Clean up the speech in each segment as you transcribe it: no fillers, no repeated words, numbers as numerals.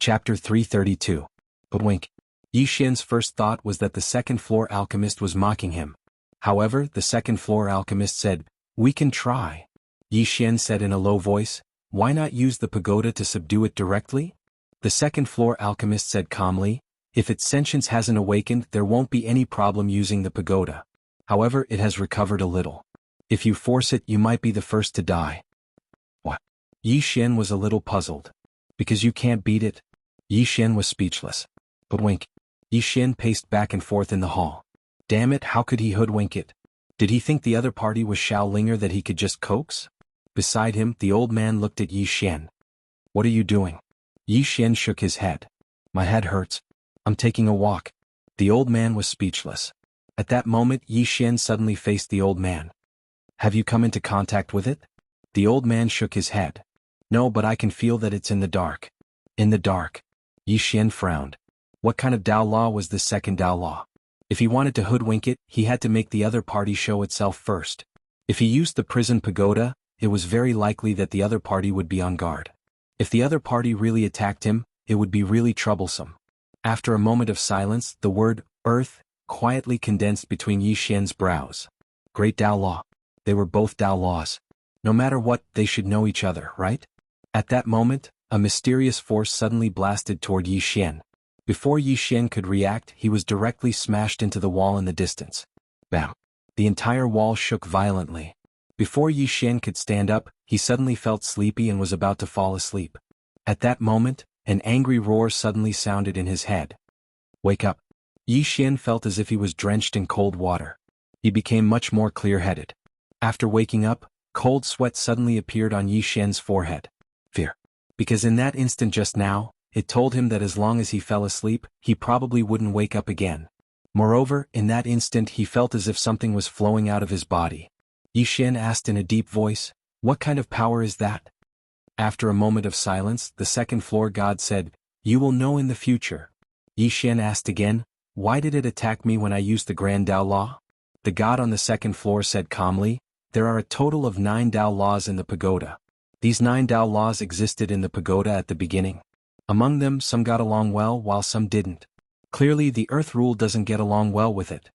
Chapter 332. Hoodwink. Yi Xian's first thought was that the second-floor alchemist was mocking him. However, the second-floor alchemist said, "We can try." Yi Xian said in a low voice, "Why not use the pagoda to subdue it directly?" The second-floor alchemist said calmly, "If its sentience hasn't awakened, there won't be any problem using the pagoda. However, it has recovered a little. If you force it, you might be the first to die." What? Yi Xian was a little puzzled. "Because you can't beat it?" Yi Xian was speechless. "Hoodwink." Yi Xian paced back and forth in the hall. Damn it, how could he hoodwink it? Did he think the other party was Xiaolinger that he could just coax? Beside him, the old man looked at Yi Xian. "What are you doing?" Yi Xian shook his head. "My head hurts. I'm taking a walk." The old man was speechless. At that moment, Yi Xian suddenly faced the old man. "Have you come into contact with it?" The old man shook his head. "No, but I can feel that it's in the dark." "In the dark?" Yi Xian frowned. What kind of Dao Law was this second Dao Law? If he wanted to hoodwink it, he had to make the other party show itself first. If he used the prison pagoda, it was very likely that the other party would be on guard. If the other party really attacked him, it would be really troublesome. After a moment of silence, the word, "Earth," quietly condensed between Yi Xian's brows. Great Dao Law. They were both Dao Laws. No matter what, they should know each other, right? At that moment, a mysterious force suddenly blasted toward Yi Xian. Before Yi Xian could react, he was directly smashed into the wall in the distance. Bam! The entire wall shook violently. Before Yi Xian could stand up, he suddenly felt sleepy and was about to fall asleep. At that moment, an angry roar suddenly sounded in his head. "Wake up!" Yi Xian felt as if he was drenched in cold water. He became much more clear-headed. After waking up, cold sweat suddenly appeared on Yi Xian's forehead. Fear. Because in that instant just now, it told him that as long as he fell asleep, he probably wouldn't wake up again. Moreover, in that instant he felt as if something was flowing out of his body. Yi Xian asked in a deep voice, "What kind of power is that?" After a moment of silence, the second-floor god said, "You will know in the future." Yi Xian asked again, "Why did it attack me when I used the Grand Dao Law?" The god on the second floor said calmly, "There are a total of 9 Dao Laws in the pagoda. These 9 Dao Laws existed in the pagoda at the beginning. Among them, some got along well while some didn't. Clearly, the Earth Rule doesn't get along well with it."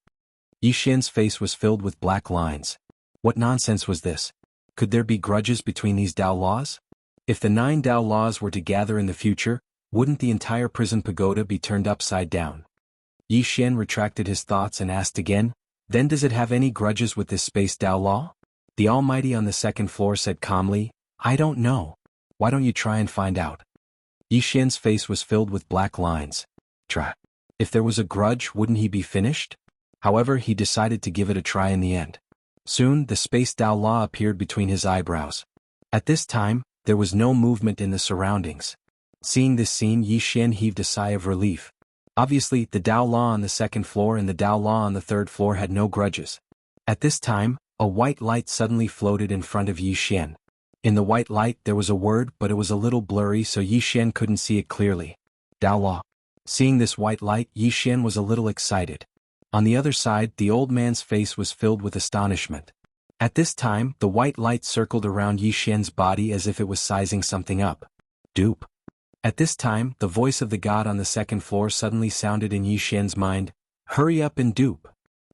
Yi Xian's face was filled with black lines. What nonsense was this? Could there be grudges between these Dao Laws? If the 9 Dao Laws were to gather in the future, wouldn't the entire prison pagoda be turned upside down? Yi Xian retracted his thoughts and asked again, "Then does it have any grudges with this space Dao Law?" The Almighty on the second floor said calmly, "I don't know. Why don't you try and find out?" Yi Xian's face was filled with black lines. Try. If there was a grudge, wouldn't he be finished? However, he decided to give it a try in the end. Soon, the space Dao Law appeared between his eyebrows. At this time, there was no movement in the surroundings. Seeing this scene, Yi Xian heaved a sigh of relief. Obviously, the Dao Law on the second floor and the Dao Law on the third floor had no grudges. At this time, a white light suddenly floated in front of Yi Xian. In the white light there was a word, but it was a little blurry so Yi Xian couldn't see it clearly. Dao Law. Seeing this white light, Yi Xian was a little excited. On the other side, the old man's face was filled with astonishment. At this time, the white light circled around Yi Xian's body as if it was sizing something up. Dupe. At this time, the voice of the god on the second floor suddenly sounded in Yi Xian's mind. "Hurry up and dupe.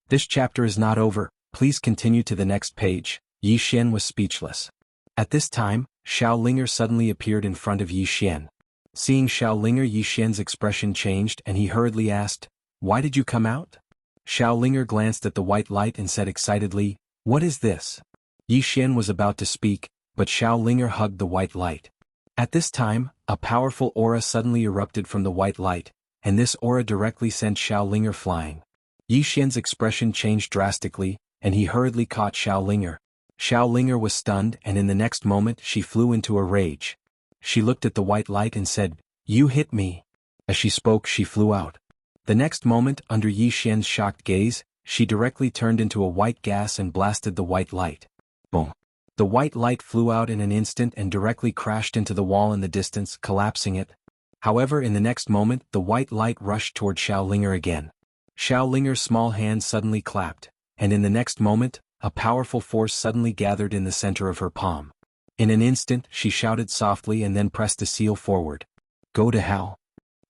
This chapter is not over, please continue to the next page." Yi Xian was speechless. At this time, Xiaolinger suddenly appeared in front of Yi Xian. Seeing Xiaolinger, Yi Xian's expression changed and he hurriedly asked, "Why did you come out?" Xiaolinger glanced at the white light and said excitedly, "What is this?" Yi Xian was about to speak, but Xiaolinger hugged the white light. At this time, a powerful aura suddenly erupted from the white light, and this aura directly sent Xiaolinger flying. Yi Xian's expression changed drastically, and he hurriedly caught Xiaolinger. Xiaolinger was stunned and in the next moment she flew into a rage. She looked at the white light and said, "You hit me." As she spoke, she flew out. The next moment, under Yi Xian's shocked gaze, she directly turned into a white gas and blasted the white light. Boom. The white light flew out in an instant and directly crashed into the wall in the distance, collapsing it. However, in the next moment, the white light rushed toward Xiaolinger again. Xiaolinger's small hand suddenly clapped, and in the next moment, a powerful force suddenly gathered in the center of her palm. In an instant, she shouted softly and then pressed the seal forward. "Go to hell."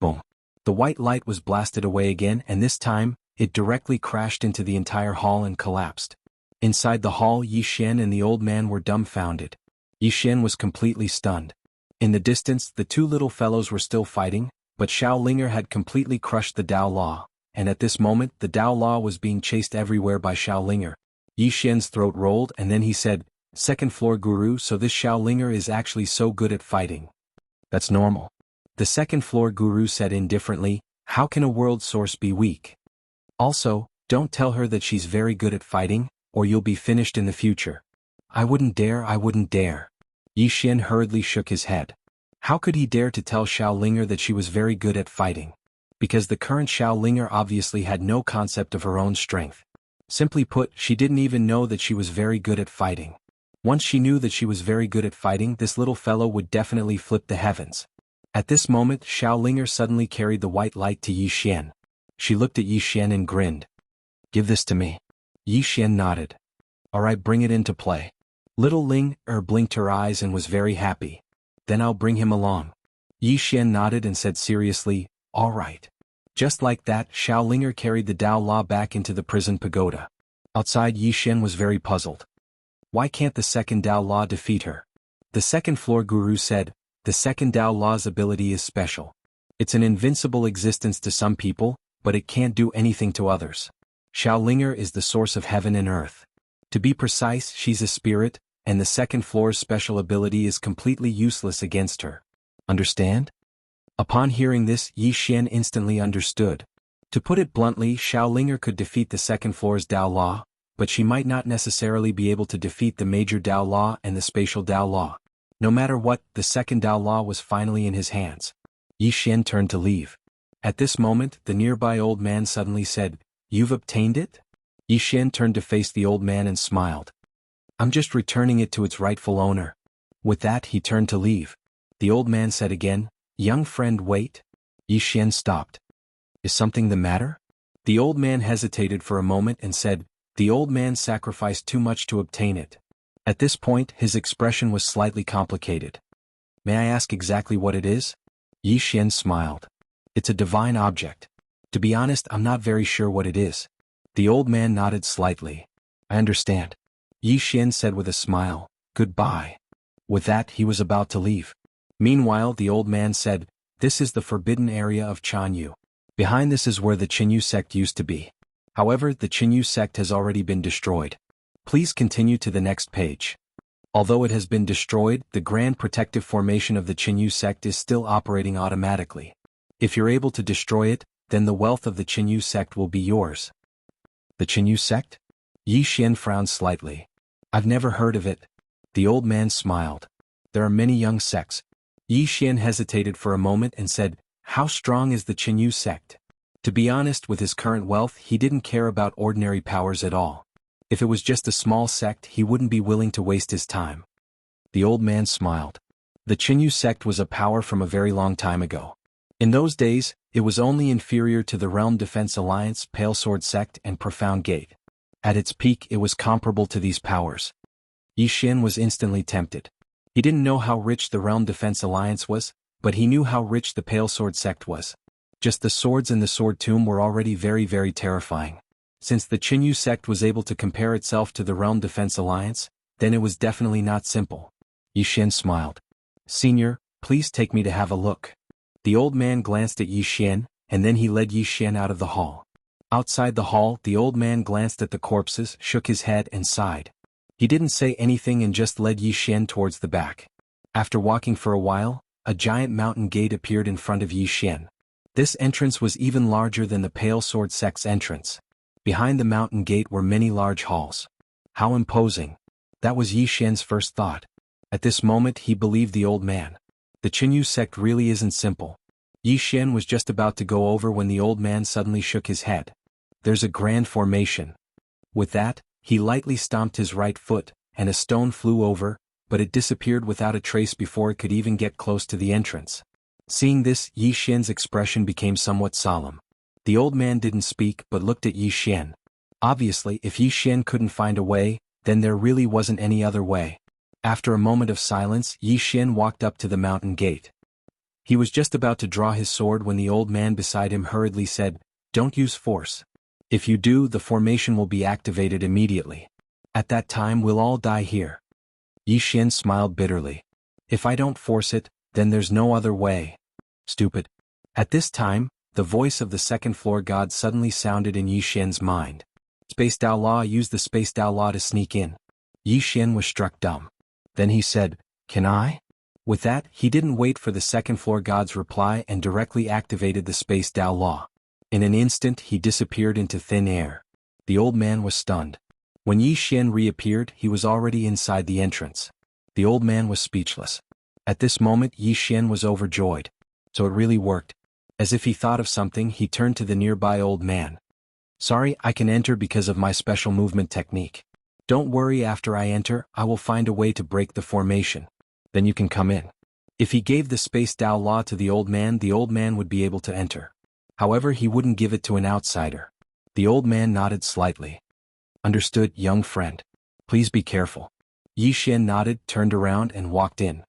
Boom. The white light was blasted away again, and this time, it directly crashed into the entire hall and collapsed. Inside the hall, Yi Xian and the old man were dumbfounded. Yi Xian was completely stunned. In the distance, the two little fellows were still fighting, but Xiao Linger had completely crushed the Dao Law, and at this moment the Dao Law was being chased everywhere by Xiao Linger. Yi Xian's throat rolled, and then he said, "Second floor guru, so this Xiao Linger is actually so good at fighting." "That's normal." The second floor guru said indifferently, "How can a world source be weak? Also, don't tell her that she's very good at fighting, or you'll be finished in the future." I wouldn't dare. Yi Xian hurriedly shook his head. How could he dare to tell Xiao Linger that she was very good at fighting? Because the current Xiao Linger obviously had no concept of her own strength. Simply put, she didn't even know that she was very good at fighting. Once she knew that she was very good at fighting, this little fellow would definitely flip the heavens. At this moment, Xiao Linger suddenly carried the white light to Yi Xian. She looked at Yi Xian and grinned. "Give this to me." Yi Xian nodded. "Alright, bring it into play." Little Ling blinked her eyes and was very happy. "Then I'll bring him along." Yi Xian nodded and said seriously, "Alright." Just like that, Xiao Linger carried the Dao Law back into the prison pagoda. Outside, Yi Xian was very puzzled. Why can't the second Dao Law defeat her? The second floor guru said, "The second Dao Law's ability is special. It's an invincible existence to some people, but it can't do anything to others. Xiao Linger is the source of heaven and earth. To be precise, she's a spirit, and the second floor's special ability is completely useless against her. Understand?" Upon hearing this, Yi Xian instantly understood. To put it bluntly, Xiao Linger could defeat the second floor's Dao Law, but she might not necessarily be able to defeat the major Dao Law and the spatial Dao Law. No matter what, the second Dao Law was finally in his hands. Yi Xian turned to leave. At this moment, the nearby old man suddenly said, "You've obtained it?" Yi Xian turned to face the old man and smiled. "I'm just returning it to its rightful owner." With that, he turned to leave. The old man said again, "Young friend, wait." Yi Xian stopped. "Is something the matter?" The old man hesitated for a moment and said, "The old man sacrificed too much to obtain it." At this point, his expression was slightly complicated. "May I ask exactly what it is?" Yi Xian smiled. "It's a divine object. To be honest, I'm not very sure what it is." The old man nodded slightly. "I understand." Yi Xian said with a smile, "Goodbye." With that, he was about to leave. Meanwhile, the old man said, "This is the forbidden area of Chanyu. Behind this is where the Qinyu sect used to be. However, the Qinyu sect has already been destroyed. Please continue to the next page. Although it has been destroyed, the Grand Protective Formation of the Qinyu sect is still operating automatically. If you're able to destroy it, then the wealth of the Qinyu sect will be yours." "The Qinyu sect?" Yi Xian frowned slightly. "I've never heard of it." The old man smiled. "There are many young sects." Yi Xian hesitated for a moment and said, "How strong is the Qinyu sect?" To be honest, with his current wealth, he didn't care about ordinary powers at all. If it was just a small sect, he wouldn't be willing to waste his time. The old man smiled. The Qinyu sect was a power from a very long time ago. In those days, it was only inferior to the Realm Defense Alliance, Pale Sword Sect, and Profound Gate. At its peak, it was comparable to these powers. Yi Xian was instantly tempted. He didn't know how rich the Realm Defense Alliance was, but he knew how rich the Pale Sword Sect was. Just the swords in the Sword Tomb were already very, very terrifying. Since the Qinyu sect was able to compare itself to the Realm Defense Alliance, then it was definitely not simple. Yi Xian smiled. "Senior, please take me to have a look." The old man glanced at Yi Xian, and then he led Yi Xian out of the hall. Outside the hall, the old man glanced at the corpses, shook his head and sighed. He didn't say anything and just led Yi Xian towards the back. After walking for a while, a giant mountain gate appeared in front of Yi Xian. This entrance was even larger than the Pale Sword Sect's entrance. Behind the mountain gate were many large halls. How imposing. That was Yi Xian's first thought. At this moment he believed the old man. The Qinyu sect really isn't simple. Yi Xian was just about to go over when the old man suddenly shook his head. "There's a grand formation." With that, he lightly stomped his right foot, and a stone flew over, but it disappeared without a trace before it could even get close to the entrance. Seeing this, Yi Xian's expression became somewhat solemn. The old man didn't speak but looked at Yi Xian. Obviously, if Yi Xian couldn't find a way, then there really wasn't any other way. After a moment of silence, Yi Xian walked up to the mountain gate. He was just about to draw his sword when the old man beside him hurriedly said, "Don't use force. If you do, the formation will be activated immediately. At that time we'll all die here." Yi Xian smiled bitterly. "If I don't force it, then there's no other way. Stupid." At this time, the voice of the second floor god suddenly sounded in Yi Xian's mind. "Space Dao Law, use the Space Dao Law to sneak in." Yi Xian was struck dumb. Then he said, "Can I?" With that, he didn't wait for the second floor god's reply and directly activated the Space Dao Law. In an instant he disappeared into thin air. The old man was stunned. When Yi Xian reappeared, he was already inside the entrance. The old man was speechless. At this moment Yi Xian was overjoyed. So it really worked. As if he thought of something, he turned to the nearby old man. "Sorry, I can enter because of my special movement technique. Don't worry, after I enter, I will find a way to break the formation. Then you can come in." If he gave the Space Dao Law to the old man would be able to enter. However, he wouldn't give it to an outsider. The old man nodded slightly. "Understood, young friend. Please be careful." Yi Xian nodded, turned around and walked in.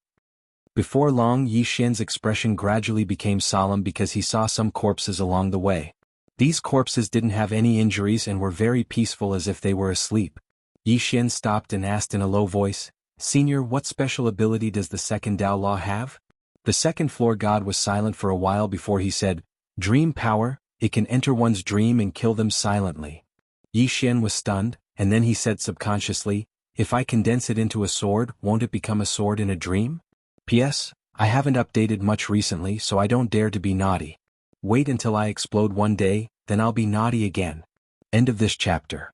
Before long, Yi Xian's expression gradually became solemn because he saw some corpses along the way. These corpses didn't have any injuries and were very peaceful as if they were asleep. Yi Xian stopped and asked in a low voice, "Senior, what special ability does the second Dao Law have?" The second floor god was silent for a while before he said, "Dream power, it can enter one's dream and kill them silently." Yi Xian was stunned, and then he said subconsciously, "If I condense it into a sword, won't it become a sword in a dream? P.S. I haven't updated much recently, so I don't dare to be naughty. Wait until I explode one day, then I'll be naughty again." End of this chapter.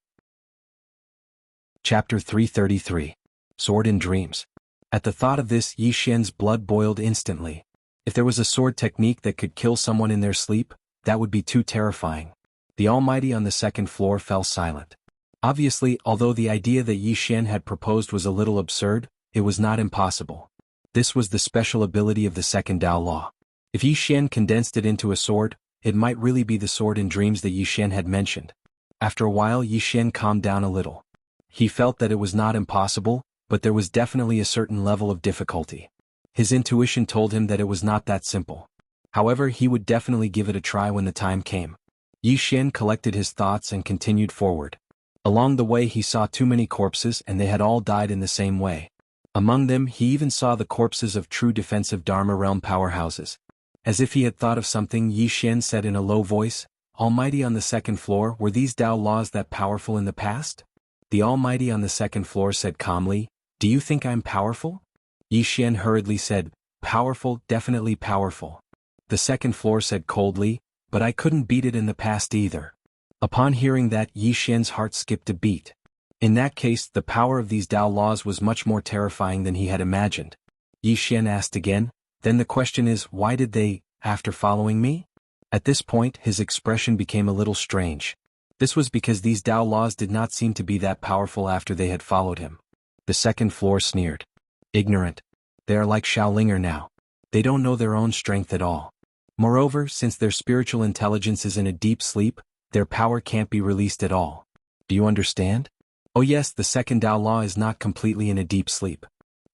Chapter 333. Sword in Dreams. At the thought of this, Yi Xian's blood boiled instantly. If there was a sword technique that could kill someone in their sleep, that would be too terrifying. The Almighty on the second floor fell silent. Obviously, although the idea that Yi Xian had proposed was a little absurd, it was not impossible. This was the special ability of the second Dao Law. If Yi Xian condensed it into a sword, it might really be the sword in dreams that Yi Xian had mentioned. After a while, Yi Xian calmed down a little. He felt that it was not impossible, but there was definitely a certain level of difficulty. His intuition told him that it was not that simple. However, he would definitely give it a try when the time came. Yi Xian collected his thoughts and continued forward. Along the way he saw too many corpses and they had all died in the same way. Among them he even saw the corpses of true defensive Dharma realm powerhouses. As if he had thought of something, Yi Xian said in a low voice, "Almighty on the second floor, were these Dao Laws that powerful in the past?" The Almighty on the second floor said calmly, "Do you think I'm powerful?" Yi Xian hurriedly said, "Powerful, definitely powerful." The second floor said coldly, "But I couldn't beat it in the past either." Upon hearing that, Yi Xian's heart skipped a beat. In that case, the power of these Dao Laws was much more terrifying than he had imagined. Yi Xian asked again, "Then the question is, why did they, after following me?" At this point, his expression became a little strange. This was because these Dao Laws did not seem to be that powerful after they had followed him. The second floor sneered. "Ignorant. They are like Shaolinger now. They don't know their own strength at all. Moreover, since their spiritual intelligence is in a deep sleep, their power can't be released at all. Do you understand?" "Oh yes, the second Dao Law is not completely in a deep sleep.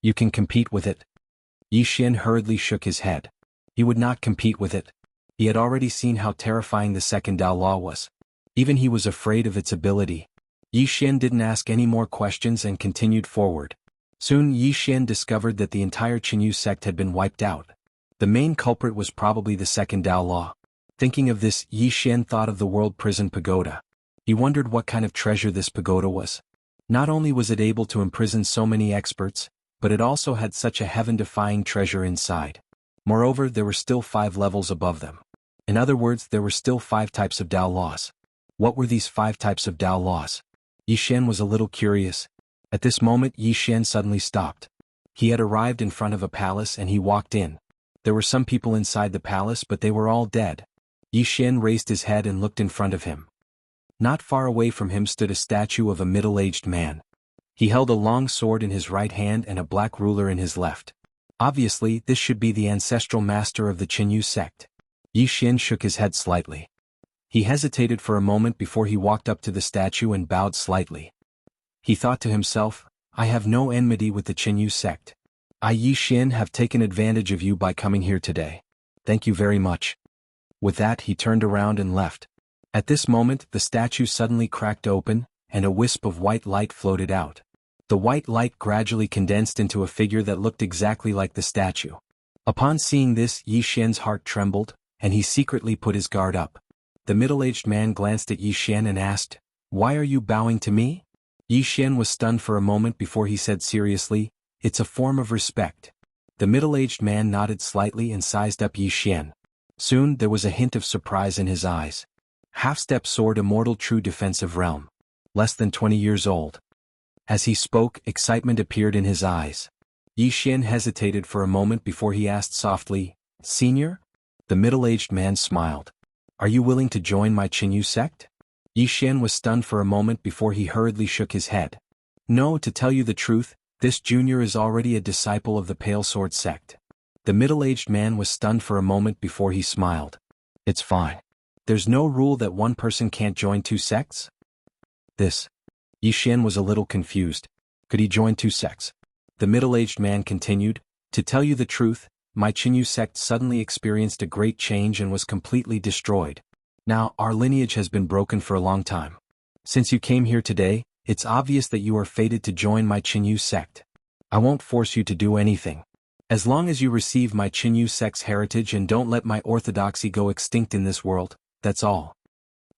You can compete with it." Yi Xian hurriedly shook his head. He would not compete with it. He had already seen how terrifying the second Dao Law was. Even he was afraid of its ability. Yi Xian didn't ask any more questions and continued forward. Soon Yi Xian discovered that the entire Qinyu sect had been wiped out. The main culprit was probably the second Dao Law. Thinking of this, Yi Xian thought of the World Prison Pagoda. He wondered what kind of treasure this pagoda was. Not only was it able to imprison so many experts, but it also had such a heaven-defying treasure inside. Moreover, there were still 5 levels above them. In other words, there were still 5 types of Dao Laws. What were these 5 types of Dao Laws? Yi Xian was a little curious. At this moment, Yi Xian suddenly stopped. He had arrived in front of a palace and he walked in. There were some people inside the palace, but they were all dead. Yi Xian raised his head and looked in front of him. Not far away from him stood a statue of a middle-aged man. He held a long sword in his right hand and a black ruler in his left. Obviously, this should be the ancestral master of the Qinyu sect. Yi Xian shook his head slightly. He hesitated for a moment before he walked up to the statue and bowed slightly. He thought to himself, "I have no enmity with the Qinyu sect. I, Yi Xian, have taken advantage of you by coming here today. Thank you very much. With that he turned around and left. At this moment the statue suddenly cracked open, and a wisp of white light floated out. The white light gradually condensed into a figure that looked exactly like the statue. Upon seeing this, Yi Xian's heart trembled, and he secretly put his guard up. The middle-aged man glanced at Yi Xian and asked, "Why are you bowing to me?" Yi Xian was stunned for a moment before he said seriously, "It's a form of respect." The middle-aged man nodded slightly and sized up Yi Xian. Soon there was a hint of surprise in his eyes. Half-step sword, immortal, true defensive realm. Less than 20 years old. As he spoke, excitement appeared in his eyes. Yi Xian hesitated for a moment before he asked softly, "Senior?" The middle-aged man smiled. "Are you willing to join my Qinyu sect?" Yi Xian was stunned for a moment before he hurriedly shook his head. "No, to tell you the truth, this junior is already a disciple of the Pale Sword sect." The middle-aged man was stunned for a moment before he smiled. "It's fine. There's no rule that one person can't join two sects?" Yi Xian was a little confused. Could he join two sects? The middle-aged man continued, "To tell you the truth, my Qinyu sect suddenly experienced a great change and was completely destroyed. Now, our lineage has been broken for a long time. Since you came here today, it's obvious that you are fated to join my Qinyu sect. I won't force you to do anything. As long as you receive my Qinyu sect's heritage and don't let my orthodoxy go extinct in this world, that's all."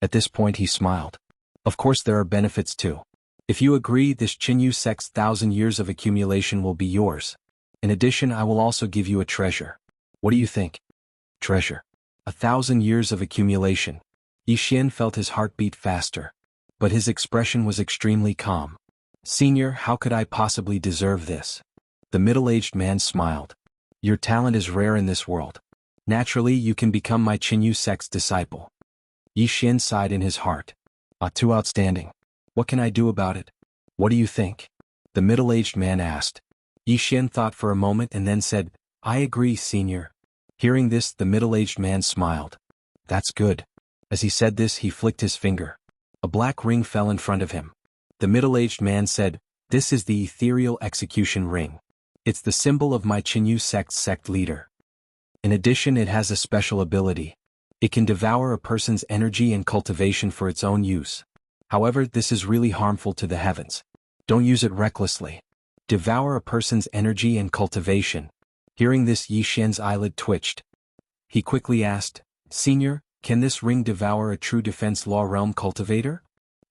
At this point he smiled. "Of course there are benefits too. If you agree, this Qinyu sect's 1,000 years of accumulation will be yours. In addition, I will also give you a treasure. What do you think?" Treasure. 1,000 years of accumulation. Yi Xian felt his heart beat faster. But his expression was extremely calm. "Senior, how could I possibly deserve this?" The middle-aged man smiled. "Your talent is rare in this world. Naturally, you can become my Qinyu sect's disciple." Yi Xian sighed in his heart. Too outstanding. What can I do about it?" "What do you think?" the middle-aged man asked. Yi Xian thought for a moment and then said, "I agree, senior." Hearing this, the middle-aged man smiled. "That's good." As he said this, he flicked his finger. A black ring fell in front of him. The middle-aged man said, "This is the ethereal execution ring. It's the symbol of my Qinyu sect's sect leader. In addition, it has a special ability. It can devour a person's energy and cultivation for its own use. However, this is really harmful to the heavens. Don't use it recklessly. Devour a person's energy and cultivation." Hearing this, Yi Xian's eyelid twitched. He quickly asked, "Senior, can this ring devour a true defense law realm cultivator?"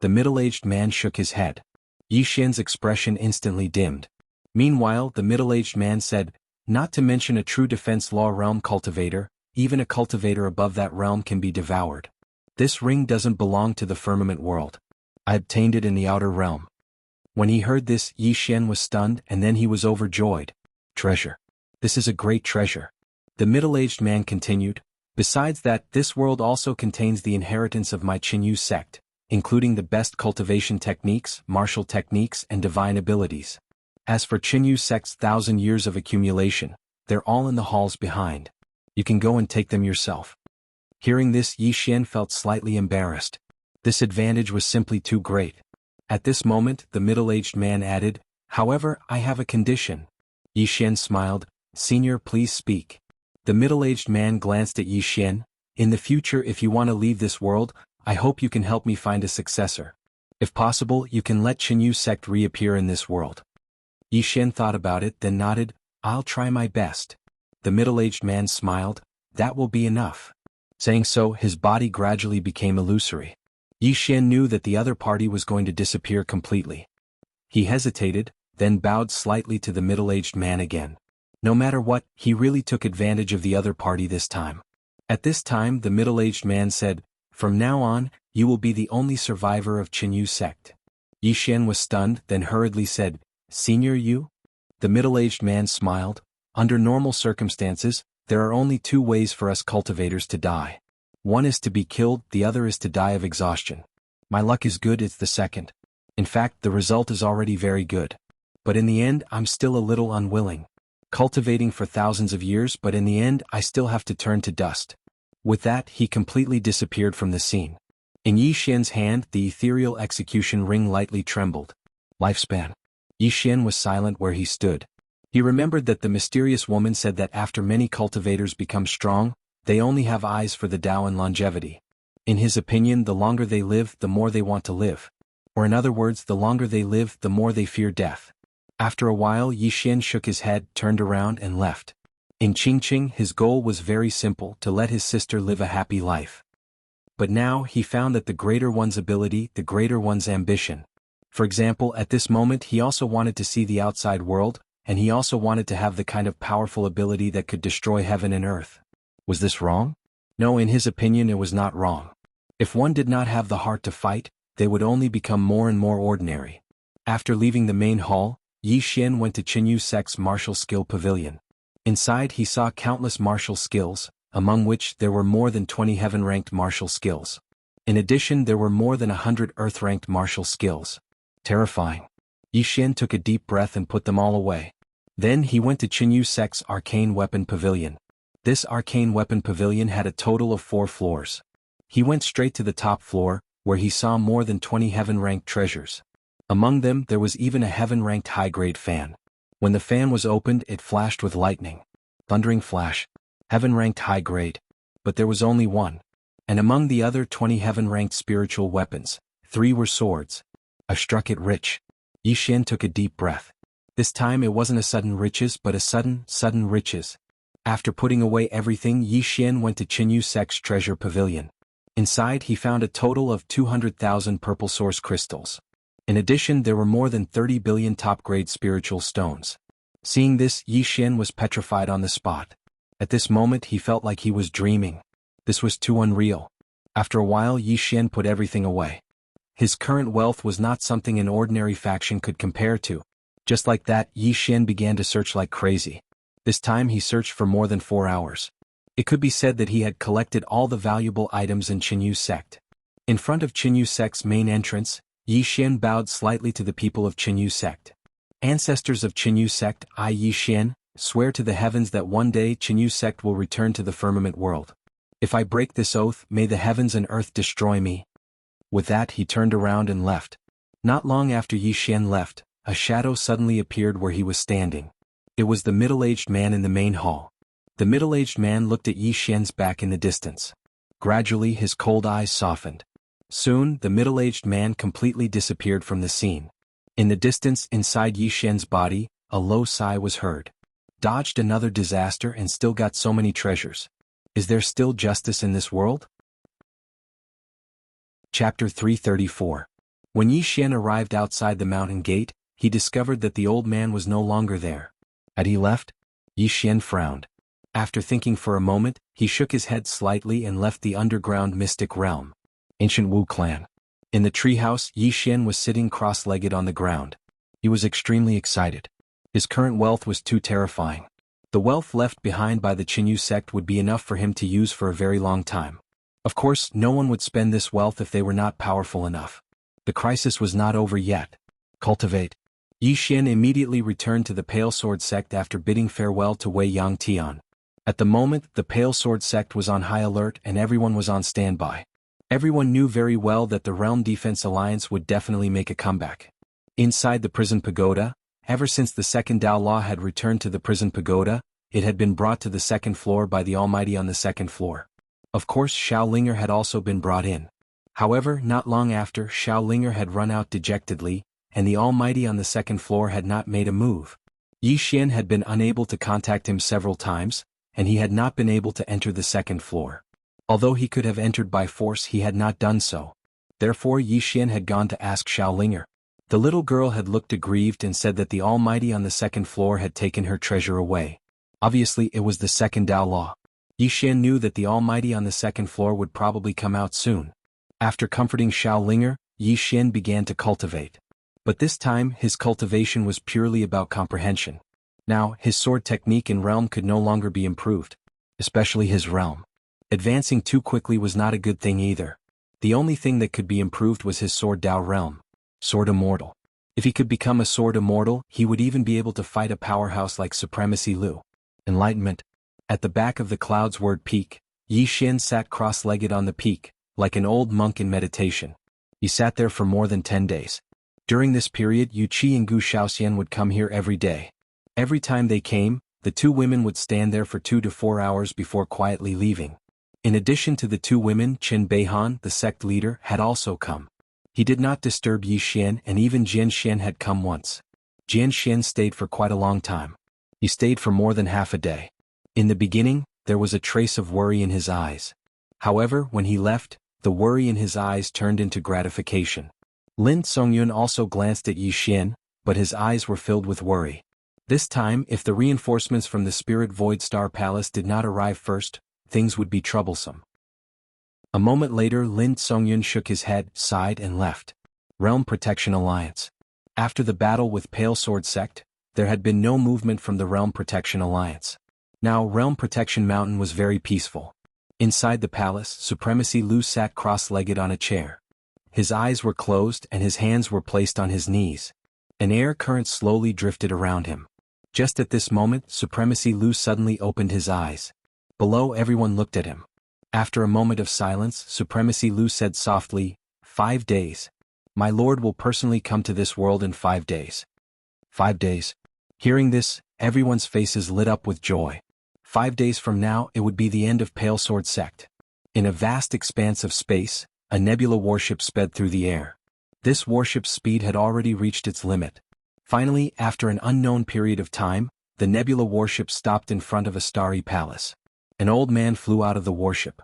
The middle-aged man shook his head. Yi Xian's expression instantly dimmed. Meanwhile, the middle-aged man said, "Not to mention a true defense law realm cultivator, even a cultivator above that realm can be devoured. This ring doesn't belong to the firmament world. I obtained it in the outer realm." When he heard this, Yi Xian was stunned and then he was overjoyed. "Treasure. This is a great treasure." The middle-aged man continued, "Besides that, this world also contains the inheritance of my Qinyu sect, including the best cultivation techniques, martial techniques, and divine abilities. As for Qinyu sect's 1,000 years of accumulation, they're all in the halls behind. You can go and take them yourself." Hearing this, Yi Xian felt slightly embarrassed. This advantage was simply too great. At this moment, the middle-aged man added, "However, I have a condition." Yi Xian smiled. "Senior, please speak." The middle-aged man glanced at Yi Xian. "In the future, if you want to leave this world, I hope you can help me find a successor. If possible, you can let Qinyu sect reappear in this world." Yi Xian thought about it, then nodded, "I'll try my best." The middle-aged man smiled. "That will be enough." Saying so, his body gradually became illusory. Yi Xian knew that the other party was going to disappear completely. He hesitated, then bowed slightly to the middle-aged man again. No matter what, he really took advantage of the other party this time. At this time, the middle-aged man said, "From now on, you will be the only survivor of Qinyu sect." Yi Xian was stunned, then hurriedly said, "Senior, you?" The middle-aged man smiled. "Under normal circumstances, there are only two ways for us cultivators to die. One is to be killed, the other is to die of exhaustion. My luck is good, it's the second. In fact, the result is already very good. But in the end, I'm still a little unwilling. Cultivating for thousands of years, but in the end, I still have to turn to dust." With that, he completely disappeared from the scene. In Yi Xian's hand, the ethereal execution ring lightly trembled. Lifespan. Yi Xian was silent where he stood. He remembered that the mysterious woman said that after many cultivators become strong, They only have eyes for the Tao and longevity. In his opinion, the longer they live, the more they want to live. Or in other words, the longer they live, the more they fear death. After a while, Yi Xian shook his head, turned around and left. In Qingqing, his goal was very simple, to let his sister live a happy life. But now he found that the greater one's ability, the greater one's ambition. For example, at this moment he also wanted to see the outside world, and he also wanted to have the kind of powerful ability that could destroy heaven and earth. Was this wrong? No, in his opinion it was not wrong. If one did not have the heart to fight, they would only become more and more ordinary. After leaving the main hall, Yi Xian went to Qinyu Sect's martial skill pavilion. Inside he saw countless martial skills, among which there were more than 20 heaven-ranked martial skills. In addition, there were more than 100 earth-ranked martial skills. Terrifying. Yi Xian took a deep breath and put them all away. Then he went to Qinyu Sect's arcane weapon pavilion. This arcane weapon pavilion had a total of 4 floors. He went straight to the top floor, where he saw more than 20 heaven-ranked treasures. Among them there was even a heaven-ranked high-grade fan. When the fan was opened, it flashed with lightning. Thundering flash. Heaven-ranked high-grade. But there was only one. And among the other 20 heaven-ranked spiritual weapons, 3 were swords. I struck it rich. Yi Xian took a deep breath. This time it wasn't a sudden riches but a sudden riches. After putting away everything, Yi Xian went to Qinyu Sect's treasure pavilion. Inside he found a total of 200,000 purple source crystals. In addition, there were more than 30 billion top-grade spiritual stones. Seeing this, Yi Xian was petrified on the spot. At this moment he felt like he was dreaming. This was too unreal. After a while Yi Xian put everything away. His current wealth was not something an ordinary faction could compare to. Just like that, Yi Xian began to search like crazy. This time he searched for more than 4 hours. It could be said that he had collected all the valuable items in Qinyu Sect. In front of Qinyu Sect's main entrance, Yi Xian bowed slightly to the people of Qinyu Sect. Ancestors of Qinyu Sect, I Yi Xian, swear to the heavens that one day Qinyu Sect will return to the firmament world. If I break this oath, may the heavens and earth destroy me. With that he turned around and left. Not long after Yi Xian left, a shadow suddenly appeared where he was standing. It was the middle-aged man in the main hall. The middle-aged man looked at Yi Xian's back in the distance. Gradually his cold eyes softened. Soon, the middle-aged man completely disappeared from the scene. In the distance inside Yi Xian's body, a low sigh was heard. Dodged another disaster and still got so many treasures. Is there still justice in this world? Chapter 334. When Yi Xian arrived outside the mountain gate, he discovered that the old man was no longer there. Had he left? Yi Xian frowned. After thinking for a moment, he shook his head slightly and left the underground mystic realm. Ancient Wu clan. In the treehouse, Yi Xian was sitting cross-legged on the ground. He was extremely excited. His current wealth was too terrifying. The wealth left behind by the Qinyu Sect would be enough for him to use for a very long time. Of course, no one would spend this wealth if they were not powerful enough. The crisis was not over yet. Cultivate. Yi Xian immediately returned to the Pale Sword Sect after bidding farewell to Wei Yang Tian. At the moment, the Pale Sword Sect was on high alert and everyone was on standby. Everyone knew very well that the Realm Defense Alliance would definitely make a comeback. Inside the prison pagoda, ever since the second Tao Law had returned to the prison pagoda, it had been brought to the second floor by the Almighty on the second floor. Of course, Xiaolinger had also been brought in. However, not long after, Xiaolinger had run out dejectedly, and the Almighty on the second floor had not made a move. Yi Xian had been unable to contact him several times, and he had not been able to enter the second floor. Although he could have entered by force, he had not done so. Therefore Yi Xian had gone to ask Xiaolinger. The little girl had looked aggrieved and said that the Almighty on the second floor had taken her treasure away. Obviously it was the second Tao Law. Yi Xian knew that the Almighty on the second floor would probably come out soon. After comforting Xiaolinger, Yi Xian began to cultivate. But this time his cultivation was purely about comprehension. Now, his sword technique and realm could no longer be improved. Especially his realm. Advancing too quickly was not a good thing either. The only thing that could be improved was his sword Tao realm. Sword Immortal. If he could become a sword immortal, he would even be able to fight a powerhouse like Supremacy Lu. Enlightenment. At the back of the cloud's word peak, Yi Xian sat cross-legged on the peak, like an old monk in meditation. He sat there for more than 10 days. During this period, Yu Qi and Gu Shaoxian would come here every day. Every time they came, The two women would stand there for 2 to 4 hours before quietly leaving. In addition to the two women, Qin Beihan, the sect leader, had also come. He did not disturb Yi Xian, and even Jian Xian had come once. Jian Xian stayed for quite a long time. He stayed for more than half a day. In the beginning, there was a trace of worry in his eyes. However, when he left, the worry in his eyes turned into gratification. Lin Songyun also glanced at Yi Xian, but his eyes were filled with worry. This time, if the reinforcements from the Spirit Void Star Palace did not arrive first, things would be troublesome. A moment later, Lin Songyun shook his head, sighed and left. Realm Protection Alliance. After the battle with Pale Sword Sect, there had been no movement from the Realm Protection Alliance. Now Realm Protection Mountain was very peaceful. Inside the palace, Supremacy Lu sat cross-legged on a chair. His eyes were closed and his hands were placed on his knees. An air current slowly drifted around him. Just at this moment, Supremacy Lu suddenly opened his eyes. Below, everyone looked at him. After a moment of silence, Supremacy Lu said softly, 5 days. My lord will personally come to this world in 5 days. 5 days. Hearing this, everyone's faces lit up with joy. 5 days from now, it would be the end of Pale Sword Sect. In a vast expanse of space, a nebula warship sped through the air. This warship's speed had already reached its limit. Finally, after an unknown period of time, the nebula warship stopped in front of a starry palace. An old man flew out of the warship.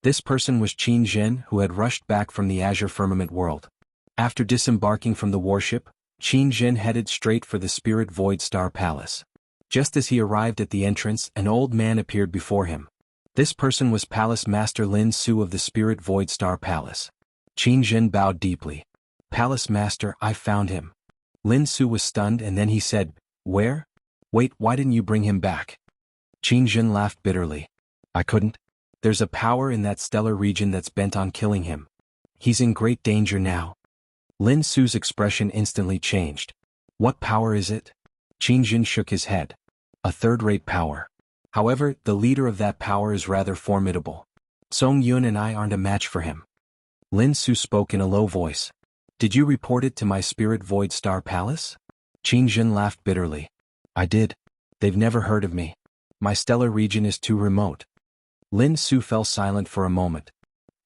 This person was Qin Zhen, who had rushed back from the Azure Firmament world. After disembarking from the warship, Qin Zhen headed straight for the Spirit Void Star Palace. Just as he arrived at the entrance, an old man appeared before him. This person was Palace Master Lin Su of the Spirit Void Star Palace. Qin Zhen bowed deeply. Palace Master, I found him. Lin Su was stunned and then he said, Where? Wait, why didn't you bring him back? Qin Zhen laughed bitterly. I couldn't. There's a power in that stellar region that's bent on killing him. He's in great danger now. Lin Su's expression instantly changed. What power is it? Qin Zhen shook his head. A third-rate power. However, the leader of that power is rather formidable. Song Yun and I aren't a match for him. Lin Su spoke in a low voice. Did you report it to my Spirit Void Star Palace? Qin Zhen laughed bitterly. I did. They've never heard of me. My stellar region is too remote. Lin Su fell silent for a moment.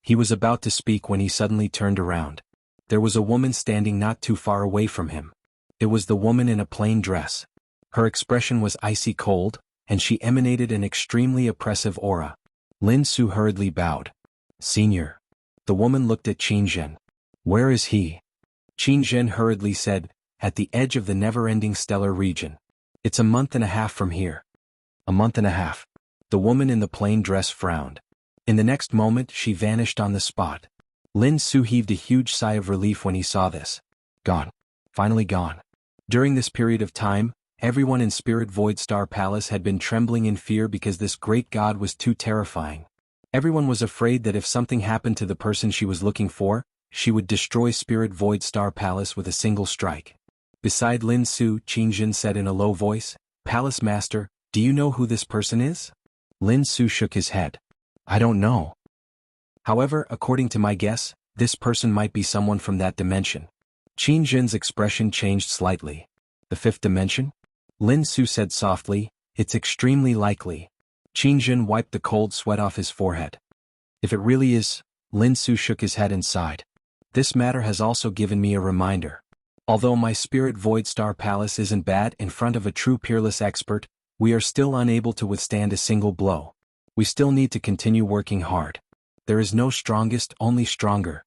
He was about to speak when he suddenly turned around. There was a woman standing not too far away from him. It was the woman in a plain dress. Her expression was icy cold, and she emanated an extremely oppressive aura. Lin Su hurriedly bowed. Senior. The woman looked at Qin Zhen. Where is he? Qin Zhen hurriedly said, at the edge of the never-ending stellar region. It's a month and a half from here. A month and a half. The woman in the plain dress frowned. In the next moment, she vanished on the spot. Lin Su heaved a huge sigh of relief when he saw this. Gone. Finally gone. During this period of time, everyone in Spirit Void Star Palace had been trembling in fear because this great god was too terrifying. Everyone was afraid that if something happened to the person she was looking for, she would destroy Spirit Void Star Palace with a single strike. Beside Lin Su, Qin Zhen said in a low voice, Palace Master, do you know who this person is? Lin Su shook his head. I don't know. However, according to my guess, this person might be someone from that dimension. Qin Zhen's expression changed slightly. The fifth dimension? Lin Su said softly, it's extremely likely. Qin Zhen wiped the cold sweat off his forehead. If it really is, Lin Su shook his head and sighed. This matter has also given me a reminder. Although my Spirit Void Star Palace isn't bad in front of a true peerless expert, we are still unable to withstand a single blow. We still need to continue working hard. There is no strongest, only stronger.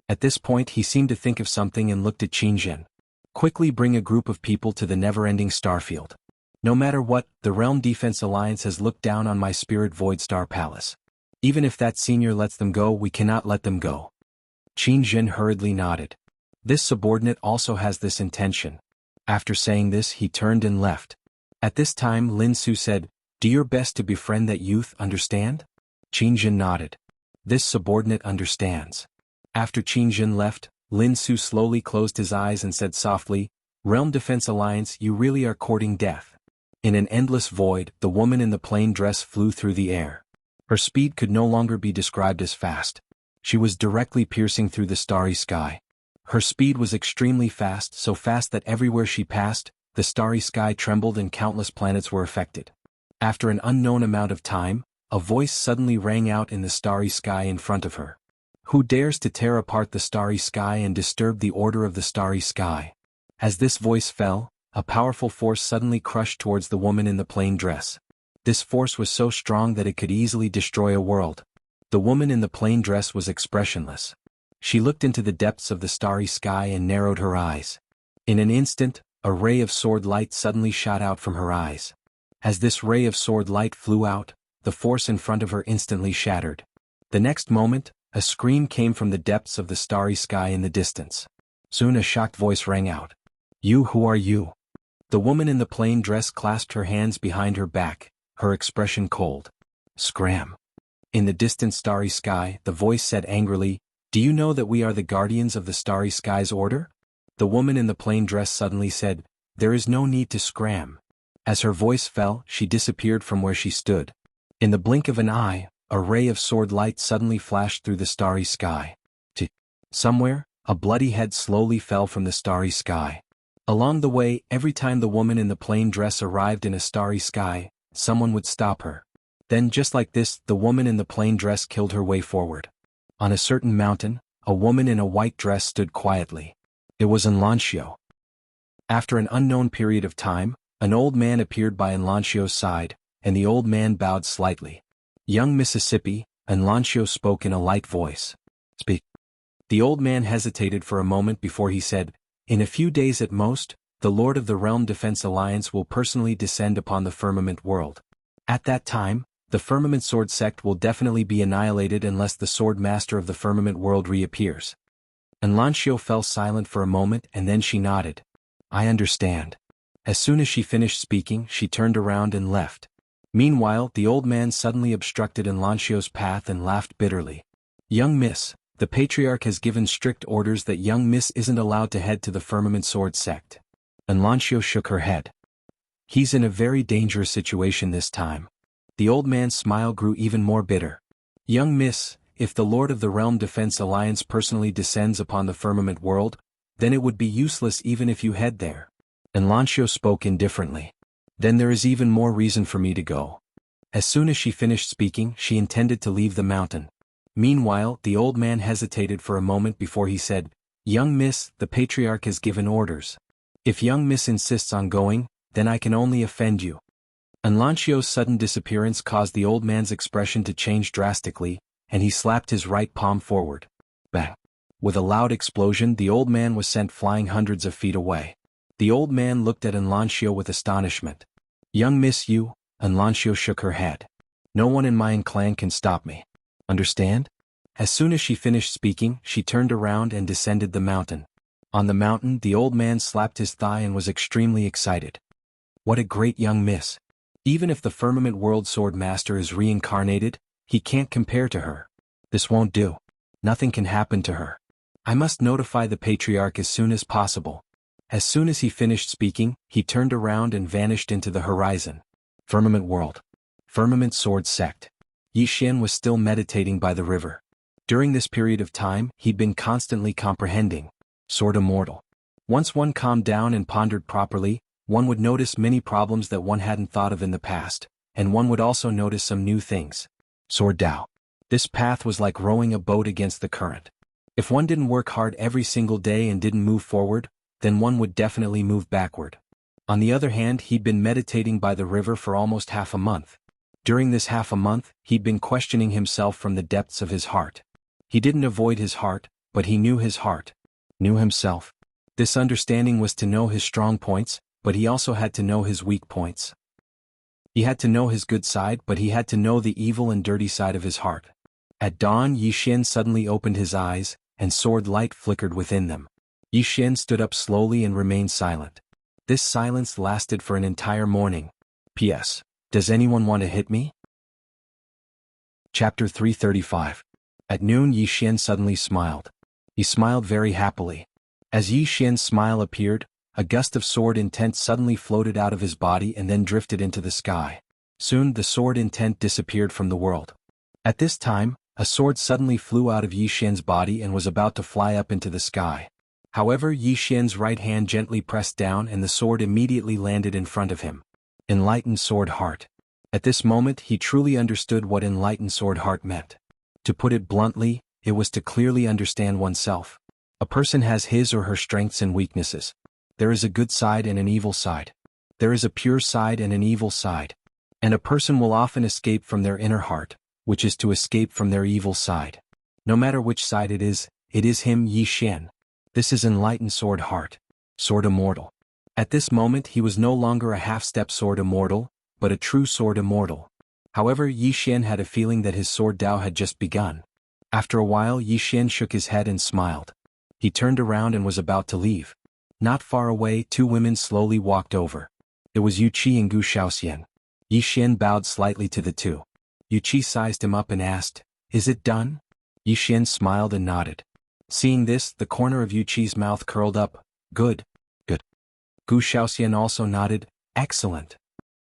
At this point he seemed to think of something and looked at Qin Zhen. Quickly bring a group of people to the never-ending starfield. No matter what, the Realm Defense Alliance has looked down on my Spirit Void Star Palace. Even if that senior lets them go, we cannot let them go. Qin Zhen hurriedly nodded. This subordinate also has this intention. After saying this, he turned and left. At this time Lin Su said, do your best to befriend that youth, understand? Qin Zhen nodded. This subordinate understands. After Qin Zhen left, Lin Su slowly closed his eyes and said softly, Realm Defense Alliance, you really are courting death. In an endless void, the woman in the plain dress flew through the air. Her speed could no longer be described as fast. She was directly piercing through the starry sky. Her speed was extremely fast, so fast that everywhere she passed, the starry sky trembled and countless planets were affected. After an unknown amount of time, a voice suddenly rang out in the starry sky in front of her. Who dares to tear apart the starry sky and disturb the order of the starry sky? As this voice fell, a powerful force suddenly crushed towards the woman in the plain dress. This force was so strong that it could easily destroy a world. The woman in the plain dress was expressionless. She looked into the depths of the starry sky and narrowed her eyes. In an instant, a ray of sword light suddenly shot out from her eyes. As this ray of sword light flew out, the force in front of her instantly shattered. The next moment, a scream came from the depths of the starry sky in the distance. Soon a shocked voice rang out. "You, who are you?" The woman in the plain dress clasped her hands behind her back, her expression cold. "Scram." In the distant starry sky, the voice said angrily, "Do you know that we are the guardians of the starry sky's order?" The woman in the plain dress suddenly said, "There is no need to scram." As her voice fell, she disappeared from where she stood. In the blink of an eye, a ray of sword light suddenly flashed through the starry sky. Somewhere, a bloody head slowly fell from the starry sky. Along the way, every time the woman in the plain dress arrived in a starry sky, someone would stop her. Then just like this, the woman in the plain dress killed her way forward. On a certain mountain, a woman in a white dress stood quietly. It was Enlancio. After an unknown period of time, an old man appeared by Enlancio's side, and the old man bowed slightly. "Young Mississippi," Enlancio spoke in a light voice. "Speak." The old man hesitated for a moment before he said, "In a few days at most, the Lord of the Realm Defense Alliance will personally descend upon the firmament world. At that time, the Firmament Sword sect will definitely be annihilated unless the Sword Master of the firmament world reappears." Enlancio fell silent for a moment and then she nodded. "I understand." As soon as she finished speaking, she turned around and left. Meanwhile, the old man suddenly obstructed Enlancio's path and laughed bitterly. "Young Miss, the Patriarch has given strict orders that young Miss isn't allowed to head to the Firmament Sword sect." Enlancio shook her head. "He's in a very dangerous situation this time." The old man's smile grew even more bitter. "Young Miss, if the Lord of the Realm Defense Alliance personally descends upon the firmament world, then it would be useless even if you head there." Enlancio spoke indifferently. "Then there is even more reason for me to go." As soon as she finished speaking, she intended to leave the mountain. Meanwhile, the old man hesitated for a moment before he said, "Young Miss, the Patriarch has given orders. If young Miss insists on going, then I can only offend you." Enlancio's sudden disappearance caused the old man's expression to change drastically, and he slapped his right palm forward. Bang! With a loud explosion, the old man was sent flying hundreds of feet away. The old man looked at Enlancio with astonishment. "Young Miss, you," Enlancio shook her head. "No one in my clan can stop me. Understand?" As soon as she finished speaking, she turned around and descended the mountain. On the mountain, the old man slapped his thigh and was extremely excited. "What a great young Miss. Even if the Firmament World Sword Master is reincarnated, he can't compare to her. This won't do. Nothing can happen to her. I must notify the Patriarch as soon as possible." As soon as he finished speaking, he turned around and vanished into the horizon. Firmament World. Firmament Sword Sect. Yi Xian was still meditating by the river. During this period of time, he'd been constantly comprehending. Sword Immortal. Once one calmed down and pondered properly, one would notice many problems that one hadn't thought of in the past, and one would also notice some new things. Sword Dao. This path was like rowing a boat against the current. If one didn't work hard every single day and didn't move forward, then one would definitely move backward. On the other hand, he'd been meditating by the river for almost half a month. During this half a month, he'd been questioning himself from the depths of his heart. He didn't avoid his heart, but he knew his heart. Knew himself. This understanding was to know his strong points, but he also had to know his weak points. He had to know his good side, but he had to know the evil and dirty side of his heart. At dawn, Yi Xian suddenly opened his eyes, and sword light flickered within them. Yi Xian stood up slowly and remained silent. This silence lasted for an entire morning. P.S. Does anyone want to hit me? Chapter 335. At noon, Yi Xian suddenly smiled. He smiled very happily. As Yi Xian's smile appeared, a gust of sword intent suddenly floated out of his body and then drifted into the sky. Soon the sword intent disappeared from the world. At this time, a sword suddenly flew out of Yi Xian's body and was about to fly up into the sky. However, Yi Xian's right hand gently pressed down and the sword immediately landed in front of him. Enlightened Sword Heart. At this moment he truly understood what enlightened sword heart meant. To put it bluntly, it was to clearly understand oneself. A person has his or her strengths and weaknesses. There is a good side and an evil side. There is a pure side and an evil side. And a person will often escape from their inner heart, which is to escape from their evil side. No matter which side it is him, Yi Xian. This is enlightened sword heart. Sword immortal. At this moment he was no longer a half-step sword immortal, but a true sword immortal. However, Yi Xian had a feeling that his sword Dao had just begun. After a while Yi Xian shook his head and smiled. He turned around and was about to leave. Not far away, two women slowly walked over. It was Yu Qi and Gu Shaoxian. Yi Xian bowed slightly to the two. Yu Qi sized him up and asked, "Is it done?" Yi Xian smiled and nodded. Seeing this, the corner of Yu Qi's mouth curled up. Good. Good. Gu Shaoxian also nodded. Excellent.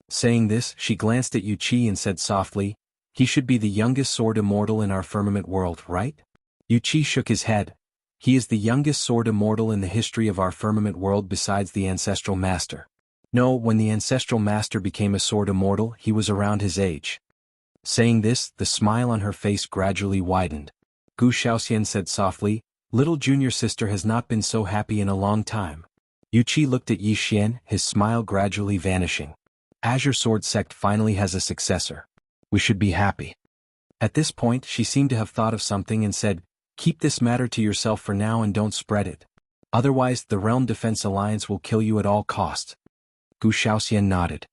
Saying this, she glanced at Yu Qi and said softly, "He should be the youngest sword immortal in our firmament world, right?" Yu Qi shook his head. "He is the youngest sword immortal in the history of our firmament world besides the ancestral master. No, when the ancestral master became a sword immortal, he was around his age." Saying this, the smile on her face gradually widened. Gu Shaoxian said softly, "Little junior sister has not been so happy in a long time." Yu Qi looked at Yi Xian, his smile gradually vanishing. Azure Sword Sect finally has a successor. We should be happy. At this point she seemed to have thought of something and said, "Keep this matter to yourself for now and don't spread it. Otherwise the Realm Defense Alliance will kill you at all costs." Gu Shaoxian nodded.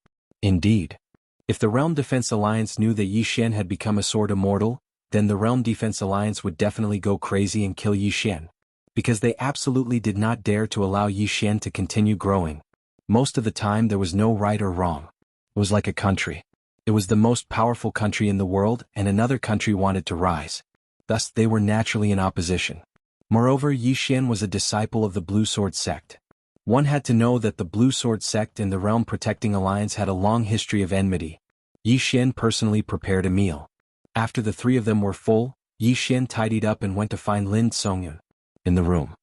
Indeed. If the Realm Defense Alliance knew that Yi Xian had become a sword immortal, then the Realm Defense Alliance would definitely go crazy and kill Yi Xian. Because they absolutely did not dare to allow Yi Xian to continue growing. Most of the time there was no right or wrong. It was like a country. It was the most powerful country in the world and another country wanted to rise. Thus they were naturally in opposition. Moreover, Yi Xian was a disciple of the Blue Sword Sect. One had to know that the Blue Sword Sect and the Realm Protecting Alliance had a long history of enmity. Yi Xian personally prepared a meal. After the three of them were full, Yi Xian tidied up and went to find Lin Songyun. In the room.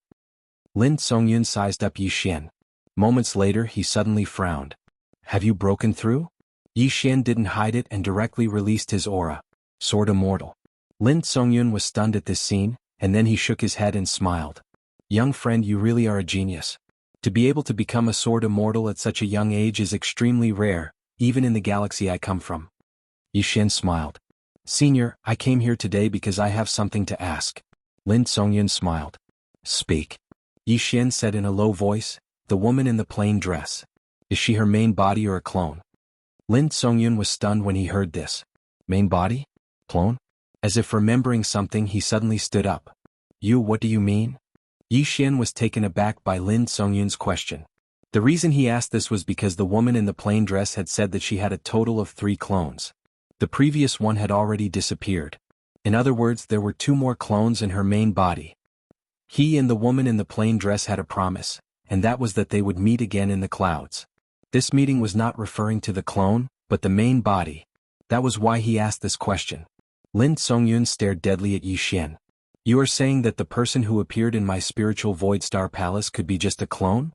Lin Songyun sized up Yi Xian. Moments later he suddenly frowned. "Have you broken through?" Yi Xian didn't hide it and directly released his aura. Sword immortal. Lin Songyun was stunned at this scene, and then he shook his head and smiled. "Young friend, you really are a genius. To be able to become a sword immortal at such a young age is extremely rare, even in the galaxy I come from." Yi Xian smiled. "Senior, I came here today because I have something to ask." Lin Songyun smiled. "Speak." Yi Xian said in a low voice, "The woman in the plain dress. Is she her main body or a clone?" Lin Songyun was stunned when he heard this. Main body? Clone? As if remembering something he suddenly stood up. What do you mean?" Yi Xian was taken aback by Lin Songyun's question. The reason he asked this was because the woman in the plain dress had said that she had a total of 3 clones. The previous one had already disappeared. In other words, there were 2 more clones in her main body. He and the woman in the plain dress had a promise, and that was that they would meet again in the clouds. This meeting was not referring to the clone, but the main body. That was why he asked this question. Lin Songyun stared deadly at Yi Xian. "You are saying that the person who appeared in my spiritual Void Star Palace could be just a clone?"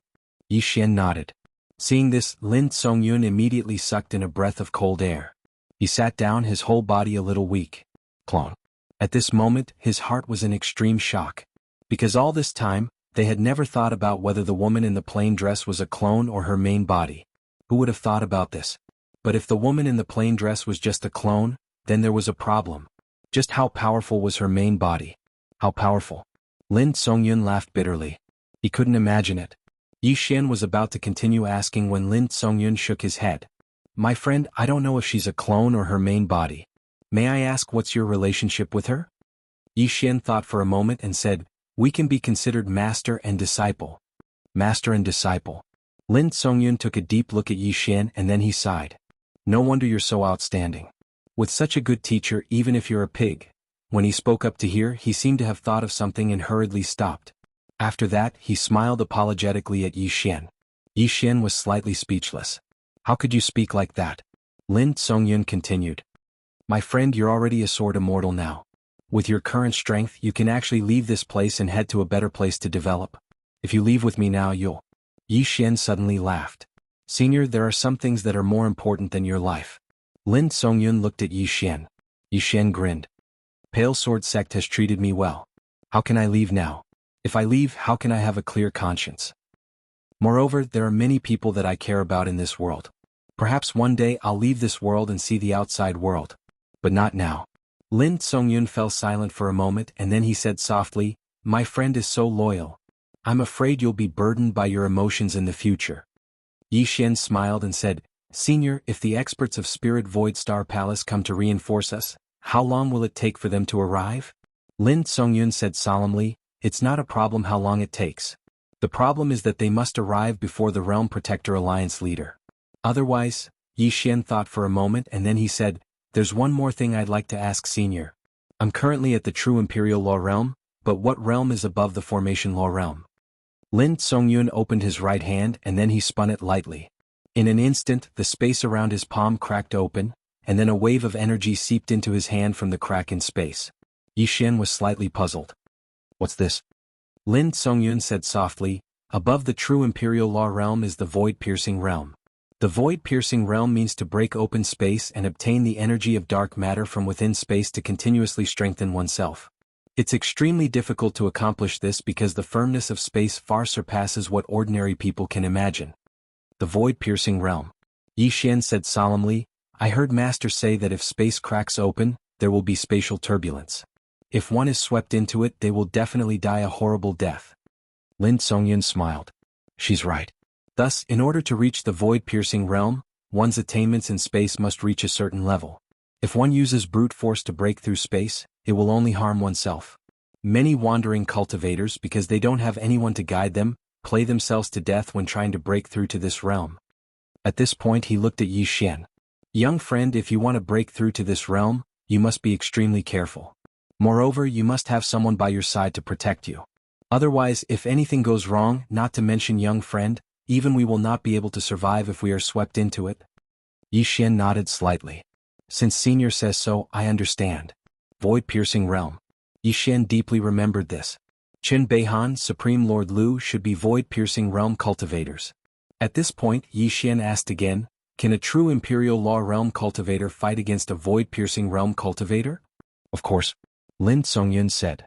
Yi Xian nodded. Seeing this, Lin Songyun immediately sucked in a breath of cold air. He sat down, his whole body a little weak. Clone. At this moment, his heart was in extreme shock. Because all this time, they had never thought about whether the woman in the plain dress was a clone or her main body. Who would have thought about this? But if the woman in the plain dress was just a clone, then there was a problem. Just how powerful was her main body? How powerful? Lin Songyun laughed bitterly. He couldn't imagine it. Yi Xian was about to continue asking when Lin Songyun shook his head. "My friend, I don't know if she's a clone or her main body. May I ask what's your relationship with her?" Yi Xian thought for a moment and said, "We can be considered master and disciple." Master and disciple. Lin Songyun took a deep look at Yi Xian and then he sighed. "No wonder you're so outstanding. With such a good teacher, even if you're a pig." When he spoke up to hear, he seemed to have thought of something and hurriedly stopped. After that, he smiled apologetically at Yi Xian. Yi Xian was slightly speechless. "How could you speak like that?" Lin Songyun continued. "My friend, you're already a sword immortal now. With your current strength, you can actually leave this place and head to a better place to develop. If you leave with me now you'll. Yi Xian suddenly laughed. Senior, there are some things that are more important than your life. Lin Songyun looked at Yi Xian. Yi Xian grinned. Pale Sword Sect has treated me well. How can I leave now? If I leave, how can I have a clear conscience? Moreover, there are many people that I care about in this world. Perhaps one day I'll leave this world and see the outside world. But not now. Lin Songyun fell silent for a moment and then he said softly, My friend is so loyal. I'm afraid you'll be burdened by your emotions in the future. Yi Xian smiled and said, Senior, if the experts of Spirit Void Star Palace come to reinforce us, how long will it take for them to arrive? Lin Songyun said solemnly, It's not a problem how long it takes. The problem is that they must arrive before the Realm Protector Alliance leader. Otherwise, Yi Xian thought for a moment and then he said, There's one more thing I'd like to ask Senior. I'm currently at the True Imperial Law Realm, but what realm is above the Formation Law Realm? Lin Songyun opened his right hand and then he spun it lightly. In an instant, the space around his palm cracked open, and then a wave of energy seeped into his hand from the crack in space. Yi Xian was slightly puzzled. What's this? Lin Songyun said softly, Above the True Imperial Law Realm is the Void-Piercing Realm. The Void-Piercing Realm means to break open space and obtain the energy of dark matter from within space to continuously strengthen oneself. It's extremely difficult to accomplish this because the firmness of space far surpasses what ordinary people can imagine. The Void-Piercing Realm. Yi Xian said solemnly, I heard Master say that if space cracks open, there will be spatial turbulence. If one is swept into it, they will definitely die a horrible death. Lin Songyun smiled. She's right. Thus, in order to reach the Void-Piercing Realm, one's attainments in space must reach a certain level. If one uses brute force to break through space, it will only harm oneself. Many wandering cultivators, because they don't have anyone to guide them, play themselves to death when trying to break through to this realm. At this point he looked at Yi Xian. Young friend, if you want to break through to this realm, you must be extremely careful. Moreover, you must have someone by your side to protect you. Otherwise, if anything goes wrong, not to mention young friend, even we will not be able to survive if we are swept into it. Yi Xian nodded slightly. Since Senior says so, I understand. Void-Piercing Realm. Yi Xian deeply remembered this. Qin Beihan, Supreme Lord Lu should be Void-Piercing Realm cultivators. At this point, Yi Xian asked again, Can a true Imperial Law Realm cultivator fight against a Void-Piercing Realm cultivator? Of course. Lin Songyun said.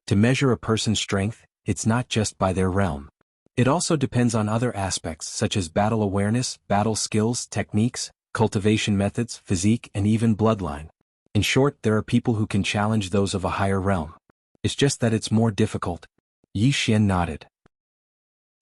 To measure a person's strength, it's not just by their realm. It also depends on other aspects such as battle awareness, battle skills, techniques, cultivation methods, physique and even bloodline. In short, there are people who can challenge those of a higher realm. It's just that it's more difficult. Yi Xian nodded.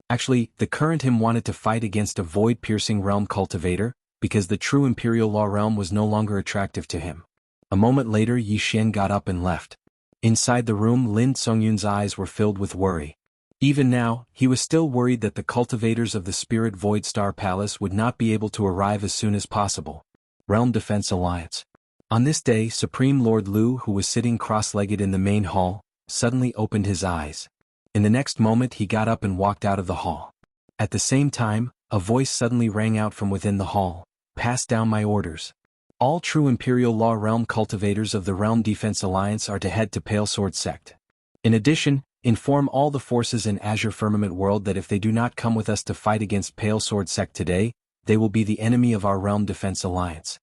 Actually, the current him wanted to fight against a void-piercing realm cultivator, because the true Imperial Law realm was no longer attractive to him. A moment later Yi Xian got up and left. Inside the room Lin Songyun's eyes were filled with worry. Even now, he was still worried that the cultivators of the Spirit Void Star Palace would not be able to arrive as soon as possible. Realm Defense Alliance. On this day, Supreme Lord Lu, who was sitting cross-legged in the main hall, suddenly opened his eyes. In the next moment he got up and walked out of the hall. At the same time, a voice suddenly rang out from within the hall. Pass down my orders. All true Imperial Law Realm cultivators of the Realm Defense Alliance are to head to Pale Sword Sect. In addition, inform all the forces in Azure Firmament World that if they do not come with us to fight against Pale Sword Sect today, they will be the enemy of our Realm Defense Alliance.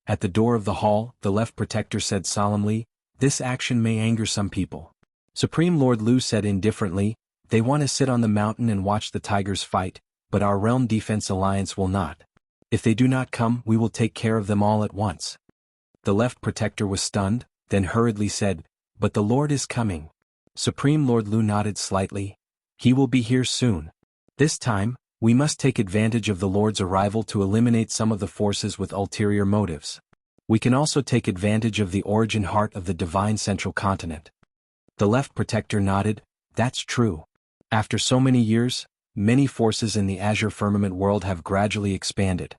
At the door of the hall, the Left Protector said solemnly, this action may anger some people. Supreme Lord Lu said indifferently, they want to sit on the mountain and watch the tigers fight, but our Realm Defense Alliance will not. If they do not come, we will take care of them all at once. The Left Protector was stunned, then hurriedly said, but the Lord is coming. Supreme Lord Lu nodded slightly. He will be here soon. This time, we must take advantage of the Lord's arrival to eliminate some of the forces with ulterior motives. We can also take advantage of the origin heart of the divine central continent. The Left Protector nodded, that's true. After so many years, many forces in the Azure Firmament World have gradually expanded.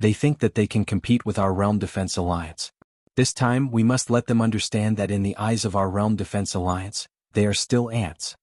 They think that they can compete with our Realm Defense Alliance. This time we must let them understand that in the eyes of our Realm Defense Alliance, they are still ants.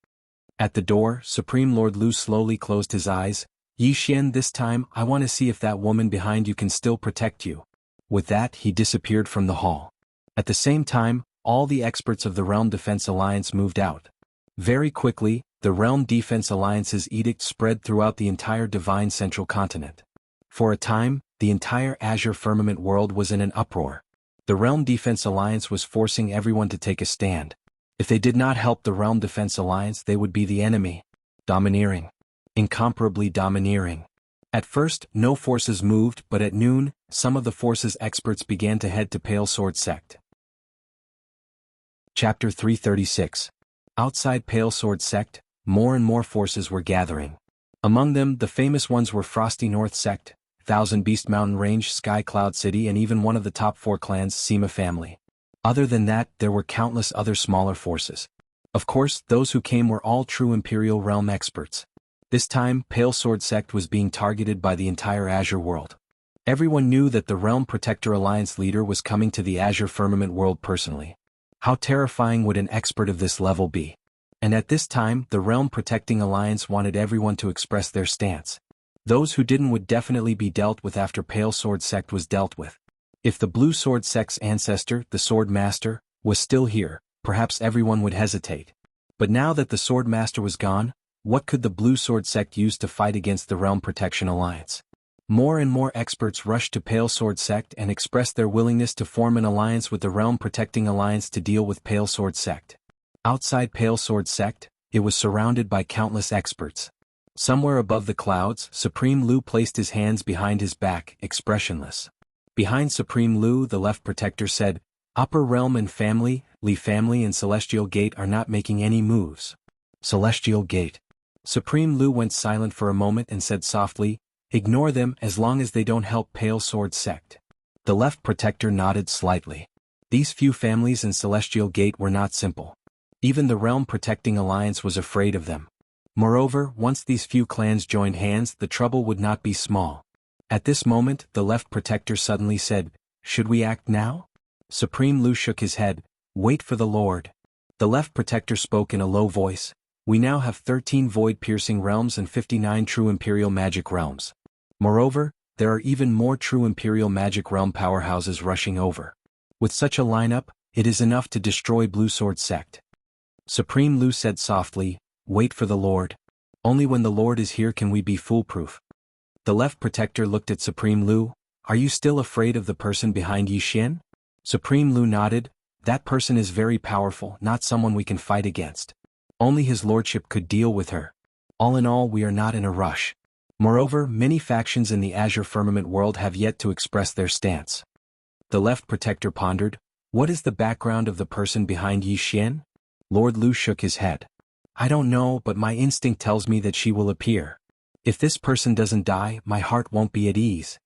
At the door, Supreme Lord Lu slowly closed his eyes. Yi Xian, this time I want to see if that woman behind you can still protect you. With that he disappeared from the hall. At the same time, all the experts of the Realm Defense Alliance moved out. Very quickly, the Realm Defense Alliance's edict spread throughout the entire Divine Central Continent. For a time, the entire Azure Firmament world was in an uproar. The Realm Defense Alliance was forcing everyone to take a stand. If they did not help the Realm Defense Alliance, they would be the enemy. Domineering. Incomparably domineering. At first, no forces moved, but at noon, some of the force's experts began to head to Pale Sword Sect. Chapter 336. Outside Pale Sword Sect, more and more forces were gathering. Among them, the famous ones were Frosty North Sect, Thousand Beast Mountain Range, Sky Cloud City, and even one of the top 4 clans, Sema family. Other than that, there were countless other smaller forces. Of course, those who came were all true Imperial Realm experts. This time, Pale Sword Sect was being targeted by the entire Azure world. Everyone knew that the Realm Protector Alliance leader was coming to the Azure Firmament world personally. How terrifying would an expert of this level be? And at this time, the Realm Protecting Alliance wanted everyone to express their stance. Those who didn't would definitely be dealt with after Pale Sword Sect was dealt with. If the Blue Sword Sect's ancestor, the Sword Master, was still here, perhaps everyone would hesitate. But now that the Sword Master was gone, what could the Blue Sword Sect use to fight against the Realm Protection Alliance? More and more experts rushed to Pale Sword Sect and expressed their willingness to form an alliance with the Realm Protecting Alliance to deal with Pale Sword Sect. Outside Pale Sword Sect, it was surrounded by countless experts. Somewhere above the clouds, Supreme Lu placed his hands behind his back, expressionless. Behind Supreme Lu, the left protector said, "Upper Realm and family, Li family and Celestial Gate are not making any moves." Celestial Gate. Supreme Lu went silent for a moment and said softly, "Ignore them as long as they don't help Pale Sword Sect." The left protector nodded slightly. These few families in Celestial Gate were not simple. Even the Realm Protecting Alliance was afraid of them. Moreover, once these few clans joined hands, the trouble would not be small. At this moment, the left protector suddenly said, "Should we act now?" Supreme Lu shook his head, "Wait for the Lord." The left protector spoke in a low voice, "We now have 13 void-piercing realms and 59 true Imperial Magic realms. Moreover, there are even more true Imperial Magic realm powerhouses rushing over. With such a lineup, it is enough to destroy Blue Sword Sect." Supreme Lu said softly, "Wait for the Lord. Only when the Lord is here can we be foolproof." The left protector looked at Supreme Lu, "Are you still afraid of the person behind Yi Xian?" Supreme Lu nodded, "That person is very powerful, not someone we can fight against. Only his lordship could deal with her. All in all, we are not in a rush. Moreover, many factions in the Azure Firmament world have yet to express their stance." The left protector pondered, "What is the background of the person behind Yi Xian?" Lord Lu shook his head. "I don't know, but my instinct tells me that she will appear. If this person doesn't die, my heart won't be at ease."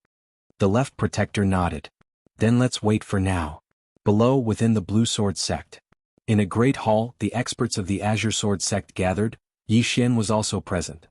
The left protector nodded. "Then let's wait for now." Below, within the Blue Sword Sect. In a great hall, the experts of the Azure Sword Sect gathered. Yi Xian was also present.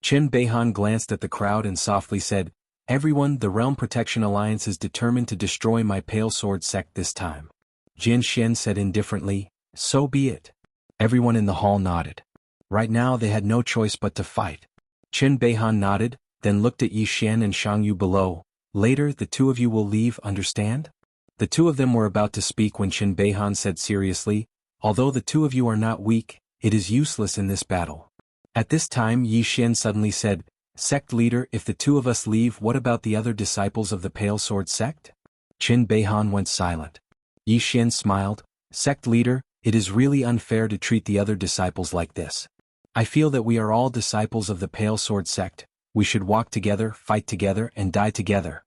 Qin Beihan glanced at the crowd and softly said, "Everyone, the Realm Protection Alliance is determined to destroy my Pale Sword Sect this time." Jin Xian said indifferently, "So be it." Everyone in the hall nodded. Right now they had no choice but to fight. Qin Beihan nodded, then looked at Yi Xian and Shang Yu below. "Later the two of you will leave, understand?" The two of them were about to speak when Qin Beihan said seriously, "Although the two of you are not weak, it is useless in this battle." At this time Yi Xian suddenly said, "Sect leader, if the two of us leave, what about the other disciples of the Pale Sword Sect?" Qin Beihan went silent. Yi Xian smiled, "Sect leader, it is really unfair to treat the other disciples like this. I feel that we are all disciples of the Pale Sword Sect. We should walk together, fight together, and die together."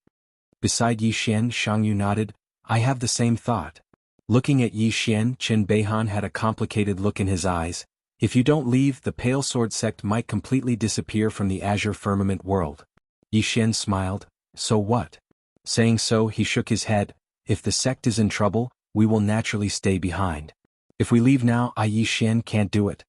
Beside Yi Xian, Shang Yu nodded, "I have the same thought." Looking at Yi Xian, Qin Beihan had a complicated look in his eyes. "If you don't leave, the Pale Sword Sect might completely disappear from the Azure Firmament world." Yi Xian smiled, "So what?" Saying so, he shook his head, "If the sect is in trouble, we will naturally stay behind. If we leave now, Yi Xian can't do it."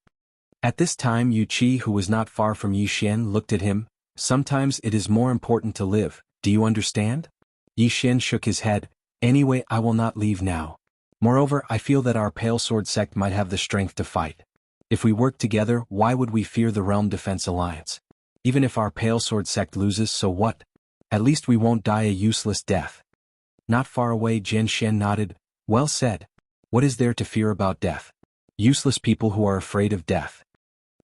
At this time Yu Qi, who was not far from Yi Xian, looked at him. "Sometimes it is more important to live, do you understand?" Yi Xian shook his head, "Anyway, I will not leave now. Moreover, I feel that our Pale Sword Sect might have the strength to fight. If we work together, why would we fear the Realm Defense Alliance? Even if our Pale Sword Sect loses, so what? At least we won't die a useless death." Not far away Jin Xian nodded, "Well said. What is there to fear about death? Useless people who are afraid of death.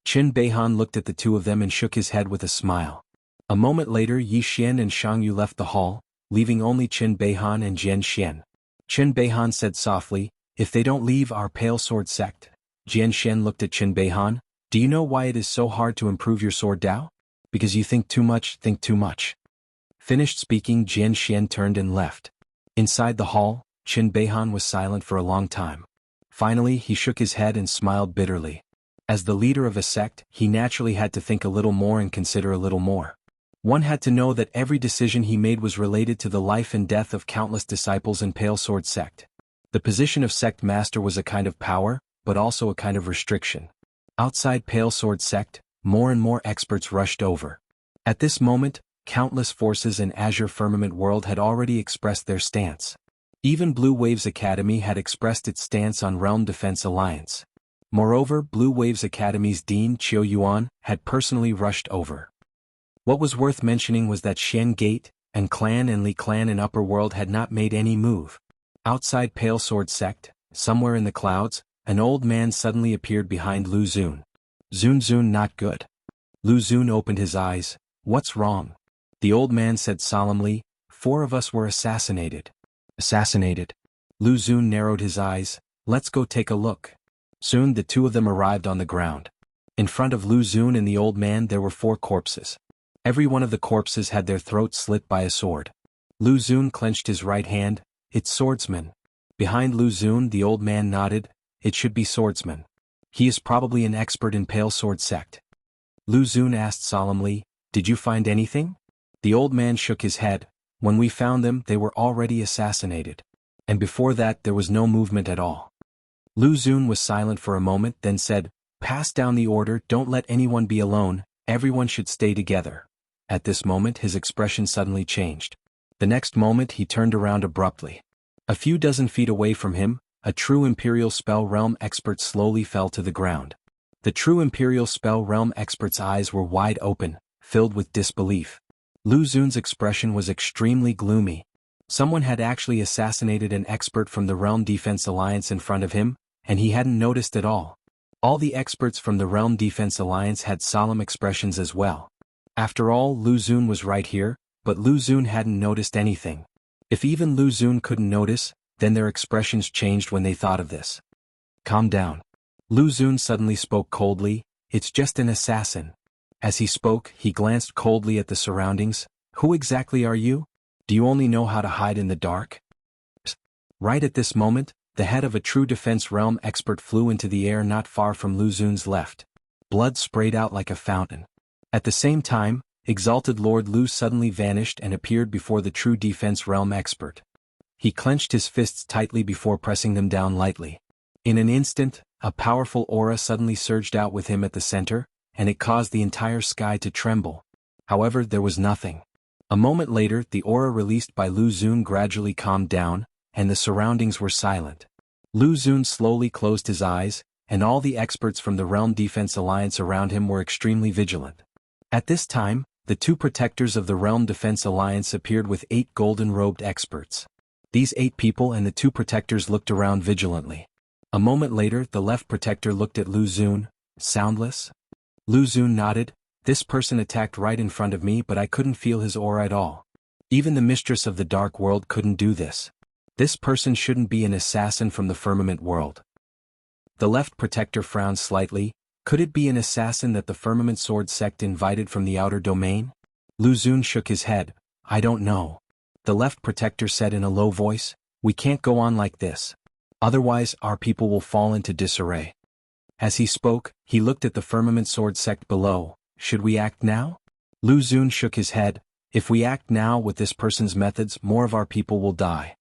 Qin Beihan looked at the two of them and shook his head with a smile. A moment later Yi Xian and Shang Yu left the hall, leaving only Qin Beihan and Jian Xian. Qin Beihan said softly, "If they don't leave our Pale Sword sect." Jian Xian looked at Qin Beihan. "Do you know why it is so hard to improve your sword Dao? Because you think too much, think too much." Finished speaking, Jian Xian turned and left. Inside the hall, Qin Beihan was silent for a long time. Finally he shook his head and smiled bitterly. As the leader of a sect, he naturally had to think a little more and consider a little more. One had to know that every decision he made was related to the life and death of countless disciples in Pale Sword sect. The position of sect master was a kind of power, but also a kind of restriction. Outside Pale Sword sect, more and more experts rushed over. At this moment, countless forces in Azure Firmament World had already expressed their stance. Even Blue Waves Academy had expressed its stance on Realm Defense Alliance. Moreover, Blue Waves Academy's Dean Qiu Yuan had personally rushed over. What was worth mentioning was that Shen Gate, and Clan and Li Clan in Upper World had not made any move. Outside Pale Sword sect, somewhere in the clouds, an old man suddenly appeared behind Lu Xun. Xun, not good. Lu Xun opened his eyes. "What's wrong?" The old man said solemnly, "4 of us were assassinated." Assassinated? Lu Xun narrowed his eyes. "Let's go take a look." Soon the two of them arrived on the ground. In front of Lu Xun and the old man there were 4 corpses. Every one of the corpses had their throats slit by a sword. Lu Xun clenched his right hand. "It's swordsman." Behind Lu Xun the old man nodded. "It should be swordsman. He is probably an expert in Pale Sword sect." Lu Xun asked solemnly, "Did you find anything?" The old man shook his head. "When we found them they were already assassinated. And before that there was no movement at all." Lu Xun was silent for a moment, then said, "Pass down the order, don't let anyone be alone, everyone should stay together." At this moment his expression suddenly changed. The next moment he turned around abruptly. A few dozen feet away from him, a true Imperial Spell Realm expert slowly fell to the ground. The true Imperial Spell Realm expert's eyes were wide open, filled with disbelief. Lu Xun's expression was extremely gloomy. Someone had actually assassinated an expert from the Realm Defense Alliance in front of him, and he hadn't noticed at all. All the experts from the Realm Defense Alliance had solemn expressions as well. After all, Lu Xun was right here, but Lu Xun hadn't noticed anything. If even Lu Xun couldn't notice, then their expressions changed when they thought of this. "Calm down." Lu Xun suddenly spoke coldly, "It's just an assassin." As he spoke, he glanced coldly at the surroundings. "Who exactly are you? Do you only know how to hide in the dark?" Right at this moment, the head of a true defense realm expert flew into the air not far from Lu Xun's left. Blood sprayed out like a fountain. At the same time, Exalted Lord Lu suddenly vanished and appeared before the true defense realm expert. He clenched his fists tightly before pressing them down lightly. In an instant, a powerful aura suddenly surged out with him at the center, and it caused the entire sky to tremble. However, there was nothing. A moment later, the aura released by Lu Xun gradually calmed down, and the surroundings were silent. Lu Xun slowly closed his eyes, and all the experts from the Realm Defense Alliance around him were extremely vigilant. At this time, the 2 protectors of the Realm Defense Alliance appeared with 8 golden-robed experts. These 8 people and the 2 protectors looked around vigilantly. A moment later, the left protector looked at Lu Xun. "Soundless?" Lu Xun nodded. "This person attacked right in front of me, but I couldn't feel his aura at all. Even the mistress of the dark world couldn't do this. This person shouldn't be an assassin from the firmament world." The left protector frowned slightly. Could it be an assassin that the Firmament Sword sect invited from the outer domain? Lu Xun shook his head. "I don't know." The left protector said in a low voice, "We can't go on like this. Otherwise, our people will fall into disarray." As he spoke, he looked at the Firmament Sword sect below. "Should we act now?" Lu Xun shook his head. "If we act now with this person's methods, more of our people will die."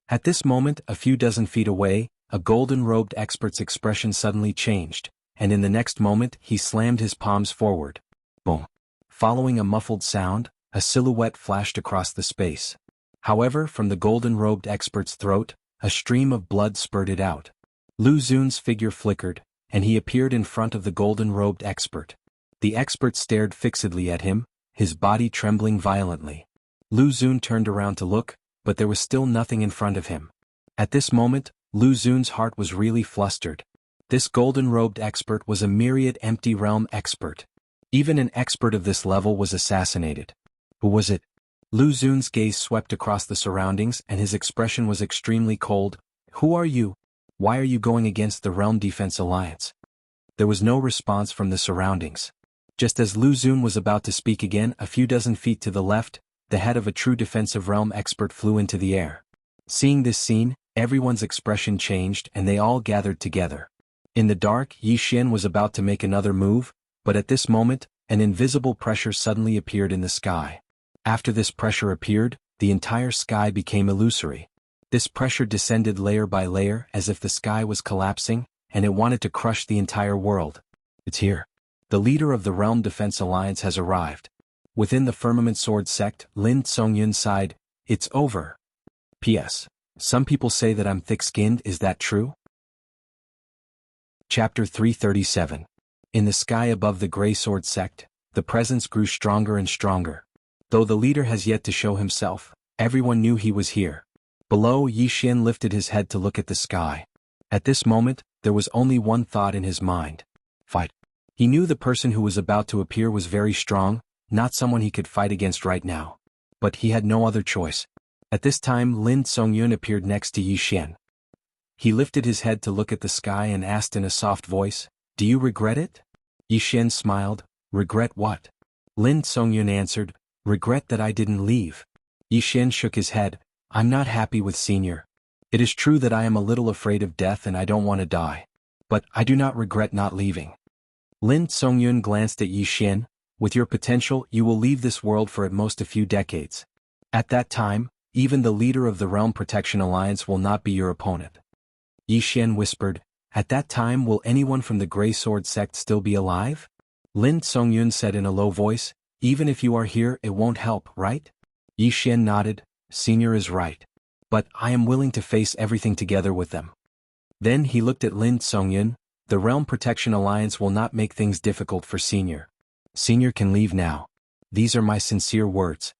At this moment, a few dozen feet away, a golden-robed expert's expression suddenly changed, and in the next moment he slammed his palms forward. Boom. Following a muffled sound, a silhouette flashed across the space. However, from the golden-robed expert's throat, a stream of blood spurted out. Lu Xun's figure flickered, and he appeared in front of the golden-robed expert. The expert stared fixedly at him, his body trembling violently. Lu Xun turned around to look, but there was still nothing in front of him. At this moment, Lu Xun's heart was really flustered. This golden-robed expert was a myriad empty realm expert. Even an expert of this level was assassinated. Who was it? Lu Xun's gaze swept across the surroundings and his expression was extremely cold. Who are you? Why are you going against the Realm Defense Alliance? There was no response from the surroundings. Just as Lu Xun was about to speak again, a few dozen feet to the left, the head of a true defensive realm expert flew into the air. Seeing this scene, everyone's expression changed and they all gathered together. In the dark, Yi Xian was about to make another move, but at this moment, an invisible pressure suddenly appeared in the sky. After this pressure appeared, the entire sky became illusory. This pressure descended layer by layer as if the sky was collapsing, and it wanted to crush the entire world. It's here. The leader of the Realm Defense Alliance has arrived. Within the Firmament Sword sect, Lin Songyun sighed, "It's over." P.S. Some people say that I'm thick-skinned, is that true? Chapter 337. In the sky above the Grey Sword sect, the presence grew stronger and stronger. Though the leader has yet to show himself, everyone knew he was here. Below, Yi Xian lifted his head to look at the sky. At this moment, there was only one thought in his mind. Fight. He knew the person who was about to appear was very strong, not someone he could fight against right now. But he had no other choice. At this time, Lin Songyun appeared next to Yi Xian. He lifted his head to look at the sky and asked in a soft voice, "Do you regret it?" Yi Xian smiled, "Regret what?" Lin Songyun answered, "Regret that I didn't leave." Yi Xian shook his head, "I'm not happy with Senior. It is true that I am a little afraid of death and I don't want to die. But I do not regret not leaving." Lin Songyun glanced at Yi Xian, "With your potential, you will leave this world for at most a few decades. At that time, even the leader of the Realm Protection Alliance will not be your opponent." Yi Xian whispered, "At that time will anyone from the Grey Sword sect still be alive?" Lin Songyun said in a low voice, "Even if you are here it won't help, right?" Yi Xian nodded, "Senior is right. But I am willing to face everything together with them." Then he looked at Lin Songyun, "The Realm Protection Alliance will not make things difficult for Senior. Senior can leave now. These are my sincere words."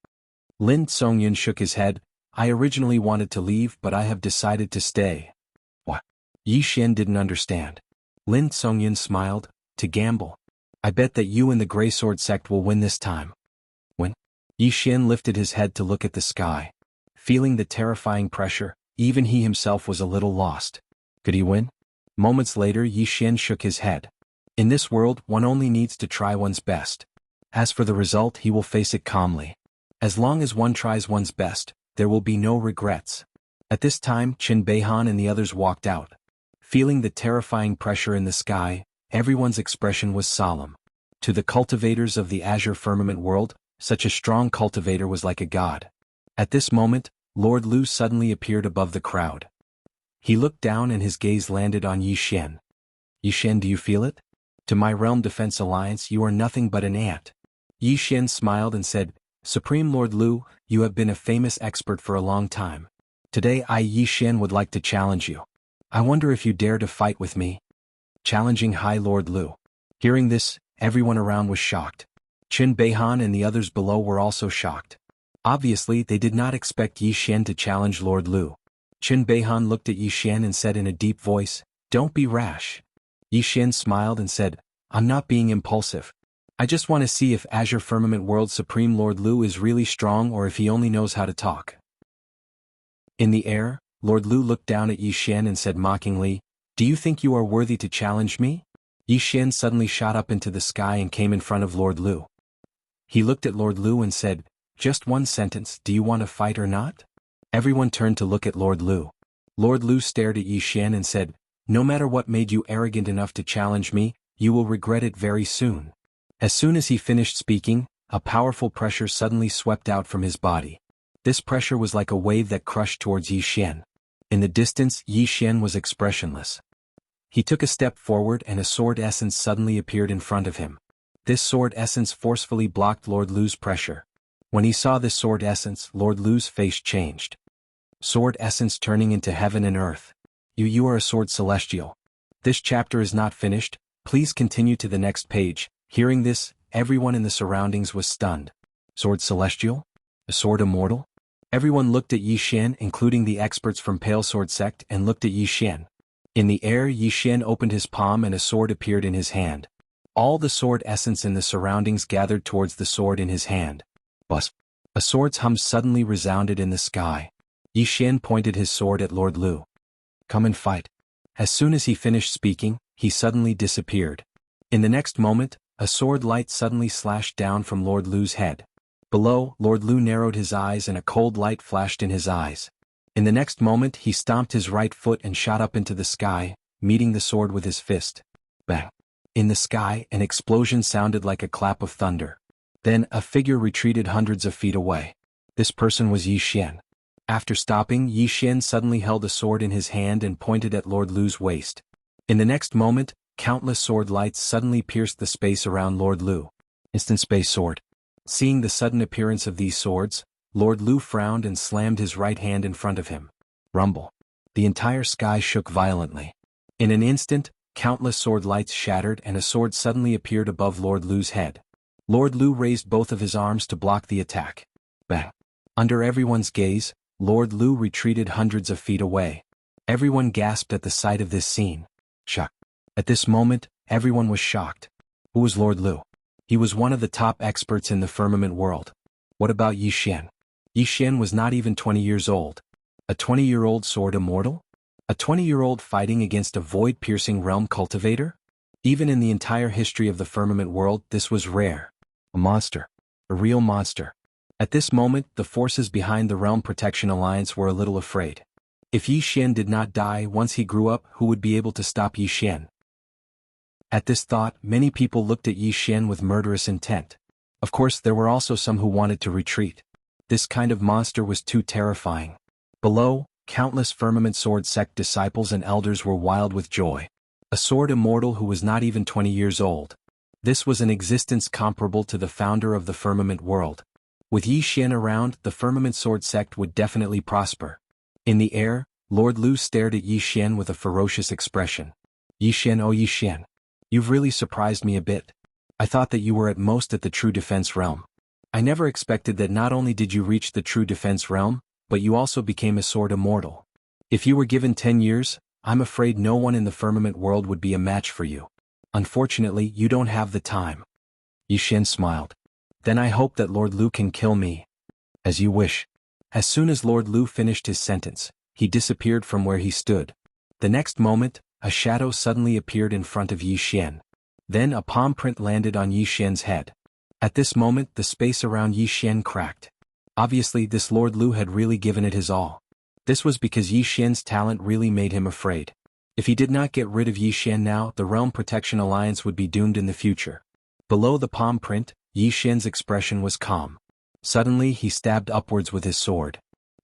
Lin Songyun shook his head, "I originally wanted to leave but I have decided to stay." What? Yi Xian didn't understand. Lin Songyun smiled, "To gamble. I bet that you and the Grey Sword sect will win this time." When? Yi Xian lifted his head to look at the sky. Feeling the terrifying pressure, even he himself was a little lost. Could he win? Moments later Yi Xian shook his head. In this world one only needs to try one's best. As for the result he will face it calmly. As long as one tries one's best, there will be no regrets. At this time Qin Beihan and the others walked out. Feeling the terrifying pressure in the sky, everyone's expression was solemn. To the cultivators of the Azure Firmament world, such a strong cultivator was like a god. At this moment, Lord Lu suddenly appeared above the crowd. He looked down and his gaze landed on Yi Xian. "Yi Xian, do you feel it? To my Realm Defense Alliance you are nothing but an ant." Yi Xian smiled and said, "Supreme Lord Lu, you have been a famous expert for a long time. Today I, Yi Xian, would like to challenge you. I wonder if you dare to fight with me." Challenging High Lord Lu. Hearing this, everyone around was shocked. Qin Beihan and the others below were also shocked. Obviously they did not expect Yi Xian to challenge Lord Lu. Qin Beihan looked at Yi Xian and said in a deep voice, "Don't be rash." Yi Xian smiled and said, "I'm not being impulsive. I just want to see if Azure Firmament World Supreme Lord Lu is really strong or if he only knows how to talk." In the air, Lord Lu looked down at Yi Xian and said mockingly, "Do you think you are worthy to challenge me?" Yi Xian suddenly shot up into the sky and came in front of Lord Lu. He looked at Lord Lu and said, "Just one sentence, do you want to fight or not?" Everyone turned to look at Lord Lu. Lord Lu stared at Yi Xian and said, "No matter what made you arrogant enough to challenge me, you will regret it very soon." As soon as he finished speaking, a powerful pressure suddenly swept out from his body. This pressure was like a wave that crushed towards Yi Xian. In the distance, Yi Xian was expressionless. He took a step forward and a sword essence suddenly appeared in front of him. This sword essence forcefully blocked Lord Lu's pressure. When he saw this sword essence, Lord Lu's face changed. Sword essence turning into heaven and earth. You are a sword celestial. This chapter is not finished, please continue to the next page. Hearing this, everyone in the surroundings was stunned. Sword celestial? A sword immortal? Everyone looked at Yi Xian, including the experts from Pale Sword Sect, and looked at Yi Xian. In the air, Yi Xian opened his palm and a sword appeared in his hand. All the sword essence in the surroundings gathered towards the sword in his hand. Buzz! A sword's hum suddenly resounded in the sky. Yi Xian pointed his sword at Lord Lu. "Come and fight." As soon as he finished speaking, he suddenly disappeared. In the next moment, a sword light suddenly slashed down from Lord Lu's head. Below, Lord Lu narrowed his eyes and a cold light flashed in his eyes. In the next moment he stomped his right foot and shot up into the sky, meeting the sword with his fist. Bang! In the sky, an explosion sounded like a clap of thunder. Then, a figure retreated hundreds of feet away. This person was Yi Xian. After stopping, Yi Xian suddenly held a sword in his hand and pointed at Lord Lu's waist. In the next moment, countless sword lights suddenly pierced the space around Lord Lu. Instant space sword. Seeing the sudden appearance of these swords, Lord Lu frowned and slammed his right hand in front of him. Rumble. The entire sky shook violently. In an instant, countless sword lights shattered and a sword suddenly appeared above Lord Lu's head. Lord Lu raised both of his arms to block the attack. Bang! Under everyone's gaze, Lord Lu retreated hundreds of feet away. Everyone gasped at the sight of this scene. Shock. At this moment, everyone was shocked. Who was Lord Lu? He was one of the top experts in the firmament world. What about Yi Xian? Yi Xian was not even 20 years old. A 20-year-old sword immortal? A 20-year-old fighting against a void-piercing realm cultivator? Even in the entire history of the firmament world, this was rare. A monster. A real monster. At this moment, the forces behind the Realm Protection Alliance were a little afraid. If Yi Xian did not die once he grew up, who would be able to stop Yi Xian? At this thought, many people looked at Yi Xian with murderous intent. Of course, there were also some who wanted to retreat. This kind of monster was too terrifying. Below, countless Firmament Sword sect disciples and elders were wild with joy. A sword immortal who was not even 20 years old. This was an existence comparable to the founder of the firmament world. With Yi Xian around, the Firmament Sword sect would definitely prosper. In the air, Lord Lu stared at Yi Xian with a ferocious expression. Yi Xian, oh Yi Xian. You've really surprised me a bit. I thought that you were at most at the true defense realm. I never expected that not only did you reach the true defense realm, but you also became a sword immortal. If you were given 10 years, I'm afraid no one in the firmament world would be a match for you. Unfortunately, you don't have the time. Yi Xian smiled. Then I hope that Lord Lu can kill me. As you wish. As soon as Lord Lu finished his sentence, he disappeared from where he stood. The next moment, a shadow suddenly appeared in front of Yi Xian. Then a palm print landed on Yi Xian's head. At this moment, the space around Yi Xian cracked. Obviously, this Lord Lu had really given it his all. This was because Yi Xian's talent really made him afraid. If he did not get rid of Yi Xian now, the Realm Protection Alliance would be doomed in the future. Below the palm print, Yi Xian's expression was calm. Suddenly, he stabbed upwards with his sword.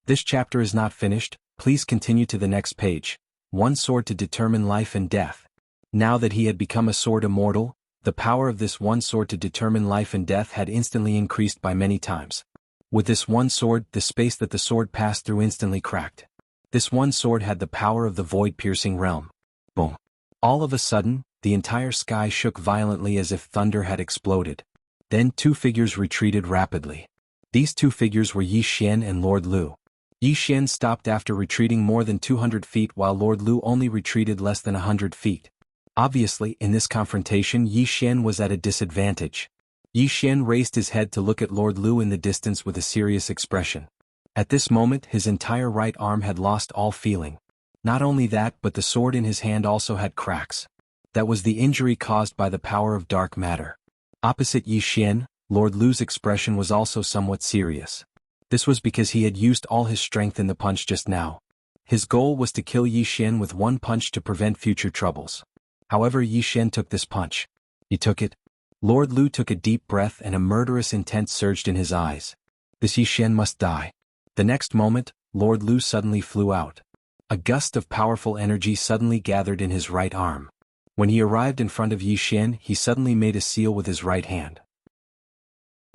This chapter is not finished, please continue to the next page. One sword to determine life and death. Now that he had become a sword immortal, the power of this one sword to determine life and death had instantly increased by many times. With this one sword, the space that the sword passed through instantly cracked. This one sword had the power of the void-piercing realm. Boom. All of a sudden, the entire sky shook violently as if thunder had exploded. Then two figures retreated rapidly. These two figures were Yi Xian and Lord Lu. Yi Xian stopped after retreating more than 200 feet while Lord Lu only retreated less than 100 feet. Obviously, in this confrontation Yi Xian was at a disadvantage. Yi Xian raised his head to look at Lord Lu in the distance with a serious expression. At this moment his entire right arm had lost all feeling. Not only that, but the sword in his hand also had cracks. That was the injury caused by the power of dark matter. Opposite Yi Xian, Lord Lu's expression was also somewhat serious. This was because he had used all his strength in the punch just now. His goal was to kill Yi Xian with one punch to prevent future troubles. However, Yi Xian took this punch. He took it. Lord Lu took a deep breath and a murderous intent surged in his eyes. This Yi Xian must die. The next moment, Lord Lu suddenly flew out. A gust of powerful energy suddenly gathered in his right arm. When he arrived in front of Yi Xian, he suddenly made a seal with his right hand.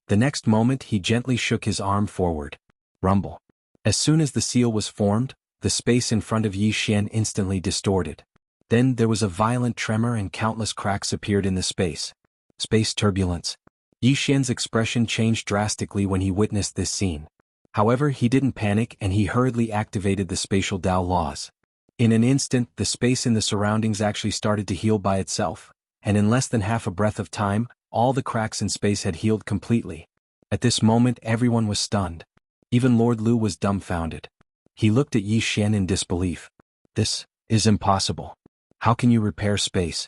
The next moment he gently shook his arm forward. Rumble. As soon as the seal was formed, the space in front of Yi Xian instantly distorted. Then there was a violent tremor and countless cracks appeared in the space. Space turbulence. Yi Xian's expression changed drastically when he witnessed this scene. However, he didn't panic and he hurriedly activated the spatial Dao laws. In an instant, the space in the surroundings actually started to heal by itself, and in less than half a breath of time, all the cracks in space had healed completely. At this moment, everyone was stunned. Even Lord Lu was dumbfounded. He looked at Yi Xian in disbelief. This is impossible. How can you repair space?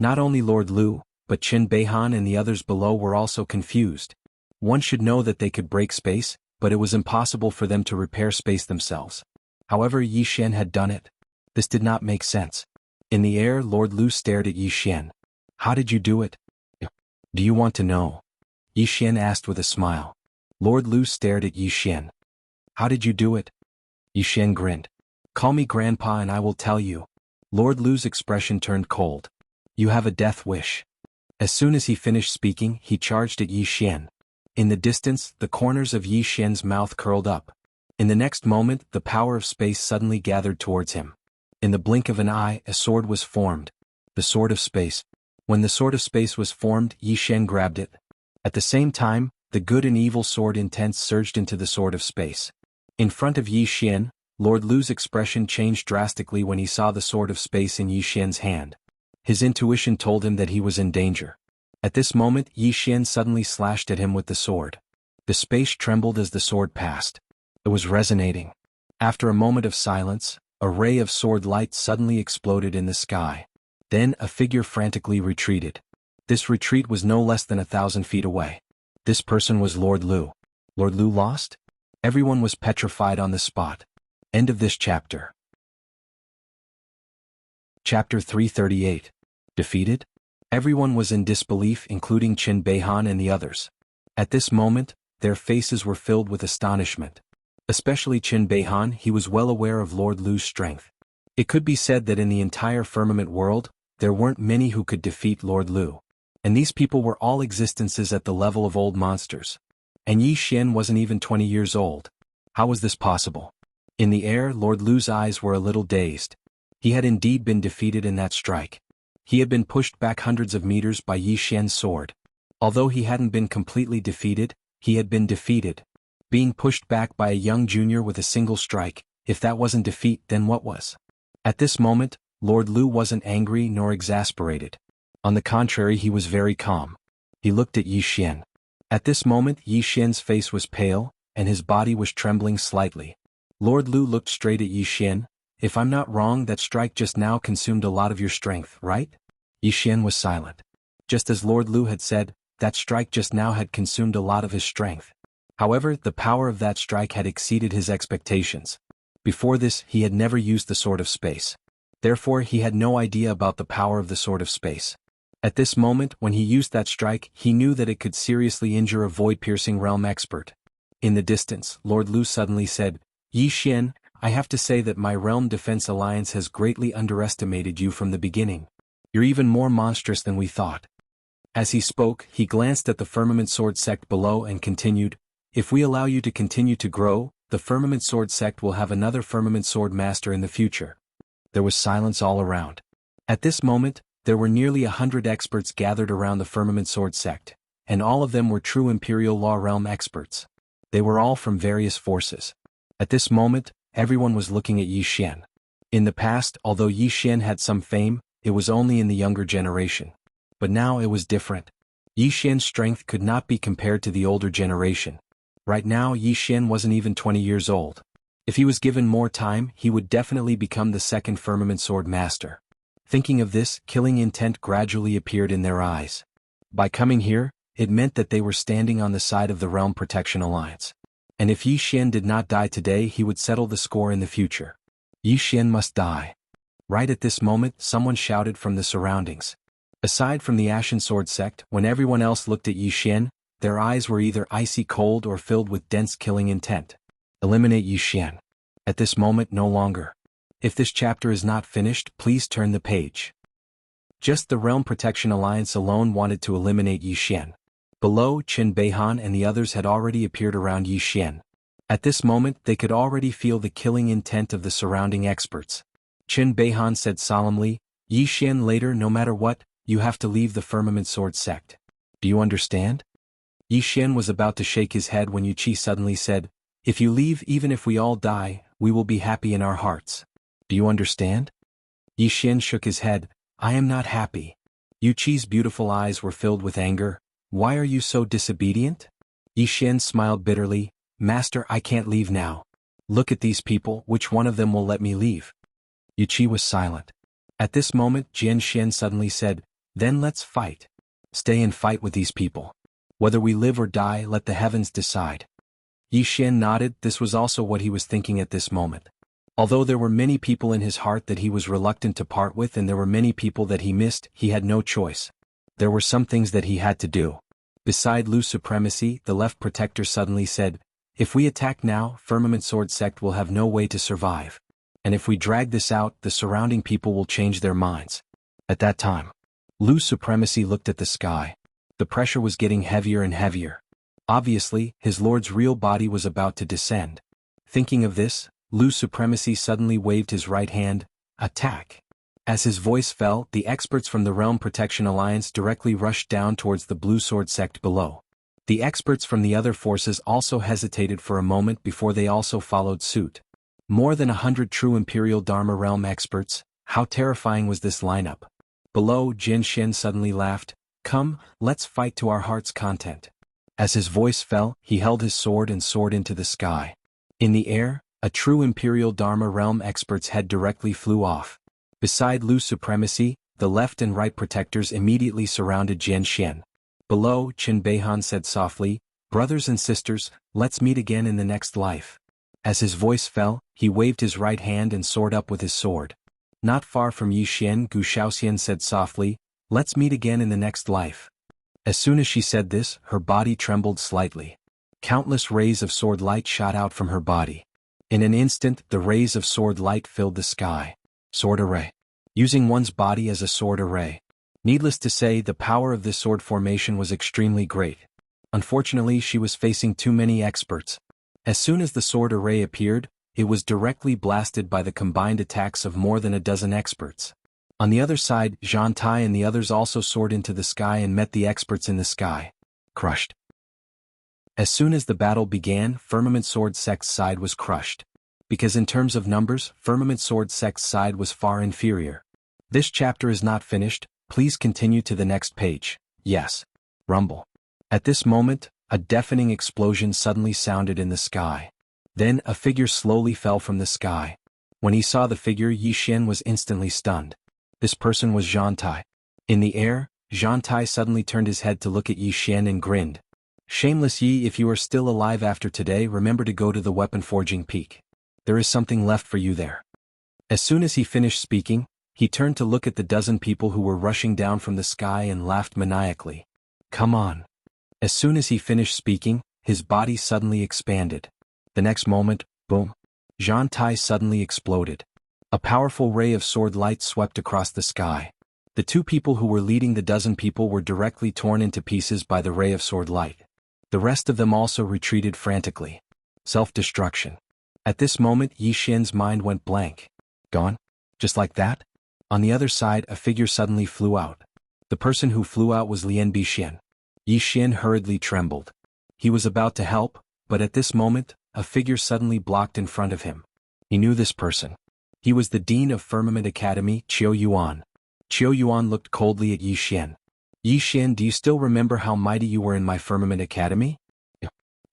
Not only Lord Lu, but Qin Beihan and the others below were also confused. One should know that they could break space, but it was impossible for them to repair space themselves. However, Yi Xian had done it. This did not make sense. In the air, Lord Lu stared at Yi Xian. How did you do it? Do you want to know? Yi Xian asked with a smile. Lord Lu stared at Yi Xian. How did you do it? Yi Xian grinned. Call me Grandpa and I will tell you. Lord Lu's expression turned cold. You have a death wish. As soon as he finished speaking, he charged at Yi Xian. In the distance, the corners of Yi Xian's mouth curled up. In the next moment, the power of space suddenly gathered towards him. In the blink of an eye, a sword was formed. The sword of space. When the sword of space was formed, Yi Xian grabbed it. At the same time, the good and evil sword intense surged into the sword of space. In front of Yi Xian, Lord Lu's expression changed drastically when he saw the sword of space in Yi Xian's hand. His intuition told him that he was in danger. At this moment, Yi Xian suddenly slashed at him with the sword. The space trembled as the sword passed. It was resonating. After a moment of silence, a ray of sword light suddenly exploded in the sky. Then a figure frantically retreated. This retreat was no less than 1,000 feet away. This person was Lord Lu. Lord Lu lost? Everyone was petrified on the spot. End of this chapter. Chapter 338. Defeated? Everyone was in disbelief, including Qin Beihan and the others. At this moment, their faces were filled with astonishment. Especially Qin Beihan, he was well aware of Lord Lu's strength. It could be said that in the entire firmament world, there weren't many who could defeat Lord Lu. And these people were all existences at the level of old monsters. And Yi Xian wasn't even 20 years old. How was this possible? In the air, Lord Lu's eyes were a little dazed. He had indeed been defeated in that strike. He had been pushed back hundreds of meters by Yi Xian's sword. Although he hadn't been completely defeated, he had been defeated. Being pushed back by a young junior with a single strike, if that wasn't defeat, then what was? At this moment, Lord Lu wasn't angry nor exasperated. On the contrary, he was very calm. He looked at Yi Xian. At this moment, Yi Xian's face was pale, and his body was trembling slightly. Lord Lu looked straight at Yi Xian. If I'm not wrong, that strike just now consumed a lot of your strength, right? Yi Xian was silent. Just as Lord Lu had said, that strike just now had consumed a lot of his strength. However, the power of that strike had exceeded his expectations. Before this, he had never used the sword of space. Therefore, he had no idea about the power of the sword of space. At this moment, when he used that strike, he knew that it could seriously injure a void-piercing realm expert. In the distance, Lord Lu suddenly said, Yi Xian, I have to say that my Realm Defense Alliance has greatly underestimated you from the beginning. You're even more monstrous than we thought. As he spoke, he glanced at the Firmament Sword sect below and continued, If we allow you to continue to grow, the Firmament Sword sect will have another Firmament Sword Master in the future. There was silence all around. At this moment, there were nearly 100 experts gathered around the Firmament Sword sect, and all of them were true Imperial Law Realm experts. They were all from various forces. At this moment, everyone was looking at Yi Xian. In the past, although Yi Xian had some fame, it was only in the younger generation. But now it was different. Yi Xian's strength could not be compared to the older generation. Right now, Yi Xian wasn't even 20 years old. If he was given more time, he would definitely become the second Firmament Sword Master. Thinking of this, killing intent gradually appeared in their eyes. By coming here, it meant that they were standing on the side of the Realm Protection Alliance. And if Yi Xian did not die today, he would settle the score in the future. Yi Xian must die. Right at this moment, someone shouted from the surroundings. Aside from the Ashen Sword sect, when everyone else looked at Yi Xian, their eyes were either icy cold or filled with dense killing intent. Eliminate Yi Xian. At this moment, no longer. If this chapter is not finished, please turn the page. Just the Realm Protection Alliance alone wanted to eliminate Yi Xian. Below, Qin Beihan and the others had already appeared around Yi Xian. At this moment, they could already feel the killing intent of the surrounding experts. Qin Beihan said solemnly, Yi Xian, later, no matter what, you have to leave the Firmament Sword sect. Do you understand? Yi Xian was about to shake his head when Yu Qi suddenly said, If you leave, even if we all die, we will be happy in our hearts. Do you understand? Yi Xian shook his head. I am not happy. Yu Qi's beautiful eyes were filled with anger. Why are you so disobedient? Yi Xian smiled bitterly. Master, I can't leave now. Look at these people, which one of them will let me leave? Yu Qi was silent. At this moment Jian Xian suddenly said, Then let's fight. Stay and fight with these people. Whether we live or die, let the heavens decide. Yi Xian nodded. This was also what he was thinking at this moment. Although there were many people in his heart that he was reluctant to part with and there were many people that he missed, he had no choice. There were some things that he had to do. Beside Lu's supremacy, the left protector suddenly said, If we attack now, Firmament Sword Sect will have no way to survive. And if we drag this out, the surrounding people will change their minds. At that time, Lu's supremacy looked at the sky. The pressure was getting heavier and heavier. Obviously, his lord's real body was about to descend. Thinking of this, Lu's supremacy suddenly waved his right hand. Attack! As his voice fell, the experts from the Realm Protection Alliance directly rushed down towards the Blue Sword Sect below. The experts from the other forces also hesitated for a moment before they also followed suit. More than 100 true Imperial Dharma Realm experts. How terrifying was this lineup? Below, Jian Xian suddenly laughed. Come, let's fight to our heart's content. As his voice fell, he held his sword and soared into the sky. In the air, a true Imperial Dharma Realm expert's head directly flew off. Beside Lu's supremacy, the left and right protectors immediately surrounded Jian Xian. Below, Qin Beihan said softly, Brothers and sisters, let's meet again in the next life. As his voice fell, he waved his right hand and soared up with his sword. Not far from Yi Xian, Gu Shaoxian said softly, Let's meet again in the next life. As soon as she said this, her body trembled slightly. Countless rays of sword light shot out from her body. In an instant, the rays of sword light filled the sky. Sword array. Using one's body as a sword array. Needless to say, the power of this sword formation was extremely great. Unfortunately, she was facing too many experts. As soon as the sword array appeared, it was directly blasted by the combined attacks of more than a dozen experts. On the other side, Zhang Tai and the others also soared into the sky and met the experts in the sky. Crushed. As soon as the battle began, Firmament Sword Sect's side was crushed. Because in terms of numbers, Firmament Sword Sect's side was far inferior. This chapter is not finished, please continue to the next page. Yes. Rumble. At this moment, a deafening explosion suddenly sounded in the sky. Then a figure slowly fell from the sky. When he saw the figure, Yi Xian was instantly stunned. This person was Zhang Tai. In the air, Zhang Tai suddenly turned his head to look at Yi Xian and grinned. Shameless Yi, if you are still alive after today, remember to go to the weapon forging peak. There is something left for you there. As soon as he finished speaking, he turned to look at the dozen people who were rushing down from the sky and laughed maniacally. Come on. As soon as he finished speaking, his body suddenly expanded. The next moment, boom. Zhang Tai suddenly exploded. A powerful ray of sword light swept across the sky. The two people who were leading the dozen people were directly torn into pieces by the ray of sword light. The rest of them also retreated frantically. Self-destruction. At this moment, Yi Xian's mind went blank. Gone? Just like that? On the other side, a figure suddenly flew out. The person who flew out was Lian Bixian. Yi Xian hurriedly trembled. He was about to help, but at this moment, a figure suddenly blocked in front of him. He knew this person. He was the Dean of Firmament Academy, Qiu Yuan. Qiu Yuan looked coldly at Yi Xian. Yi Xian, do you still remember how mighty you were in my Firmament Academy?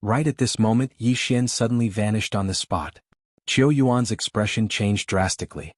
Right at this moment, Yi Xian suddenly vanished on the spot. Qiu Yuan's expression changed drastically.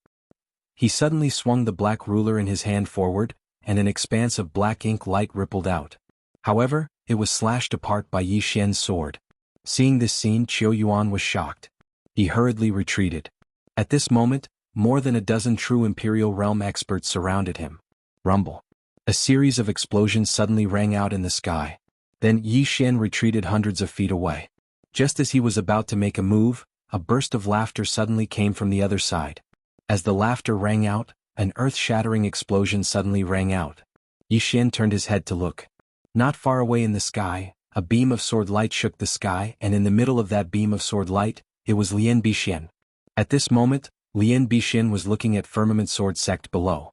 He suddenly swung the black ruler in his hand forward, and an expanse of black ink light rippled out. However, it was slashed apart by Yi Xian's sword. Seeing this scene, Qiu Yuan was shocked. He hurriedly retreated. At this moment, more than a dozen true Imperial Realm experts surrounded him. Rumble. A series of explosions suddenly rang out in the sky. Then Yi Xian retreated hundreds of feet away. Just as he was about to make a move, a burst of laughter suddenly came from the other side. As the laughter rang out, an earth-shattering explosion suddenly rang out. Yi Xian turned his head to look. Not far away in the sky, a beam of sword light shook the sky, and in the middle of that beam of sword light, it was Lian Bixian. At this moment, Lian Bixian was looking at Firmament Sword Sect below.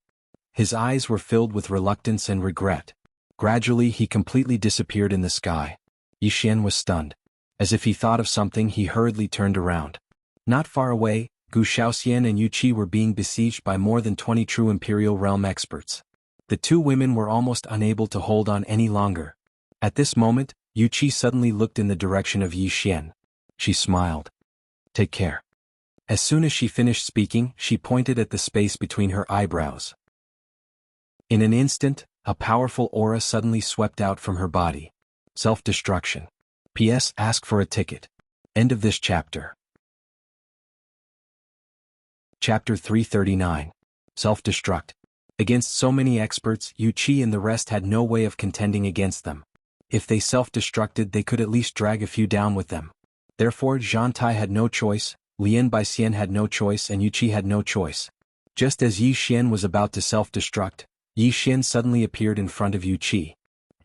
His eyes were filled with reluctance and regret. Gradually, he completely disappeared in the sky. Yi Xian was stunned. As if he thought of something, he hurriedly turned around. Not far away, Gu Shaoxian and Yu Qi were being besieged by more than 20 true Imperial Realm experts. The two women were almost unable to hold on any longer. At this moment, Yu Qi suddenly looked in the direction of Yi Xian. She smiled. "Take care." As soon as she finished speaking, she pointed at the space between her eyebrows. In an instant, a powerful aura suddenly swept out from her body. Self-destruction. P.S. Ask for a ticket. End of this chapter. Chapter 339. Self-destruct. Against so many experts, Yu Qi and the rest had no way of contending against them. If they self-destructed, they could at least drag a few down with them. Therefore, Zhang Tai had no choice, Lian Baixian had no choice, and Yu Qi had no choice. Just as Yi Xian was about to self-destruct, Yi Xian suddenly appeared in front of Yu Qi.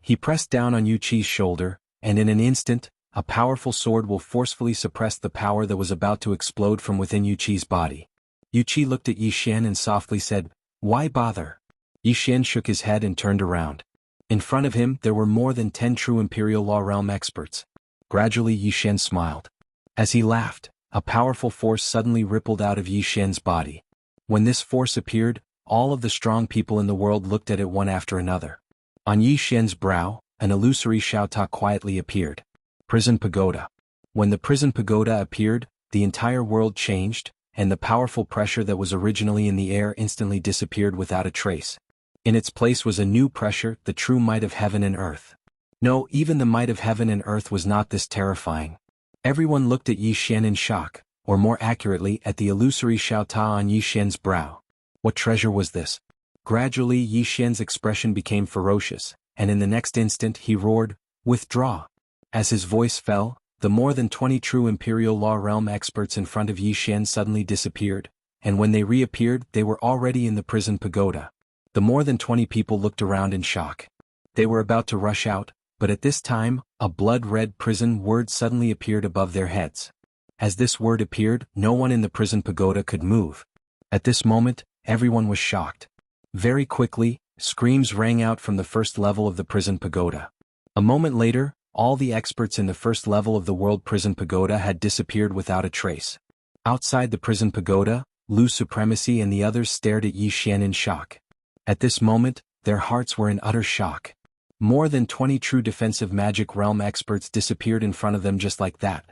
He pressed down on Yu Qi's shoulder, and in an instant, a powerful sword will forcefully suppress the power that was about to explode from within Yu Qi's body. Yu Qi looked at Yi Xian and softly said, "Why bother?" Yi Xian shook his head and turned around. In front of him there were more than 10 true Imperial Law Realm experts. Gradually Yi Xian smiled. As he laughed, a powerful force suddenly rippled out of Yi Xian's body. When this force appeared, all of the strong people in the world looked at it one after another. On Yi Xian's brow, an illusory Xiaota quietly appeared. Prison Pagoda. When the Prison Pagoda appeared, the entire world changed, and the powerful pressure that was originally in the air instantly disappeared without a trace. In its place was a new pressure, the true might of heaven and earth. No, even the might of heaven and earth was not this terrifying. Everyone looked at Yi Xian in shock, or more accurately at the illusory Xiaota on Yi Xian's brow. What treasure was this? Gradually Yi Xian's expression became ferocious, and in the next instant he roared, "Withdraw!" As his voice fell, the more than 20 true Imperial Law Realm experts in front of Yi Xian suddenly disappeared, and when they reappeared they were already in the Prison Pagoda. The more than 20 people looked around in shock. They were about to rush out, but at this time, a blood-red prison word suddenly appeared above their heads. As this word appeared, no one in the Prison Pagoda could move. At this moment, everyone was shocked. Very quickly, screams rang out from the first level of the Prison Pagoda. A moment later, all the experts in the first level of the World Prison Pagoda had disappeared without a trace. Outside the Prison Pagoda, Lu Supremacy and the others stared at Yi Xian in shock. At this moment, their hearts were in utter shock. More than 20 true defensive magic realm experts disappeared in front of them just like that.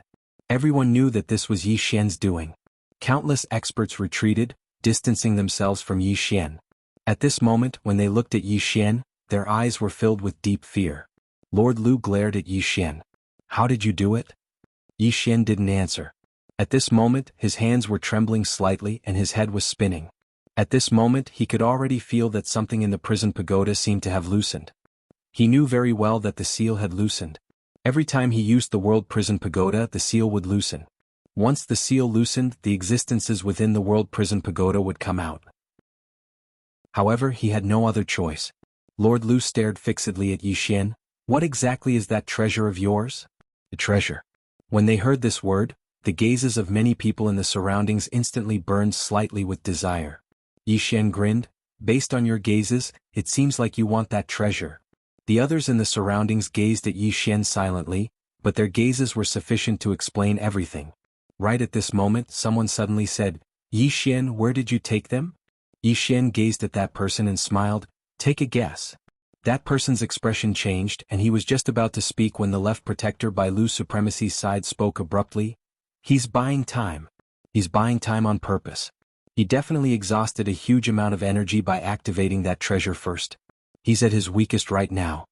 Everyone knew that this was Yi Xian's doing. Countless experts retreated, distancing themselves from Yi Xian. At this moment, when they looked at Yi Xian, their eyes were filled with deep fear. Lord Lu glared at Yi Xian. "How did you do it?" Yi Xian didn't answer. At this moment, his hands were trembling slightly and his head was spinning. At this moment he could already feel that something in the Prison Pagoda seemed to have loosened. He knew very well that the seal had loosened. Every time he used the World Prison Pagoda, the seal would loosen. Once the seal loosened, the existences within the World Prison Pagoda would come out. However, he had no other choice. Lord Lu stared fixedly at Yi Xian. "What exactly is that treasure of yours?" "The treasure." When they heard this word, the gazes of many people in the surroundings instantly burned slightly with desire. Yi Xian grinned. "Based on your gazes, it seems like you want that treasure." The others in the surroundings gazed at Yi Xian silently, but their gazes were sufficient to explain everything. Right at this moment, someone suddenly said, "Yi Xian, where did you take them?" Yi Xian gazed at that person and smiled. "Take a guess." That person's expression changed, and he was just about to speak when the left protector by Lu Supremacy's side spoke abruptly. "He's buying time. He's buying time on purpose. He definitely exhausted a huge amount of energy by activating that treasure first. He's at his weakest right now."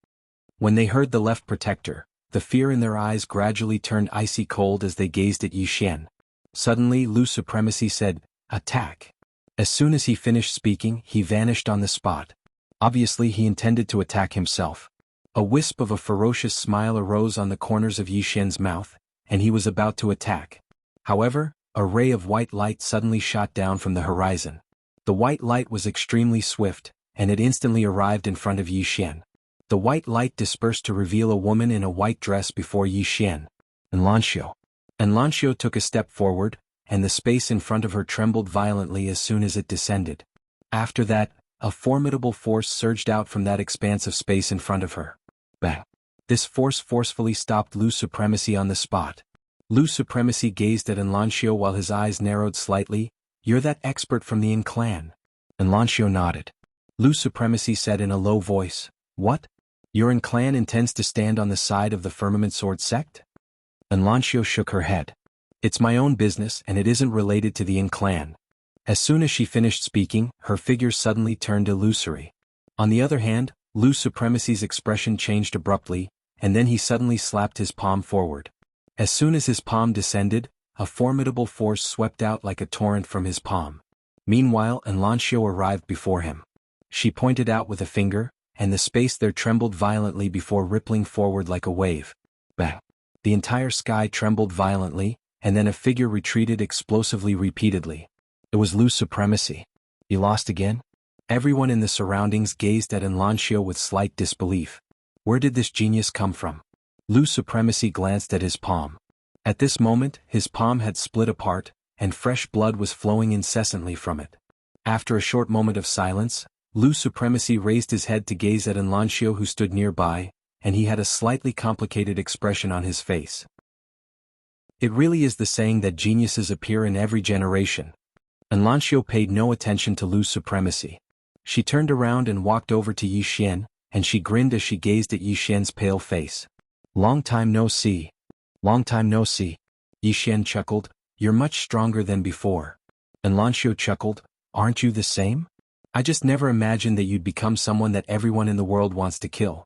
When they heard the left protector, the fear in their eyes gradually turned icy cold as they gazed at Yi Xian. Suddenly Lu Supremacy said, "Attack." As soon as he finished speaking, he vanished on the spot. Obviously he intended to attack himself. A wisp of a ferocious smile arose on the corners of Yi Xian's mouth, and he was about to attack. However, a ray of white light suddenly shot down from the horizon. The white light was extremely swift, and it instantly arrived in front of Yi Xian. The white light dispersed to reveal a woman in a white dress before Yi Xian. Enlancio. Enlancio took a step forward, and the space in front of her trembled violently as soon as it descended. After that, a formidable force surged out from that expanse of space in front of her. Bang! This force forcefully stopped Lu's supremacy on the spot. Lu's Supremacy gazed at Enlancio while his eyes narrowed slightly. "You're that expert from the Yin clan." Enlancio nodded. Lu's Supremacy said in a low voice, "What? Your Yin clan intends to stand on the side of the Firmament Sword sect?" Enlancio shook her head. "It's my own business and it isn't related to the Yin clan." As soon as she finished speaking, her figure suddenly turned illusory. On the other hand, Lu's Supremacy's expression changed abruptly, and then he suddenly slapped his palm forward. As soon as his palm descended, a formidable force swept out like a torrent from his palm. Meanwhile, Enlancio arrived before him. She pointed out with a finger, and the space there trembled violently before rippling forward like a wave. Bang! The entire sky trembled violently, and then a figure retreated explosively repeatedly. It was Lu's Supremacy. He lost again? Everyone in the surroundings gazed at Enlancio with slight disbelief. Where did this genius come from? Lu's Supremacy glanced at his palm. At this moment, his palm had split apart, and fresh blood was flowing incessantly from it. After a short moment of silence, Lu's Supremacy raised his head to gaze at Enlancio who stood nearby, and he had a slightly complicated expression on his face. It really is the saying that geniuses appear in every generation. Enlancio paid no attention to Lu's Supremacy. She turned around and walked over to Yi Xian, and she grinned as she gazed at Yi Xian's pale face. "Long time no see. Long time no see." Yi Xian chuckled. "You're much stronger than before." Enlancio chuckled. "Aren't you the same? I just never imagined that you'd become someone that everyone in the world wants to kill."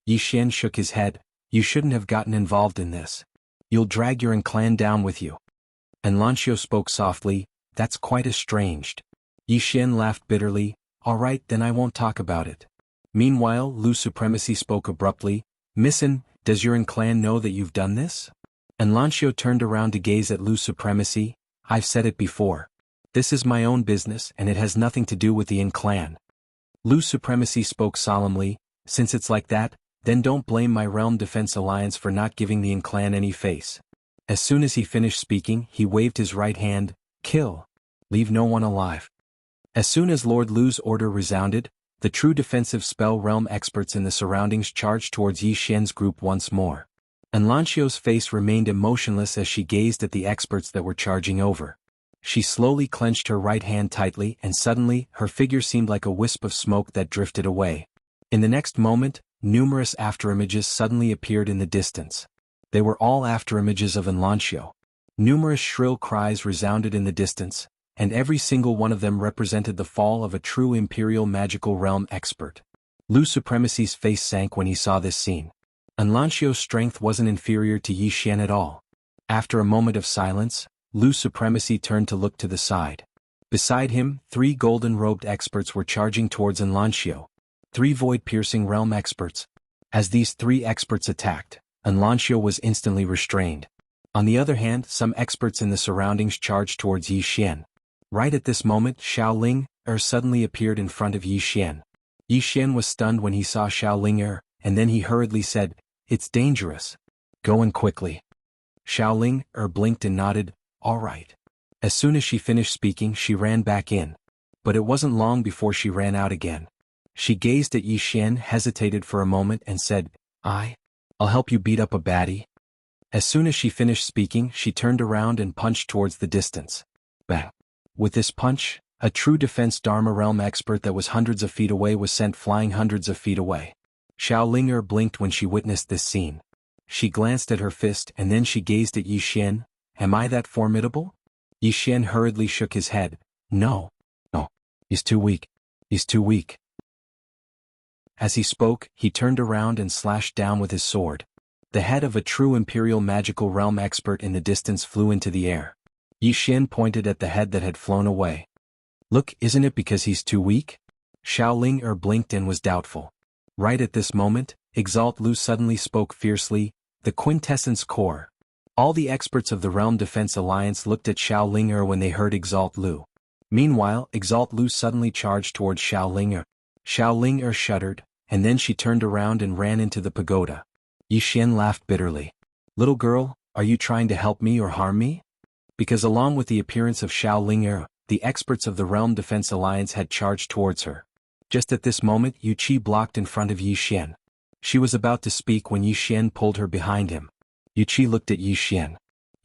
Yi Xian shook his head. "You shouldn't have gotten involved in this. You'll drag your clan down with you." Enlancio spoke softly. "That's quite estranged." Yi Xian laughed bitterly. "All right, then I won't talk about it." Meanwhile, Lu's Supremacy spoke abruptly. "Missin, does your clan know that you've done this?" Enlancio turned around to gaze at Lu's Supremacy. "I've said it before. This is my own business and it has nothing to do with the Yin clan." Lu's Supremacy spoke solemnly. "Since it's like that, then don't blame my Realm Defense Alliance for not giving the Yin clan any face." As soon as he finished speaking, he waved his right hand. "Kill. Leave no one alive." As soon as Lord Lu's order resounded, the true defensive spell realm experts in the surroundings charged towards Yi Xian's group once more. Enlancio's face remained emotionless as she gazed at the experts that were charging over. She slowly clenched her right hand tightly and suddenly, her figure seemed like a wisp of smoke that drifted away. In the next moment, numerous afterimages suddenly appeared in the distance. They were all afterimages of Enlancio. Numerous shrill cries resounded in the distance, and every single one of them represented the fall of a true Imperial Magical Realm expert. Lu's Supremacy's face sank when he saw this scene. Enlancio's strength wasn't inferior to Yi Xian at all. After a moment of silence, Lu's Supremacy turned to look to the side. Beside him, 3 golden-robed experts were charging towards Enlancio. 3 void-piercing realm experts. As these 3 experts attacked, Enlancio was instantly restrained. On the other hand, some experts in the surroundings charged towards Yi Xian. Right at this moment, Xiaoling suddenly appeared in front of Yi Xian. Yi Xian was stunned when he saw Xiaoling and then he hurriedly said, "It's dangerous. Go in quickly." Xiaoling blinked and nodded. "All right." As soon as she finished speaking, she ran back in. But it wasn't long before she ran out again. She gazed at Yi Xian, hesitated for a moment and said, I'll help you beat up a baddie." As soon as she finished speaking, she turned around and punched towards the distance. Bang! With this punch, a true defense Dharma realm expert that was hundreds of feet away was sent flying hundreds of feet away. Xiaoling blinked when she witnessed this scene. She glanced at her fist and then she gazed at Yi Xian. "Am I that formidable?" Yi Xian hurriedly shook his head. No. He's too weak. He's too weak." As he spoke, he turned around and slashed down with his sword. The head of a true Imperial Magical Realm expert in the distance flew into the air. Yi Xian pointed at the head that had flown away. "Look, isn't it because he's too weak?" Xiaoling blinked and was doubtful. Right at this moment, Exalt Lu suddenly spoke fiercely, "The Quintessence Core." All the experts of the Realm Defense Alliance looked at Xiaoling when they heard Exalt Lu. Meanwhile, Exalt Lu suddenly charged towards Xiaoling. Xiaoling shuddered, and then she turned around and ran into the pagoda. Yi Xian laughed bitterly. "Little girl, are you trying to help me or harm me?" Because along with the appearance of Xiaoling, the experts of the Realm Defense Alliance had charged towards her. Just at this moment, Yu Qi blocked in front of Yi Xian. She was about to speak when Yi Xian pulled her behind him. Yu Qi looked at Yi Xian.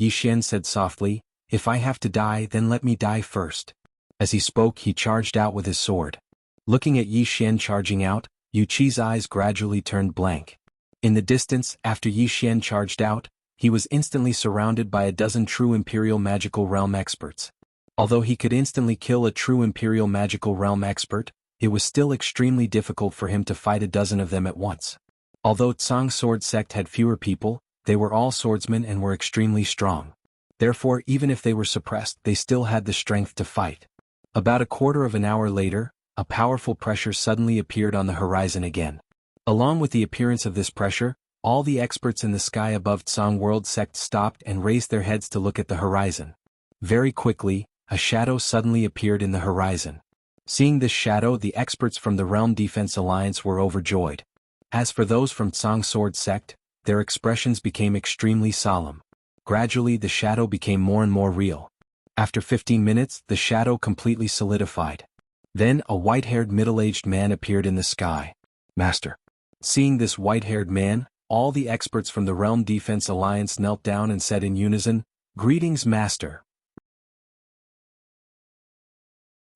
Yi Xian said softly, "If I have to die, then let me die first." As he spoke, he charged out with his sword. Looking at Yi Xian charging out, Yu Qi's eyes gradually turned blank. In the distance, after Yi Xian charged out, he was instantly surrounded by a dozen true Imperial Magical Realm experts. Although he could instantly kill a true Imperial Magical Realm expert, it was still extremely difficult for him to fight a dozen of them at once. Although Tsang's sword sect had fewer people, they were all swordsmen and were extremely strong. Therefore, even if they were suppressed, they still had the strength to fight. About a quarter of an hour later, a powerful pressure suddenly appeared on the horizon again. Along with the appearance of this pressure, all the experts in the sky above Tsang World Sect stopped and raised their heads to look at the horizon. Very quickly, a shadow suddenly appeared in the horizon. Seeing this shadow, the experts from the Realm Defense Alliance were overjoyed. As for those from Tsang Sword Sect, their expressions became extremely solemn. Gradually, the shadow became more and more real. After 15 minutes, the shadow completely solidified. Then, a white-haired middle-aged man appeared in the sky. "Master." Seeing this white-haired man, all the experts from the Realm Defense Alliance knelt down and said in unison, "Greetings, Master."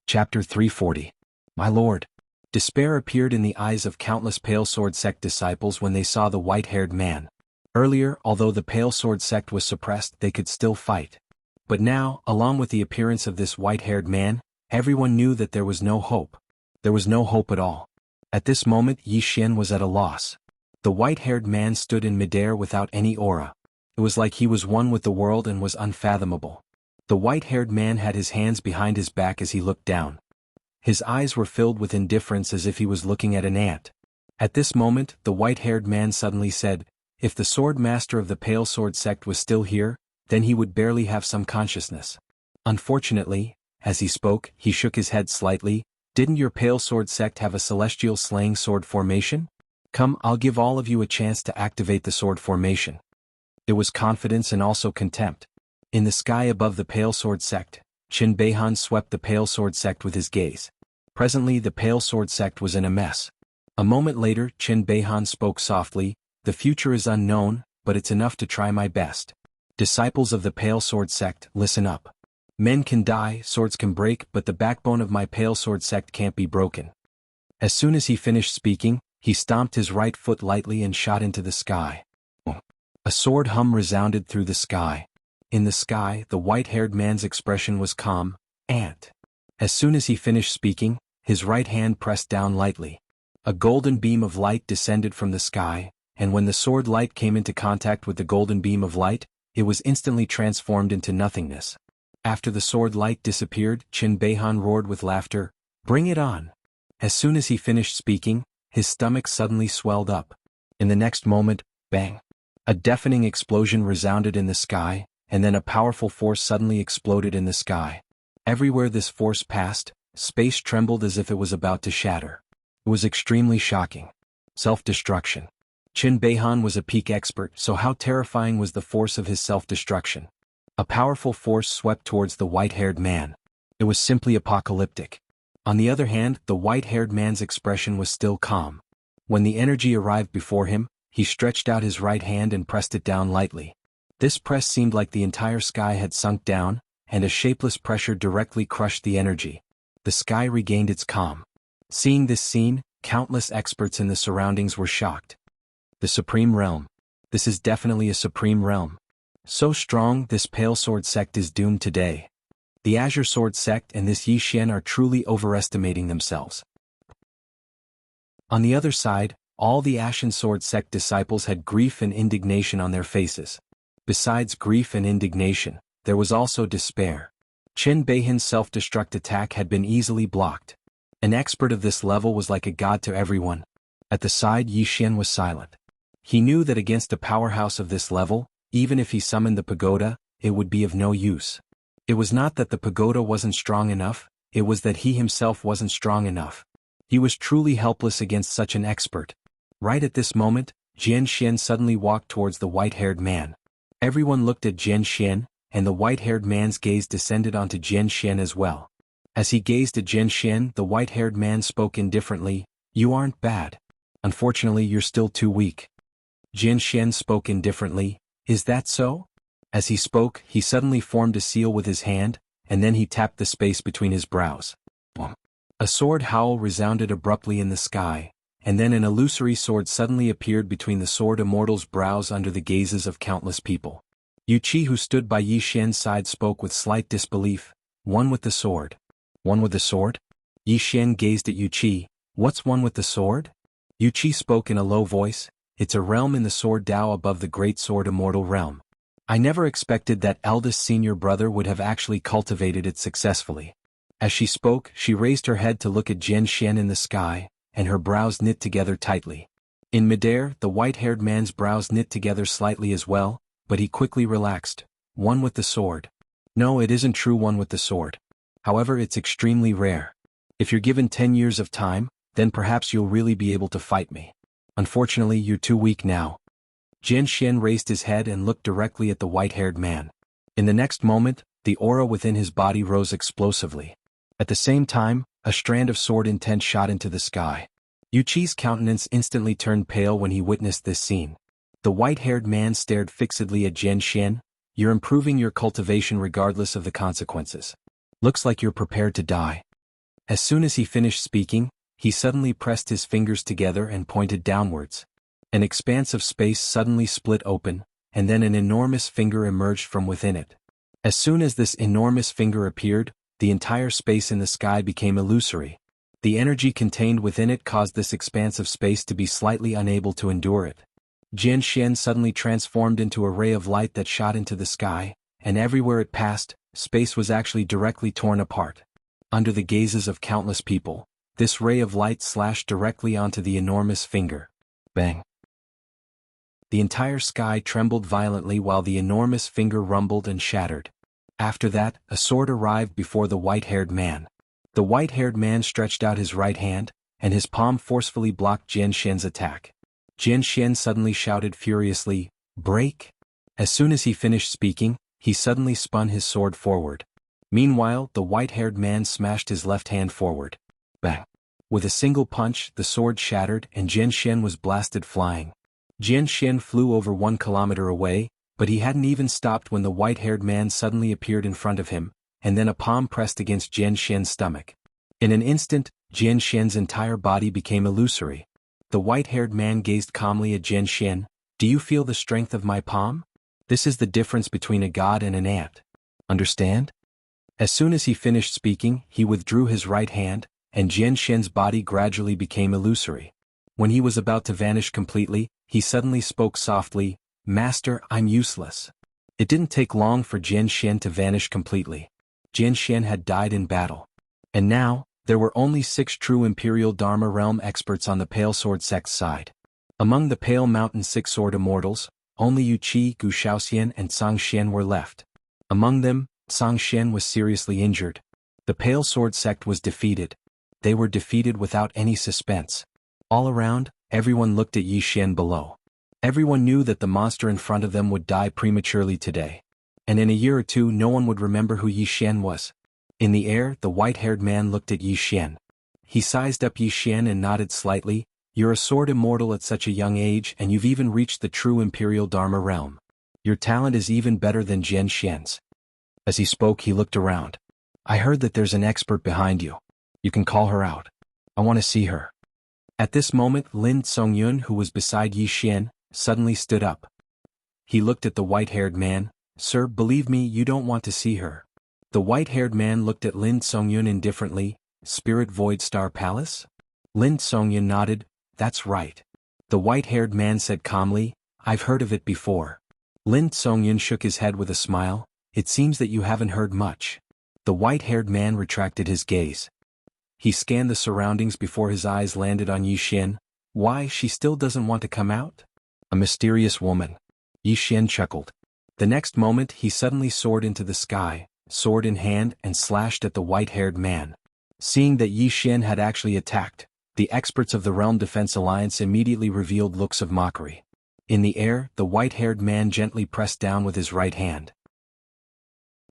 Chapter 340. My Lord. Despair appeared in the eyes of countless Pale Sword Sect disciples when they saw the white-haired man. Earlier, although the Pale Sword Sect was suppressed, they could still fight. But now, along with the appearance of this white-haired man, everyone knew that there was no hope. There was no hope at all. At this moment, Yi Xian was at a loss. The white-haired man stood in midair without any aura. It was like he was one with the world and was unfathomable. The white-haired man had his hands behind his back as he looked down. His eyes were filled with indifference as if he was looking at an ant. At this moment, the white-haired man suddenly said, "If the sword master of the Pale Sword Sect was still here, then he would barely have some consciousness." Unfortunately, as he spoke, he shook his head slightly. "Didn't your Pale Sword Sect have a celestial slaying sword formation? Come, I'll give all of you a chance to activate the sword formation." It was confidence and also contempt. In the sky above the Pale Sword Sect, Qin Beihan swept the Pale Sword Sect with his gaze. Presently the Pale Sword Sect was in a mess. A moment later, Qin Beihan spoke softly, "The future is unknown, but it's enough to try my best. Disciples of the Pale Sword Sect, listen up. Men can die, swords can break, but the backbone of my Pale Sword Sect can't be broken." As soon as he finished speaking, he stomped his right foot lightly and shot into the sky. A sword hum resounded through the sky. In the sky, the white-haired man's expression was calm. "Ant." As soon as he finished speaking, his right hand pressed down lightly. A golden beam of light descended from the sky, and when the sword light came into contact with the golden beam of light, it was instantly transformed into nothingness. After the sword light disappeared, Qin Beihan roared with laughter, "Bring it on." As soon as he finished speaking, his stomach suddenly swelled up. In the next moment, bang! A deafening explosion resounded in the sky, and then a powerful force suddenly exploded in the sky. Everywhere this force passed, space trembled as if it was about to shatter. It was extremely shocking. Self-destruction. Qin Beihan was a peak expert, so how terrifying was the force of his self-destruction? A powerful force swept towards the white-haired man. It was simply apocalyptic. On the other hand, the white-haired man's expression was still calm. When the energy arrived before him, he stretched out his right hand and pressed it down lightly. This press seemed like the entire sky had sunk down, and a shapeless pressure directly crushed the energy. The sky regained its calm. Seeing this scene, countless experts in the surroundings were shocked. The Supreme Realm. This is definitely a Supreme Realm. So strong, this Pale Sword Sect is doomed today. The Azure Sword Sect and this Yi Xian are truly overestimating themselves. On the other side, all the Ashen Sword Sect disciples had grief and indignation on their faces. Besides grief and indignation, there was also despair. Qin Beihan's self-destruct attack had been easily blocked. An expert of this level was like a god to everyone. At the side, Yi Xian was silent. He knew that against a powerhouse of this level, even if he summoned the pagoda, it would be of no use. It was not that the pagoda wasn't strong enough, it was that he himself wasn't strong enough. He was truly helpless against such an expert. Right at this moment, Jian Xian suddenly walked towards the white-haired man. Everyone looked at Jian Xian, and the white-haired man's gaze descended onto Jian Xian as well. As he gazed at Jian Xian, the white-haired man spoke indifferently, "You aren't bad. Unfortunately, you're still too weak." Jian Xian spoke indifferently, "Is that so?" As he spoke, he suddenly formed a seal with his hand, and then he tapped the space between his brows. Boom. A sword howl resounded abruptly in the sky, and then an illusory sword suddenly appeared between the sword immortal's brows under the gazes of countless people. Yu Qi, who stood by Yi Xian's side, spoke with slight disbelief. One with the sword. One with the sword? Yi Xian gazed at Yu Qi. What's one with the sword? Yu Qi spoke in a low voice. It's a realm in the sword Dao above the great sword immortal realm. I never expected that eldest senior brother would have actually cultivated it successfully. As she spoke, she raised her head to look at Jian Xian in the sky, and her brows knit together tightly. In midair, the white-haired man's brows knit together slightly as well, but he quickly relaxed. One with the sword. No, it isn't true, one with the sword. However, it's extremely rare. If you're given 10 years of time, then perhaps you'll really be able to fight me. Unfortunately, you're too weak now. Jian Xian raised his head and looked directly at the white-haired man. In the next moment, the aura within his body rose explosively. At the same time, a strand of sword intent shot into the sky. Yu Qi's countenance instantly turned pale when he witnessed this scene. The white-haired man stared fixedly at Jian Xian. You're improving your cultivation regardless of the consequences. Looks like you're prepared to die. As soon as he finished speaking, he suddenly pressed his fingers together and pointed downwards. An expanse of space suddenly split open, and then an enormous finger emerged from within it. As soon as this enormous finger appeared, the entire space in the sky became illusory. The energy contained within it caused this expanse of space to be slightly unable to endure it. Jian Xian suddenly transformed into a ray of light that shot into the sky, and everywhere it passed, space was actually directly torn apart. Under the gazes of countless people, this ray of light slashed directly onto the enormous finger. Bang! The entire sky trembled violently while the enormous finger rumbled and shattered. After that, a sword arrived before the white-haired man. The white-haired man stretched out his right hand, and his palm forcefully blocked Jian Xian's attack. Jian Xian suddenly shouted furiously, "Break!" As soon as he finished speaking, he suddenly spun his sword forward. Meanwhile, the white-haired man smashed his left hand forward. Bang! With a single punch, the sword shattered and Jian Xian was blasted flying. Jian Xian flew over 1 kilometer away, but he hadn't even stopped when the white-haired man suddenly appeared in front of him, and then a palm pressed against Jian Xian's stomach. In an instant, Jian Xian's entire body became illusory. The white-haired man gazed calmly at Jian Xian. Do you feel the strength of my palm? This is the difference between a god and an ant. Understand? As soon as he finished speaking, he withdrew his right hand, and Jian Xian's body gradually became illusory. When he was about to vanish completely, he suddenly spoke softly, "Master, I'm useless." It didn't take long for Jian Xian to vanish completely. Jian Xian had died in battle. And now, there were only 6 true Imperial Dharma Realm experts on the Pale Sword sect's side. Among the Pale Mountain 6 Sword Immortals, only Yu Qi, Gu Shaoxian and Zhang Xian were left. Among them, Zhang Xian was seriously injured. The Pale Sword sect was defeated. They were defeated without any suspense. All around, everyone looked at Yi Xian below. Everyone knew that the monster in front of them would die prematurely today. And in a year or two no one would remember who Yi Xian was. In the air, the white-haired man looked at Yi Xian. He sized up Yi Xian and nodded slightly. You're a sword immortal at such a young age and you've even reached the true Imperial Dharma realm. Your talent is even better than Jian Xian's. As he spoke, he looked around. I heard that there's an expert behind you. You can call her out. I want to see her. At this moment, Lin Songyun, who was beside Yi Xian, suddenly stood up. He looked at the white-haired man. Sir, believe me, you don't want to see her. The white-haired man looked at Lin Songyun indifferently. Spirit Void Star Palace? Lin Songyun nodded. That's right. The white-haired man said calmly, I've heard of it before. Lin Songyun shook his head with a smile. It seems that you haven't heard much. The white-haired man retracted his gaze. He scanned the surroundings before his eyes landed on Yi Xian. Why, she still doesn't want to come out? A mysterious woman. Yi Xian chuckled. The next moment he suddenly soared into the sky, sword in hand, and slashed at the white-haired man. Seeing that Yi Xian had actually attacked, the experts of the Realm Defense Alliance immediately revealed looks of mockery. In the air, the white-haired man gently pressed down with his right hand.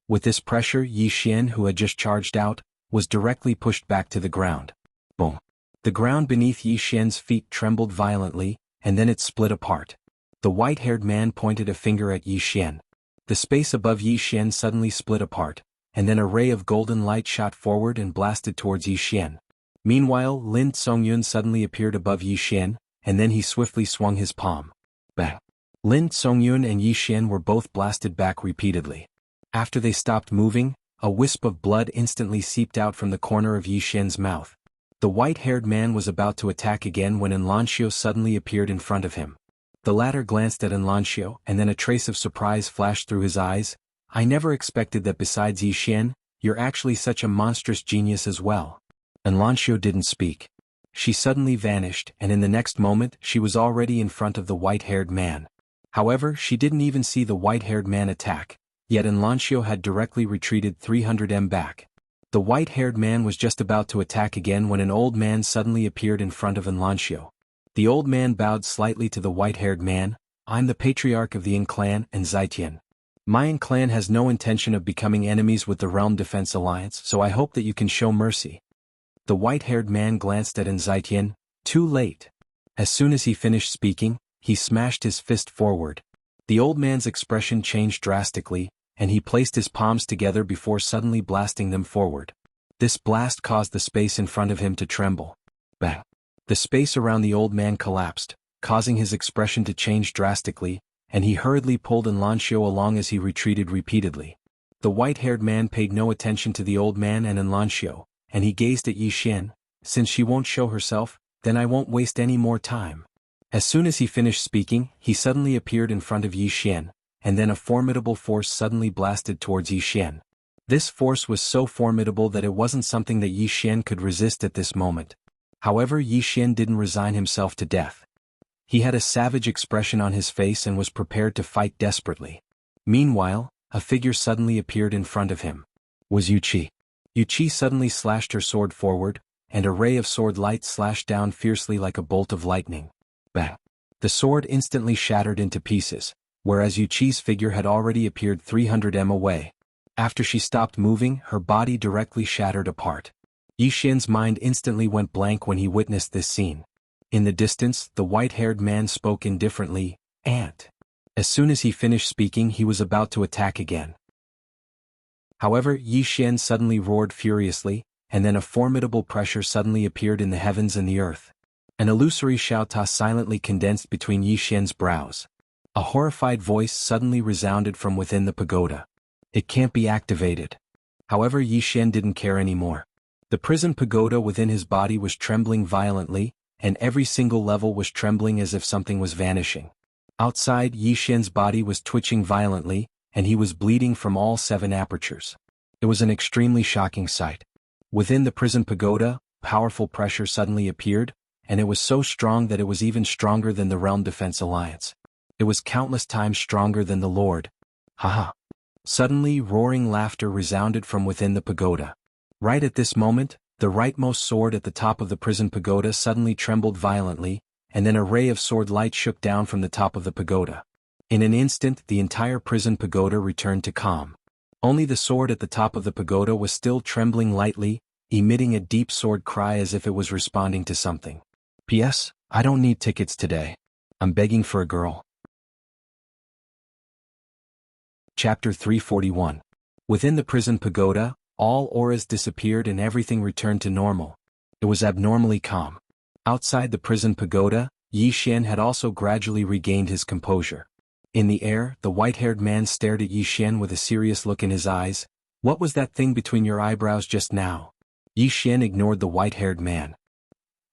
With this pressure, Yi Xian, who had just charged out, was directly pushed back to the ground. Boom. The ground beneath Yi Xian's feet trembled violently, and then it split apart. The white-haired man pointed a finger at Yi Xian. The space above Yi Xian suddenly split apart, and then a ray of golden light shot forward and blasted towards Yi Xian. Meanwhile, Lin Songyun suddenly appeared above Yi Xian, and then he swiftly swung his palm. Bang! Lin Songyun and Yi Xian were both blasted back repeatedly. After they stopped moving, a wisp of blood instantly seeped out from the corner of Yi Xian's mouth. The white-haired man was about to attack again when Enlancio suddenly appeared in front of him. The latter glanced at Enlancio, and then a trace of surprise flashed through his eyes. "I never expected that besides Yi Xian, you're actually such a monstrous genius as well." Enlancio didn't speak. She suddenly vanished, and in the next moment she was already in front of the white-haired man. However, she didn't even see the white-haired man attack, yet Enlancio had directly retreated 300 m back. The white-haired man was just about to attack again when an old man suddenly appeared in front of Enlancio. The old man bowed slightly to the white-haired man. "I'm the patriarch of the Yin clan and Zitian. My Yin clan has no intention of becoming enemies with the Realm Defense Alliance, so I hope that you can show mercy." The white-haired man glanced at Zitian. Too late. As soon as he finished speaking, he smashed his fist forward. The old man's expression changed drastically, and he placed his palms together before suddenly blasting them forward. This blast caused the space in front of him to tremble. Bang! The space around the old man collapsed, causing his expression to change drastically, and he hurriedly pulled Enlancio along as he retreated repeatedly. The white-haired man paid no attention to the old man and Enlancio, and he gazed at Yi Xian. "Since she won't show herself, then I won't waste any more time." As soon as he finished speaking, he suddenly appeared in front of Yi Xian, and then a formidable force suddenly blasted towards Yi Xian. This force was so formidable that it wasn't something that Yi Xian could resist at this moment. However, Yi Xian didn't resign himself to death. He had a savage expression on his face and was prepared to fight desperately. Meanwhile, a figure suddenly appeared in front of him. Was Yu Qi. Yu Qi suddenly slashed her sword forward, and a ray of sword light slashed down fiercely like a bolt of lightning. Bang! The sword instantly shattered into pieces, whereas Yu Qi's figure had already appeared 300 m away. After she stopped moving, her body directly shattered apart. Yi Xian's mind instantly went blank when he witnessed this scene. In the distance, the white-haired man spoke indifferently, "Aunt." As soon as he finished speaking, he was about to attack again. However, Yi Xian suddenly roared furiously, and then a formidable pressure suddenly appeared in the heavens and the earth. An illusory shouta silently condensed between Yi Xian's brows. A horrified voice suddenly resounded from within the pagoda. "It can't be activated." However, Yi Xian didn't care anymore. The prison pagoda within his body was trembling violently, and every single level was trembling as if something was vanishing. Outside, Yi Xian's body was twitching violently, and he was bleeding from all 7 apertures. It was an extremely shocking sight. Within the prison pagoda, powerful pressure suddenly appeared, and it was so strong that it was even stronger than the Realm Defense Alliance. It was countless times stronger than the Lord. Haha! Suddenly, roaring laughter resounded from within the pagoda. Right at this moment, the rightmost sword at the top of the prison pagoda suddenly trembled violently, and then a ray of sword light shook down from the top of the pagoda. In an instant, the entire prison pagoda returned to calm. Only the sword at the top of the pagoda was still trembling lightly, emitting a deep sword cry as if it was responding to something. "P.S. I don't need tickets today. I'm begging for a girl." Chapter 341. Within the prison pagoda, all auras disappeared and everything returned to normal. It was abnormally calm. Outside the prison pagoda, Yi Xian had also gradually regained his composure. In the air, the white-haired man stared at Yi Xian with a serious look in his eyes. "What was that thing between your eyebrows just now?" Yi Xian ignored the white-haired man.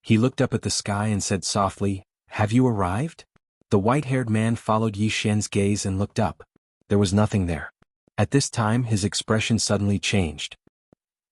He looked up at the sky and said softly, "Have you arrived?" The white-haired man followed Yi Xian's gaze and looked up. There was nothing there. At this time, his expression suddenly changed.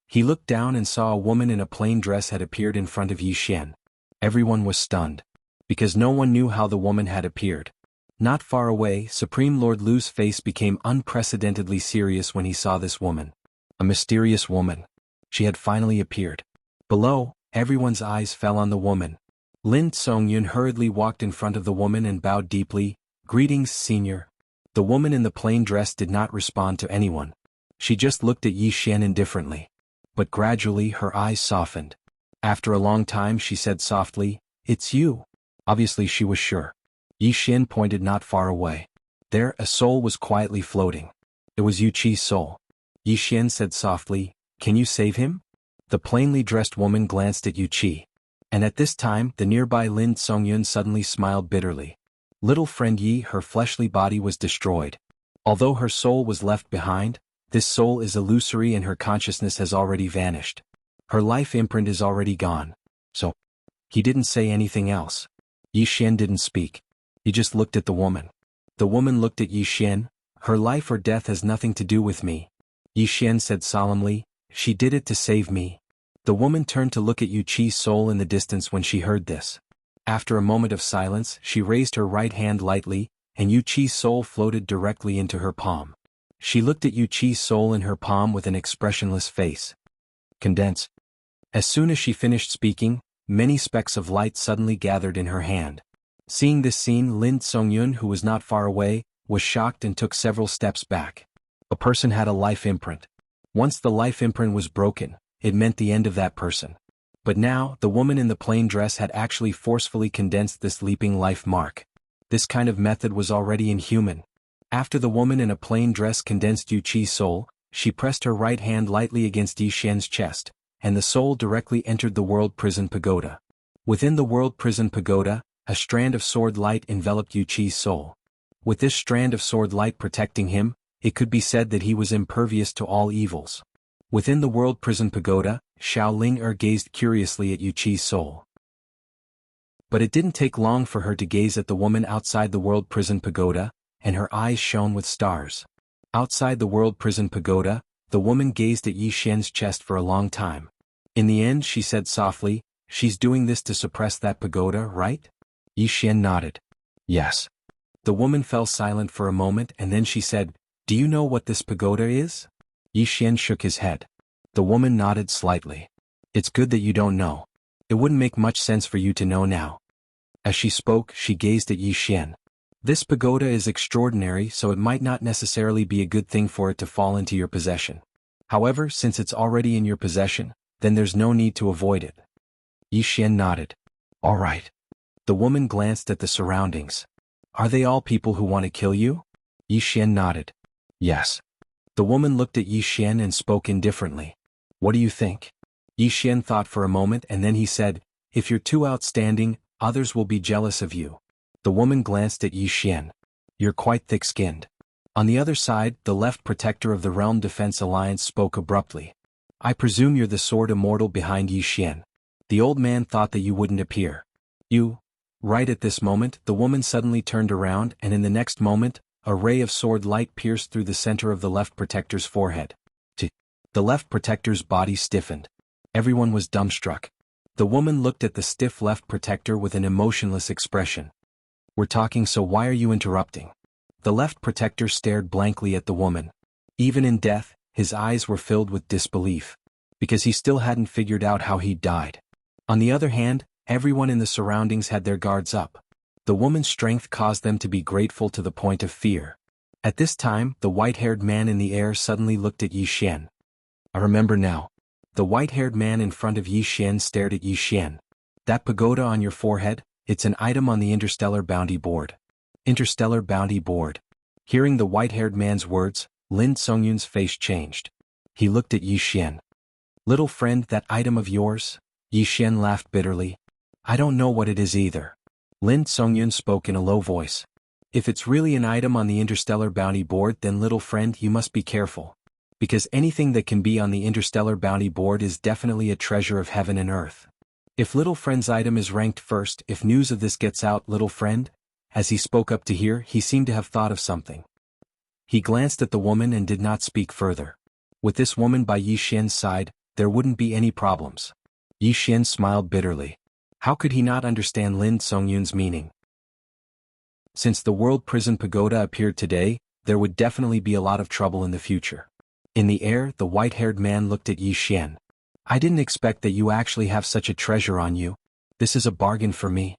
He looked down and saw a woman in a plain dress had appeared in front of Yi Xian. Everyone was stunned, because no one knew how the woman had appeared. Not far away, Supreme Lord Lu's face became unprecedentedly serious when he saw this woman. A mysterious woman. She had finally appeared. Below, everyone's eyes fell on the woman. Lin Songyun hurriedly walked in front of the woman and bowed deeply. "Greetings, senior." The woman in the plain dress did not respond to anyone. She just looked at Yi Xian indifferently. But gradually her eyes softened. After a long time she said softly, "It's you." Obviously she was sure. Yi Xian pointed not far away. There, a soul was quietly floating. It was Yu Qi's soul. Yi Xian said softly, "Can you save him?" The plainly dressed woman glanced at Yu Qi. And at this time, the nearby Lin Songyun suddenly smiled bitterly. Little friend Yi, her fleshly body was destroyed. Although her soul was left behind, this soul is illusory and her consciousness has already vanished. Her life imprint is already gone. So, he didn't say anything else. Yi Xian didn't speak. He just looked at the woman. The woman looked at Yi Xian. "Her life or death has nothing to do with me," Yi Xian said solemnly. "She did it to save me." The woman turned to look at Yu Qi's soul in the distance when she heard this. After a moment of silence, she raised her right hand lightly, and Yu Qi's soul floated directly into her palm. She looked at Yu Qi's soul in her palm with an expressionless face. Condense. As soon as she finished speaking, many specks of light suddenly gathered in her hand. Seeing this scene, Lin Songyun, who was not far away, was shocked and took several steps back. A person had a life imprint. Once the life imprint was broken, it meant the end of that person. But now, the woman in the plain dress had actually forcefully condensed this leaping life mark. This kind of method was already inhuman. After the woman in a plain dress condensed Yu Qi's soul, she pressed her right hand lightly against Yi Xian's chest, and the soul directly entered the World Prison Pagoda. Within the World Prison Pagoda, a strand of sword light enveloped Yu Qi's soul. With this strand of sword light protecting him, it could be said that he was impervious to all evils. Within the World Prison Pagoda, Xiao Ling gazed curiously at Yu Qi's soul. But it didn't take long for her to gaze at the woman outside the World Prison Pagoda, and her eyes shone with stars. Outside the World Prison Pagoda, the woman gazed at Yi Xian's chest for a long time. In the end she said softly, "She's doing this to suppress that pagoda, right?" Yi Xian nodded. "Yes." The woman fell silent for a moment and then she said, "Do you know what this pagoda is?" Yi Xian shook his head. The woman nodded slightly. "It's good that you don't know. It wouldn't make much sense for you to know now." As she spoke, she gazed at Yi Xian. "This pagoda is extraordinary, so it might not necessarily be a good thing for it to fall into your possession. However, since it's already in your possession, then there's no need to avoid it." Yi Xian nodded. "All right." The woman glanced at the surroundings. "Are they all people who want to kill you?" Yi Xian nodded. "Yes." The woman looked at Yi Xian and spoke indifferently. "What do you think?" Yi Xian thought for a moment and then he said, "If you're too outstanding, others will be jealous of you." The woman glanced at Yi Xian. "You're quite thick-skinned." On the other side, the left protector of the Realm Defense Alliance spoke abruptly. "I presume you're the sword immortal behind Yi Xian. The old man thought that you wouldn't appear." "You?" Right at this moment, the woman suddenly turned around and in the next moment, a ray of sword light pierced through the center of the left protector's forehead. The left protector's body stiffened. Everyone was dumbstruck. The woman looked at the stiff left protector with an emotionless expression. "We're talking, so why are you interrupting?" The left protector stared blankly at the woman. Even in death, his eyes were filled with disbelief. Because he still hadn't figured out how he'd died. On the other hand, everyone in the surroundings had their guards up. The woman's strength caused them to be grateful to the point of fear. At this time, the white-haired man in the air suddenly looked at Yi Xian. "I remember now." The white-haired man in front of Yi Xian stared at Yi Xian. "That pagoda on your forehead, it's an item on the Interstellar Bounty Board." Interstellar Bounty Board. Hearing the white-haired man's words, Lin Songyun's face changed. He looked at Yi Xian. "Little friend, that item of yours?" Yi Xian laughed bitterly. "I don't know what it is either." Lin Songyun spoke in a low voice. "If it's really an item on the Interstellar Bounty Board, then little friend, you must be careful. Because anything that can be on the Interstellar Bounty Board is definitely a treasure of heaven and earth. If little friend's item is ranked first, if news of this gets out, little friend," as he spoke up to hear, he seemed to have thought of something. He glanced at the woman and did not speak further. With this woman by Yi Xian's side, there wouldn't be any problems. Yi Xian smiled bitterly. How could he not understand Lin Songyun's meaning? Since the World Prison Pagoda appeared today, there would definitely be a lot of trouble in the future. In the air, the white-haired man looked at Yi Xian. "I didn't expect that you actually have such a treasure on you. This is a bargain for me."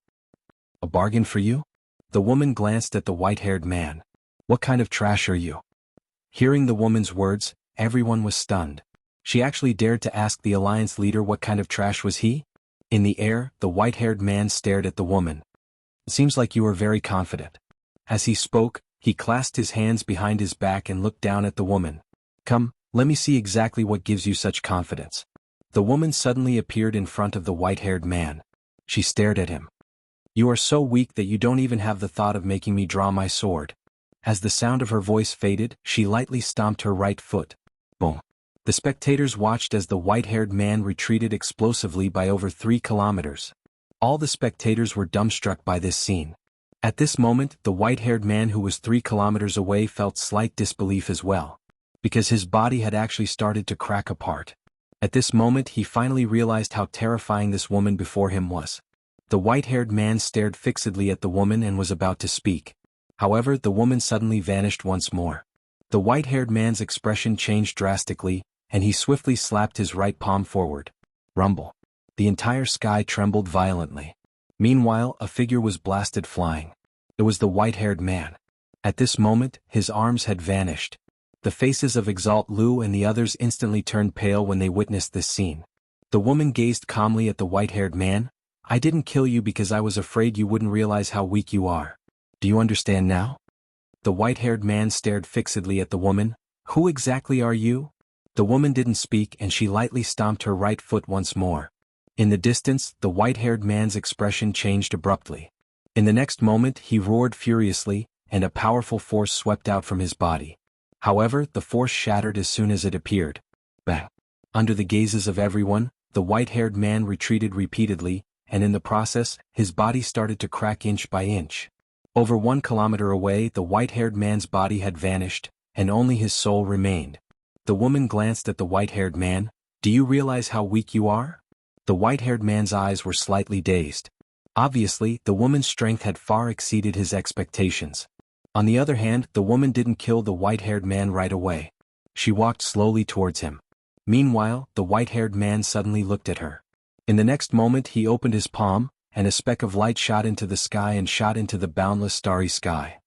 "A bargain for you?" The woman glanced at the white-haired man. "What kind of trash are you?" Hearing the woman's words, everyone was stunned. She actually dared to ask the alliance leader what kind of trash was he? In the air, the white-haired man stared at the woman. "It seems like you are very confident." As he spoke, He clasped his hands behind his back and looked down at the woman. Come, let me see exactly what gives you such confidence. The woman suddenly appeared in front of the white-haired man. She stared at him. You are so weak that you don't even have the thought of making me draw my sword. As the sound of her voice faded, she lightly stomped her right foot. Boom. The spectators watched as the white-haired man retreated explosively by over 3 kilometers. All the spectators were dumbstruck by this scene. At this moment, the white-haired man who was 3 kilometers away felt slight disbelief as well, because his body had actually started to crack apart. At this moment he finally realized how terrifying this woman before him was. The white-haired man stared fixedly at the woman and was about to speak. However, the woman suddenly vanished once more. The white-haired man's expression changed drastically, and he swiftly slapped his right palm forward. Rumble. The entire sky trembled violently. Meanwhile, a figure was blasted flying. It was the white-haired man. At this moment, his arms had vanished. The faces of Exalt Lu and the others instantly turned pale when they witnessed this scene. The woman gazed calmly at the white-haired man. I didn't kill you because I was afraid you wouldn't realize how weak you are. Do you understand now? The white-haired man stared fixedly at the woman. Who exactly are you? The woman didn't speak and she lightly stomped her right foot once more. In the distance, the white-haired man's expression changed abruptly. In the next moment he roared furiously, and a powerful force swept out from his body. However, the force shattered as soon as it appeared. Bang! Under the gazes of everyone, the white-haired man retreated repeatedly, and in the process, his body started to crack inch by inch. Over 1 kilometer away, the white-haired man's body had vanished, and only his soul remained. The woman glanced at the white-haired man. Do you realize how weak you are? The white-haired man's eyes were slightly dazed. Obviously, the woman's strength had far exceeded his expectations. On the other hand, the woman didn't kill the white-haired man right away. She walked slowly towards him. Meanwhile, the white-haired man suddenly looked at her. In the next moment he opened his palm, and a speck of light shot into the sky and shot into the boundless starry sky.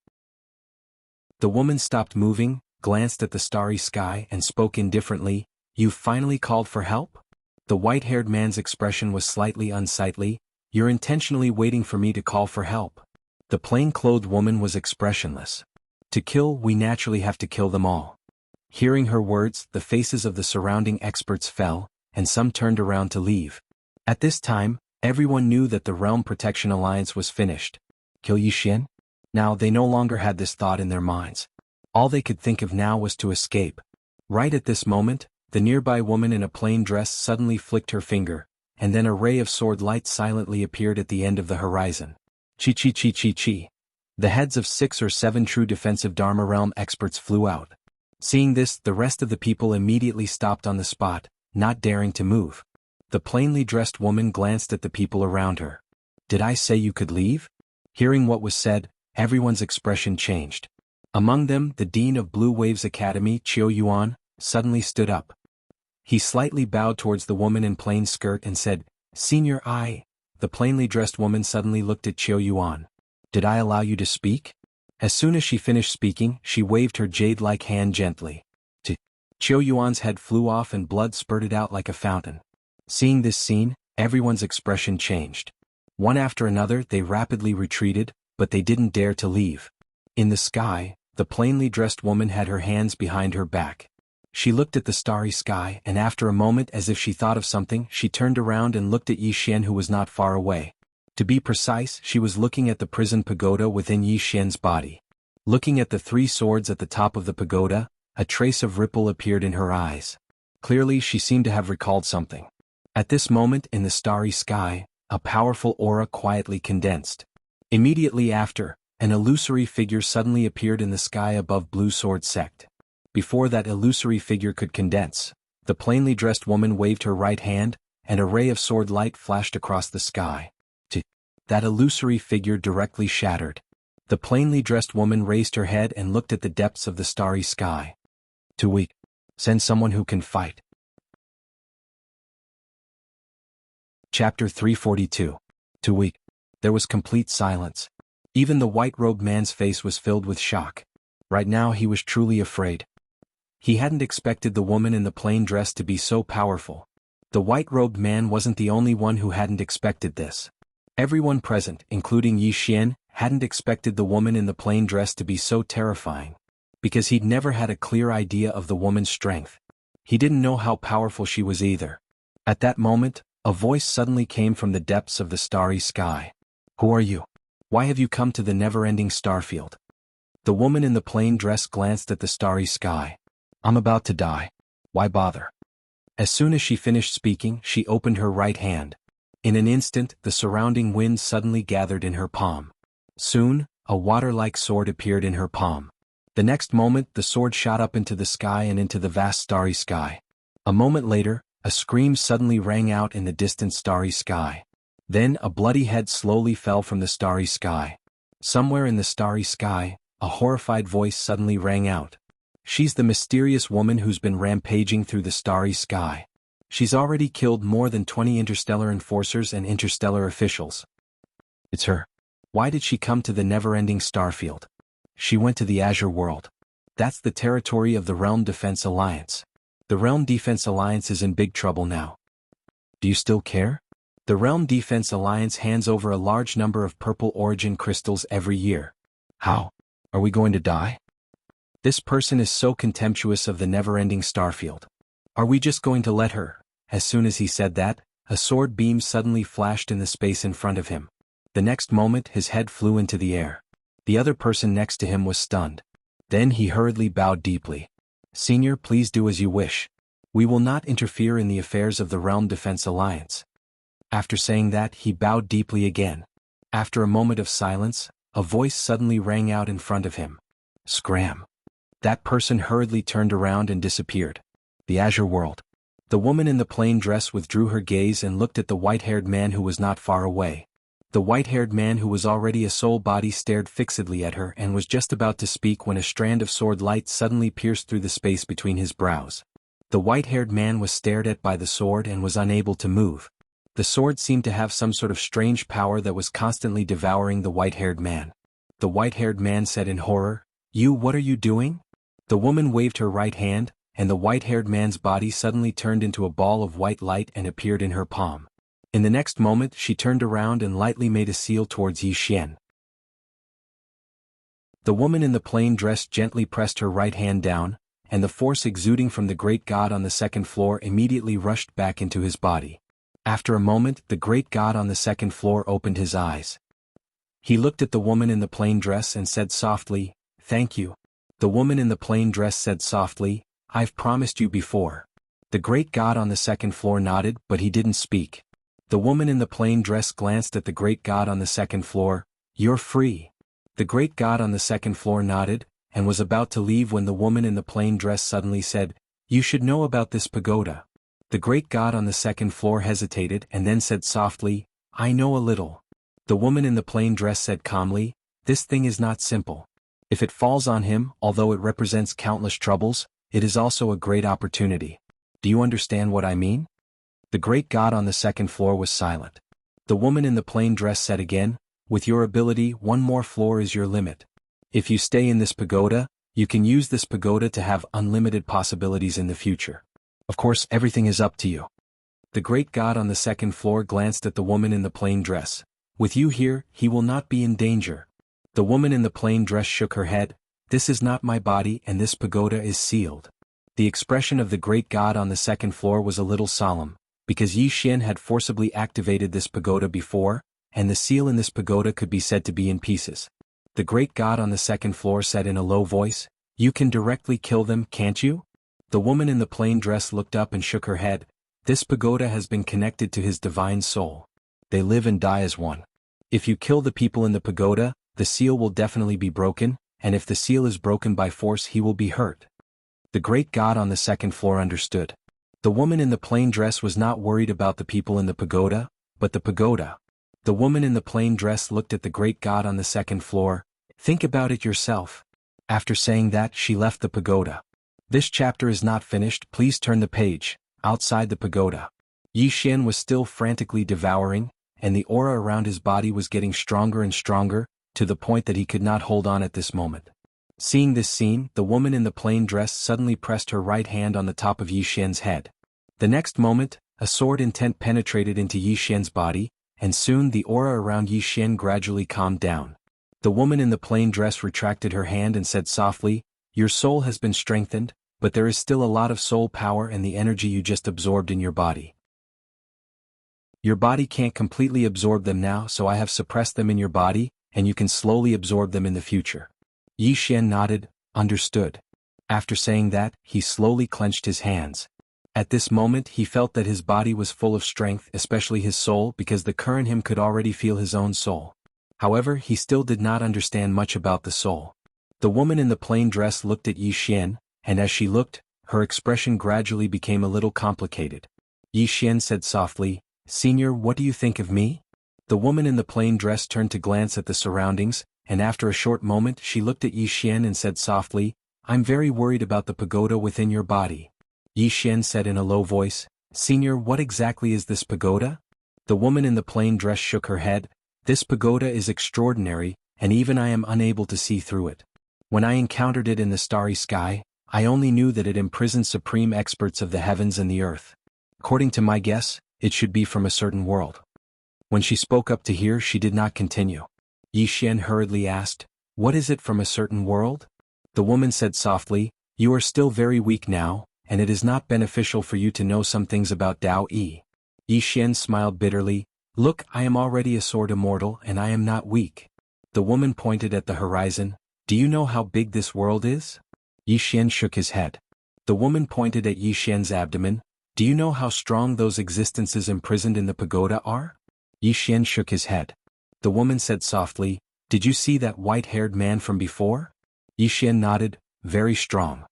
The woman stopped moving, glanced at the starry sky and spoke indifferently. You've finally called for help? The white-haired man's expression was slightly unsightly. You're intentionally waiting for me to call for help. The plain-clothed woman was expressionless. To kill, we naturally have to kill them all. Hearing her words, the faces of the surrounding experts fell, and some turned around to leave. At this time, everyone knew that the Realm Protection Alliance was finished. Kill Yi Xian? Now they no longer had this thought in their minds. All they could think of now was to escape. Right at this moment, the nearby woman in a plain dress suddenly flicked her finger, and then a ray of sword light silently appeared at the end of the horizon. Chi. The heads of 6 or 7 true defensive Dharma Realm experts flew out. Seeing this, the rest of the people immediately stopped on the spot, not daring to move. The plainly dressed woman glanced at the people around her. Did I say you could leave? Hearing what was said, everyone's expression changed. Among them, the Dean of Blue Waves Academy, Qiu Yuan, suddenly stood up. He slightly bowed towards the woman in plain skirt and said, Senior I. The plainly dressed woman suddenly looked at Qiu Yuan. Did I allow you to speak? As soon as she finished speaking, she waved her jade-like hand gently. Qiu Yuan's head flew off and blood spurted out like a fountain. Seeing this scene, everyone's expression changed. One after another they rapidly retreated, but they didn't dare to leave. In the sky, the plainly dressed woman had her hands behind her back. She looked at the starry sky and after a moment, as if she thought of something, she turned around and looked at Yi Xian, who was not far away. To be precise, she was looking at the prison pagoda within Yi Xian's body. Looking at the 3 swords at the top of the pagoda, a trace of ripple appeared in her eyes. Clearly she seemed to have recalled something. At this moment in the starry sky, a powerful aura quietly condensed. Immediately after, an illusory figure suddenly appeared in the sky above Blue Sword Sect. Before that illusory figure could condense, the plainly dressed woman waved her right hand, and a ray of sword light flashed across the sky. That illusory figure directly shattered. The plainly dressed woman raised her head and looked at the depths of the starry sky. Too weak. Send someone who can fight. Chapter 342. Too weak. There was complete silence. Even the white-robed man's face was filled with shock. Right now he was truly afraid. He hadn't expected the woman in the plain dress to be so powerful. The white-robed man wasn't the only one who hadn't expected this. Everyone present, including Yi Xian, hadn't expected the woman in the plain dress to be so terrifying, because he'd never had a clear idea of the woman's strength. He didn't know how powerful she was either. At that moment, a voice suddenly came from the depths of the starry sky. "Who are you? Why have you come to the never-ending starfield?" The woman in the plain dress glanced at the starry sky. "I'm about to die. Why bother?" As soon as she finished speaking, she opened her right hand. In an instant, the surrounding wind suddenly gathered in her palm. Soon, a water-like sword appeared in her palm. The next moment, the sword shot up into the sky and into the vast starry sky. A moment later, a scream suddenly rang out in the distant starry sky. Then a bloody head slowly fell from the starry sky. Somewhere in the starry sky, a horrified voice suddenly rang out. "She's the mysterious woman who's been rampaging through the starry sky. She's already killed more than 20 interstellar enforcers and interstellar officials. It's her. Why did she come to the never-ending starfield? She went to the Azure world. That's the territory of the Realm Defense Alliance. The Realm Defense Alliance is in big trouble now. Do you still care? The Realm Defense Alliance hands over a large number of purple origin crystals every year. How? Are we going to die? This person is so contemptuous of the never-ending starfield. Are we just going to let her?" As soon as he said that, a sword beam suddenly flashed in the space in front of him. The next moment, his head flew into the air. The other person next to him was stunned. Then he hurriedly bowed deeply. "Senior, please do as you wish. We will not interfere in the affairs of the Realm Defense Alliance." After saying that, he bowed deeply again. After a moment of silence, a voice suddenly rang out in front of him. Scram. That person hurriedly turned around and disappeared. The Azure world. The woman in the plain dress withdrew her gaze and looked at the white-haired man who was not far away. The white-haired man who was already a soul body stared fixedly at her and was just about to speak when a strand of sword light suddenly pierced through the space between his brows. The white-haired man was stared at by the sword and was unable to move. The sword seemed to have some sort of strange power that was constantly devouring the white-haired man. The white-haired man said in horror, What are you doing?" The woman waved her right hand, and the white-haired man's body suddenly turned into a ball of white light and appeared in her palm. In the next moment, she turned around and lightly made a seal towards Yi Xian. The woman in the plain dress gently pressed her right hand down, and the force exuding from the great god on the second floor immediately rushed back into his body. After a moment, the great god on the second floor opened his eyes. He looked at the woman in the plain dress and said softly, "Thank you." The woman in the plain dress said softly, "I've promised you before." The great god on the second floor nodded, but he didn't speak. The woman in the plain dress glanced at the great god on the second floor. "You're free." The great god on the second floor nodded, and was about to leave when the woman in the plain dress suddenly said, "You should know about this pagoda." The great god on the second floor hesitated and then said softly, "I know a little." The woman in the plain dress said calmly, "This thing is not simple. If it falls on him, although it represents countless troubles, it is also a great opportunity. Do you understand what I mean?" The great god on the second floor was silent. The woman in the plain dress said again, "With your ability, one more floor is your limit. If you stay in this pagoda, you can use this pagoda to have unlimited possibilities in the future. Of course, everything is up to you." The great god on the second floor glanced at the woman in the plain dress. "With you here, he will not be in danger." The woman in the plain dress shook her head. "This is not my body and this pagoda is sealed." The expression of the great god on the second floor was a little solemn, because Yi Xian had forcibly activated this pagoda before, and the seal in this pagoda could be said to be in pieces. The great god on the second floor said in a low voice, "You can directly kill them, can't you?" The woman in the plain dress looked up and shook her head. "This pagoda has been connected to his divine soul. They live and die as one. If you kill the people in the pagoda, the seal will definitely be broken, and if the seal is broken by force he will be hurt." The great god on the second floor understood. The woman in the plain dress was not worried about the people in the pagoda, but the pagoda. The woman in the plain dress looked at the great god on the second floor. "Think about it yourself." After saying that, she left the pagoda. This chapter is not finished, please turn the page. Outside the pagoda, Yi Xian was still frantically devouring, and the aura around his body was getting stronger and stronger, to the point that he could not hold on at this moment. Seeing this scene, the woman in the plain dress suddenly pressed her right hand on the top of Yi Xian's head. The next moment, a sword intent penetrated into Yi Xian's body, and soon the aura around Yi Xian gradually calmed down. The woman in the plain dress retracted her hand and said softly, "Your soul has been strengthened, but there is still a lot of soul power and the energy you just absorbed in your body. Your body can't completely absorb them now, so I have suppressed them in your body, and you can slowly absorb them in the future." Yi Xian nodded, understood. After saying that, he slowly clenched his hands. At this moment he felt that his body was full of strength, especially his soul, because the current him could already feel his own soul. However, he still did not understand much about the soul. The woman in the plain dress looked at Yi Xian, and as she looked, her expression gradually became a little complicated. Yi Xian said softly, "Senior, what do you think of me?" The woman in the plain dress turned to glance at the surroundings, and after a short moment she looked at Yi Xian and said softly, "I'm very worried about the pagoda within your body." Yi Xian said in a low voice, "Senior, what exactly is this pagoda?" The woman in the plain dress shook her head. "This pagoda is extraordinary, and even I am unable to see through it. When I encountered it in the starry sky, I only knew that it imprisoned supreme experts of the heavens and the earth. According to my guess, it should be from a certain world." When she spoke up to here, she did not continue. Yi Xian hurriedly asked, "What is it from a certain world?" The woman said softly, "You are still very weak now, and it is not beneficial for you to know some things about Tao Yi." Yi Xian smiled bitterly, "Look, I am already a sword immortal and I am not weak." The woman pointed at the horizon, "Do you know how big this world is?" Yi Xian shook his head. The woman pointed at Yi Xian's abdomen, "Do you know how strong those existences imprisoned in the pagoda are?" Yi Xian shook his head. The woman said softly, "Did you see that white-haired man from before?" Yi Xian nodded, "Very strong."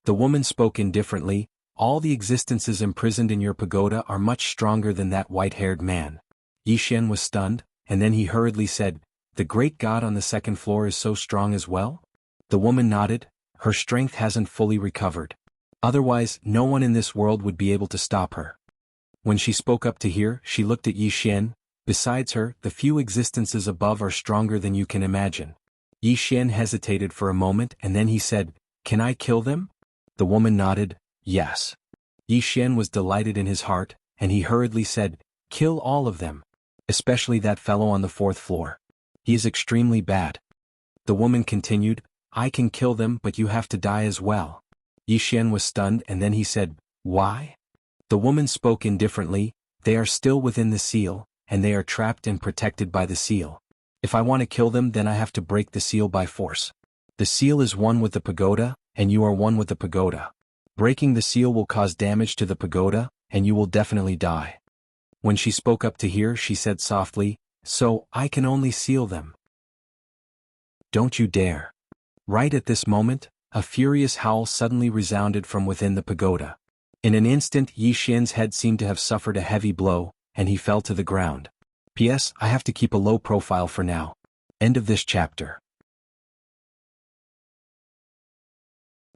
The woman spoke indifferently, "All the existences imprisoned in your pagoda are much stronger than that white-haired man." Yi Xian was stunned, and then he hurriedly said, "The great god on the second floor is so strong as well?" The woman nodded, "Her strength hasn't fully recovered. Otherwise, no one in this world would be able to stop her." When she spoke up to here, she looked at Yi Xian. "Besides her, the few existences above are stronger than you can imagine." Yi Xian hesitated for a moment and then he said, "Can I kill them?" The woman nodded, "Yes." Yi Xian was delighted in his heart, and he hurriedly said, "Kill all of them. Especially that fellow on the fourth floor. He is extremely bad." The woman continued, "I can kill them, but you have to die as well." Yi Xian was stunned and then he said, "Why?" The woman spoke indifferently, "They are still within the seal, and they are trapped and protected by the seal. If I want to kill them, then I have to break the seal by force. The seal is one with the pagoda, and you are one with the pagoda. Breaking the seal will cause damage to the pagoda, and you will definitely die." When she spoke up to here, she said softly, "So, I can only seal them." "Don't you dare." Right at this moment, a furious howl suddenly resounded from within the pagoda. In an instant, Yi Xian's head seemed to have suffered a heavy blow, and he fell to the ground. P.S. I have to keep a low profile for now. End of this chapter.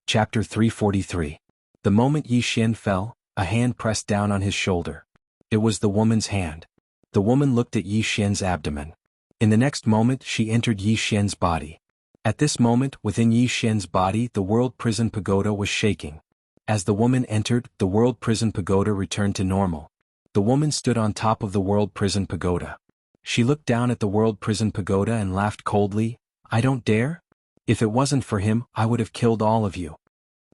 Chapter 343. The moment Yi Xian fell, a hand pressed down on his shoulder. It was the woman's hand. The woman looked at Yi Xian's abdomen. In the next moment she entered Yi Xian's body. At this moment, within Yi Xian's body, the world prison pagoda was shaking. As the woman entered, the world prison pagoda returned to normal. The woman stood on top of the world prison pagoda. She looked down at the world prison pagoda and laughed coldly, "I don't dare? If it wasn't for him, I would have killed all of you."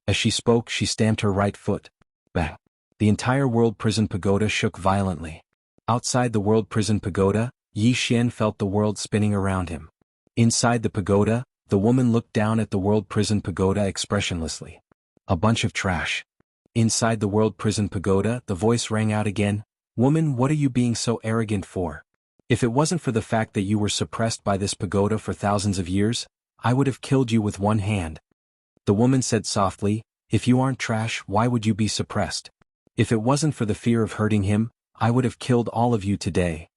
As she spoke, she stamped her right foot. Bang! The entire world prison pagoda shook violently. Outside the world prison pagoda, Yi Xian felt the world spinning around him. Inside the pagoda, the woman looked down at the world prison pagoda expressionlessly. A bunch of trash. Inside the world prison pagoda, the voice rang out again, "Woman, what are you being so arrogant for? If it wasn't for the fact that you were suppressed by this pagoda for thousands of years, I would have killed you with one hand." The woman said softly, "If you aren't trash, why would you be suppressed? If it wasn't for the fear of hurting him, I would have killed all of you today."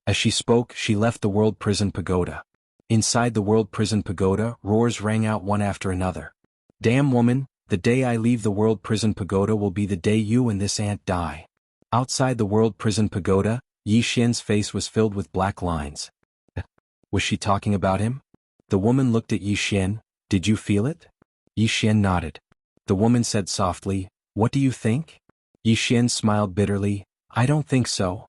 As she spoke, she left the world prison pagoda. Inside the world prison pagoda, roars rang out one after another. "Damn woman, the day I leave the world prison pagoda will be the day you and this ant die." Outside the world prison pagoda, Yi Xian's face was filled with black lines. Was she talking about him? The woman looked at Yi Xian, "Did you feel it?" Yi Xian nodded. The woman said softly, "What do you think?" Yi Xian smiled bitterly, "I don't think so."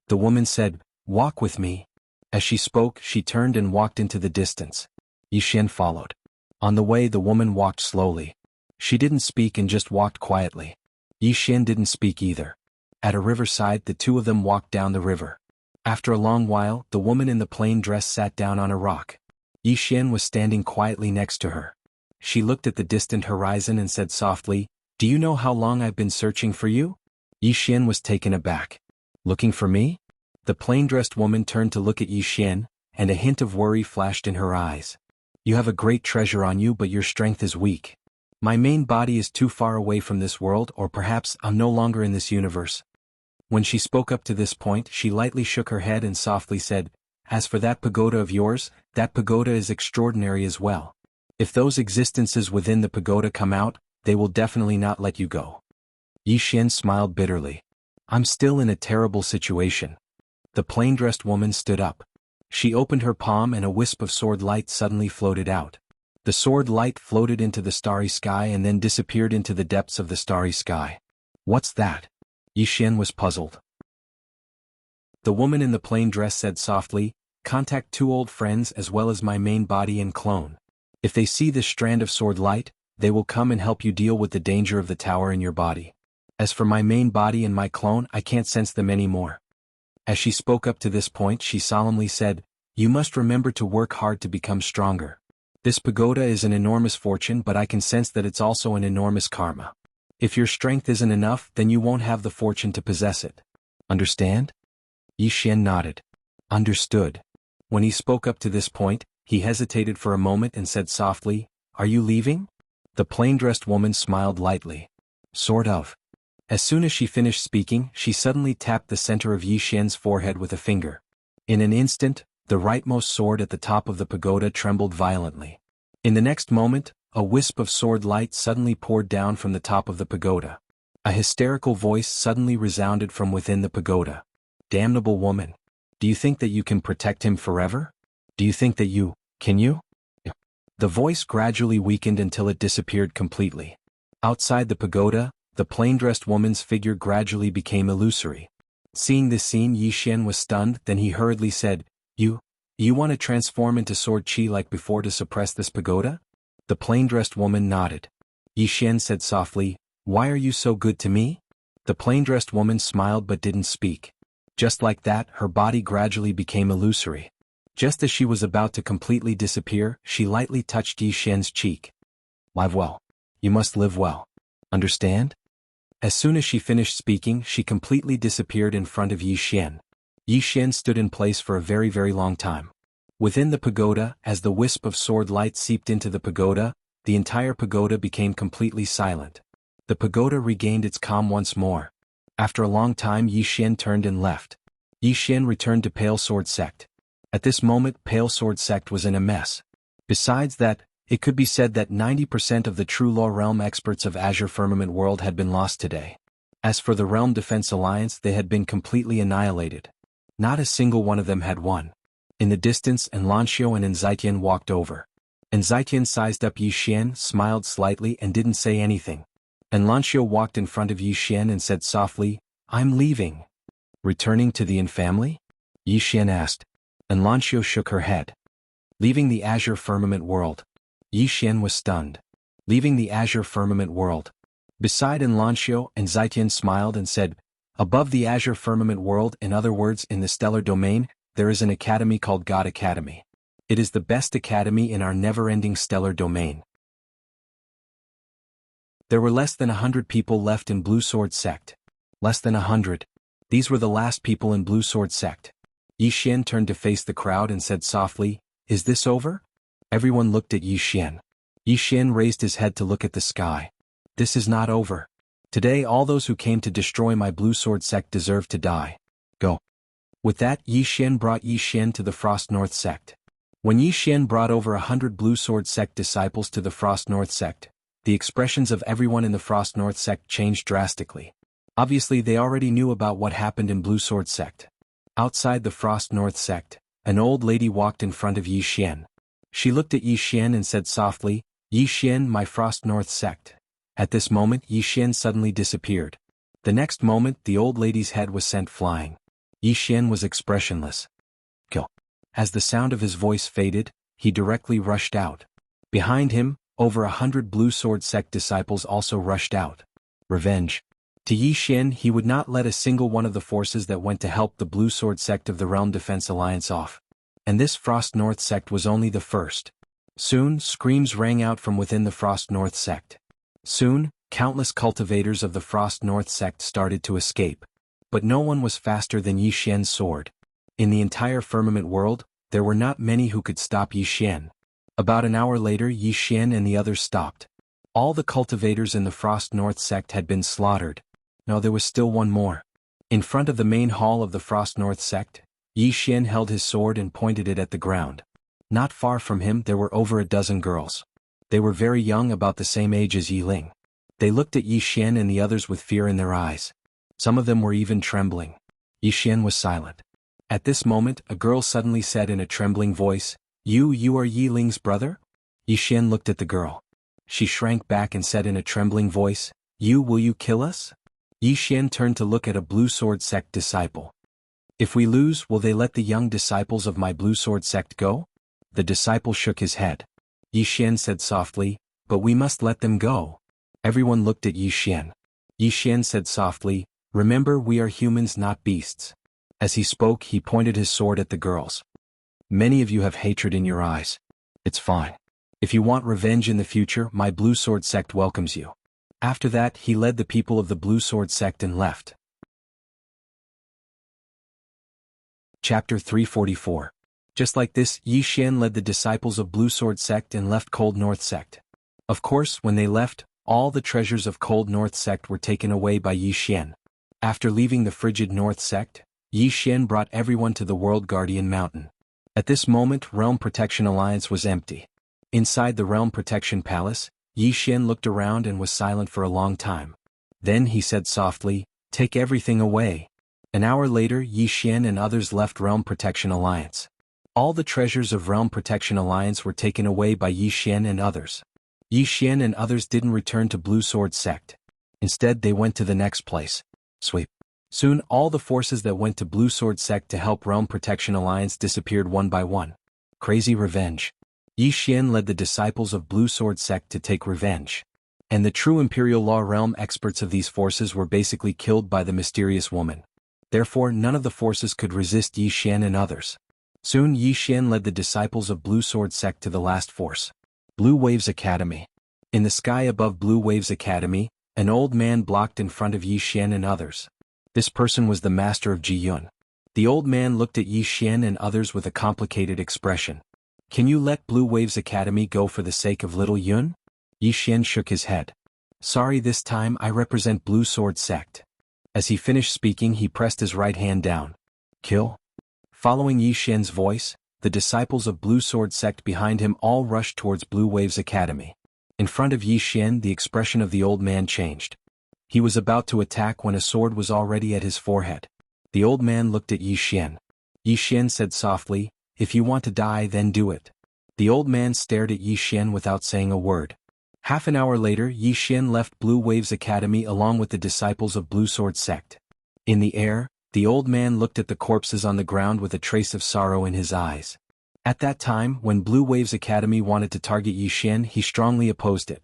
The woman said, "Walk with me." As she spoke, she turned and walked into the distance. Yi Xian followed. On the way, the woman walked slowly. She didn't speak and just walked quietly. Yi Xian didn't speak either. At a riverside, the two of them walked down the river. After a long while, the woman in the plain dress sat down on a rock. Yi Xian was standing quietly next to her. She looked at the distant horizon and said softly, "Do you know how long I've been searching for you?" Yi Xian was taken aback. "Looking for me?" The plain-dressed woman turned to look at Yi Xian, and a hint of worry flashed in her eyes. "You have a great treasure on you, but your strength is weak. My main body is too far away from this world, or perhaps I'm no longer in this universe." When she spoke up to this point, she lightly shook her head and softly said, "As for that pagoda of yours, that pagoda is extraordinary as well. If those existences within the pagoda come out, they will definitely not let you go." Yi Xian smiled bitterly. "I'm still in a terrible situation." The plain-dressed woman stood up. She opened her palm and a wisp of sword light suddenly floated out. The sword light floated into the starry sky and then disappeared into the depths of the starry sky. "What's that?" Yi Xian was puzzled. The woman in the plain dress said softly, "Contact two old friends as well as my main body and clone. If they see this strand of sword light, they will come and help you deal with the danger of the tower in your body. As for my main body and my clone, I can't sense them anymore." As she spoke up to this point, she solemnly said, "You must remember to work hard to become stronger. This pagoda is an enormous fortune, but I can sense that it's also an enormous karma. If your strength isn't enough, then you won't have the fortune to possess it. Understand?" Yi Xian nodded. "Understood." When he spoke up to this point, he hesitated for a moment and said softly, "Are you leaving?" The plain-dressed woman smiled lightly. "Sort of." As soon as she finished speaking, she suddenly tapped the center of Yi Xian's forehead with a finger. In an instant, the rightmost sword at the top of the pagoda trembled violently. In the next moment, a wisp of sword light suddenly poured down from the top of the pagoda. A hysterical voice suddenly resounded from within the pagoda. "Damnable woman! Do you think that you can protect him forever? Do you think that can you?" The voice gradually weakened until it disappeared completely. Outside the pagoda, the plain-dressed woman's figure gradually became illusory. Seeing this scene, Yi Xian was stunned, then he hurriedly said, You want to transform into sword chi like before to suppress this pagoda?" The plain-dressed woman nodded. Yi Xian said softly, "Why are you so good to me?" The plain-dressed woman smiled but didn't speak. Just like that, her body gradually became illusory. Just as she was about to completely disappear, she lightly touched Yi Xian's cheek. "Live well. You must live well. Understand?" As soon as she finished speaking, she completely disappeared in front of Yi Xian. Yi Xian stood in place for a very, very long time. Within the pagoda, as the wisp of sword light seeped into the pagoda, the entire pagoda became completely silent. The pagoda regained its calm once more. After a long time, Yi Xian turned and left. Yi Xian returned to Pale Sword Sect. At this moment, Pale Sword Sect was in a mess. Besides that, it could be said that 90% of the true law realm experts of Azure Firmament World had been lost today. As for the Realm Defense Alliance, they had been completely annihilated. Not a single one of them had won. In the distance, Enlancio and Enzytian walked over. Enzytian sized up Yi Xian, smiled slightly and didn't say anything. Enlancio walked in front of Yi Xian and said softly, "I'm leaving." "Returning to the Yin family?" Yi Xian asked. Enlancio shook her head. "Leaving the Azure Firmament World." Yi Xian was stunned. "Leaving the Azure Firmament World." Beside Enlancio, Enzytian smiled and said, "Above the Azure Firmament World, in other words in the Stellar Domain, there is an academy called God Academy. It is the best academy in our never-ending Stellar Domain." There were less than 100 people left in Blue Sword Sect. Less than 100. These were the last people in Blue Sword Sect. Yi Xian turned to face the crowd and said softly, "Is this over?" Everyone looked at Yi Xian. Yi Xian raised his head to look at the sky. "This is not over. Today all those who came to destroy my Blue Sword Sect deserve to die. Go." With that, Yi Xian brought Yi Xian to the Frost North Sect. When Yi Xian brought over 100 Blue Sword Sect disciples to the Frost North Sect, the expressions of everyone in the Frost North Sect changed drastically. Obviously they already knew about what happened in Blue Sword Sect. Outside the Frost North Sect, an old lady walked in front of Yi Xian. She looked at Yi Xian and said softly, "Yi Xian, my Frost North Sect." At this moment, Yi Xian suddenly disappeared. The next moment, the old lady's head was sent flying. Yi Xian was expressionless. "Kill." As the sound of his voice faded, he directly rushed out. Behind him, over 100 Blue Sword Sect disciples also rushed out. Revenge. To Yi Xian, he would not let a single one of the forces that went to help the Blue Sword Sect of the Realm Defense Alliance off. And this Frost North Sect was only the first. Soon, screams rang out from within the Frost North Sect. Soon, countless cultivators of the Frost North Sect started to escape. But no one was faster than Yi Xian's sword. In the entire firmament world, there were not many who could stop Yi Xian. About an hour later, Yi Xian and the others stopped. All the cultivators in the Frost North Sect had been slaughtered. No, there was still one more. In front of the main hall of the Frost North Sect, Yi Xian held his sword and pointed it at the ground. Not far from him there were over a dozen girls. They were very young, about the same age as Yi Ling. They looked at Yi Xian and the others with fear in their eyes. Some of them were even trembling. Yi Xian was silent. At this moment, a girl suddenly said in a trembling voice, You are Yi Ling's brother?" Yi Xian looked at the girl. She shrank back and said in a trembling voice, Will you kill us?" Yi Xian turned to look at a Blue Sword Sect disciple. "If we lose, will they let the young disciples of my Blue Sword Sect go?" The disciple shook his head. Yi Xian said softly, "But we must let them go." Everyone looked at Yi Xian. Yi Xian said softly, "Remember, we are humans, not beasts." As he spoke, he pointed his sword at the girls. "Many of you have hatred in your eyes. It's fine. If you want revenge in the future, my Blue Sword Sect welcomes you." After that, he led the people of the Blue Sword Sect and left. Chapter 344. Just like this, Yi Xian led the disciples of Blue Sword Sect and left Cold North Sect. Of course, when they left, all the treasures of Cold North Sect were taken away by Yi Xian. After leaving the frigid North Sect, Yi Xian brought everyone to the World Guardian Mountain. At this moment, Realm Protection Alliance was empty. Inside the Realm Protection Palace, Yi Xian looked around and was silent for a long time. Then he said softly, "Take everything away." An hour later, Yi Xian and others left Realm Protection Alliance. All the treasures of Realm Protection Alliance were taken away by Yi Xian and others. Yi Xian and others didn't return to Blue Sword Sect. Instead, they went to the next place. Sweep. Soon, all the forces that went to Blue Sword Sect to help Realm Protection Alliance disappeared one by one. Crazy revenge. Yi Xian led the disciples of Blue Sword Sect to take revenge. And the true Imperial Law Realm experts of these forces were basically killed by the mysterious woman. Therefore, none of the forces could resist Yi Xian and others. Soon, Yi Xian led the disciples of Blue Sword Sect to the last force. Blue Waves Academy. In the sky above Blue Waves Academy, an old man blocked in front of Yi Xian and others. This person was the master of Ji Yun. The old man looked at Yi Xian and others with a complicated expression. "Can you let Blue Waves Academy go for the sake of little Yun?" Yi Xian shook his head. "Sorry, this time I represent Blue Sword Sect." As he finished speaking, he pressed his right hand down. "Kill?" Following Yi Xian's voice, the disciples of Blue Sword Sect behind him all rushed towards Blue Waves Academy. In front of Yi Xian, the expression of the old man changed. He was about to attack when a sword was already at his forehead. The old man looked at Yi Xian. Yi Xian said softly, "If you want to die, then do it." The old man stared at Yi Xian without saying a word. Half an hour later, Yi Xian left Blue Waves Academy along with the disciples of Blue Sword Sect. In the air, the old man looked at the corpses on the ground with a trace of sorrow in his eyes. At that time, when Blue Waves Academy wanted to target Yi Xian, he strongly opposed it.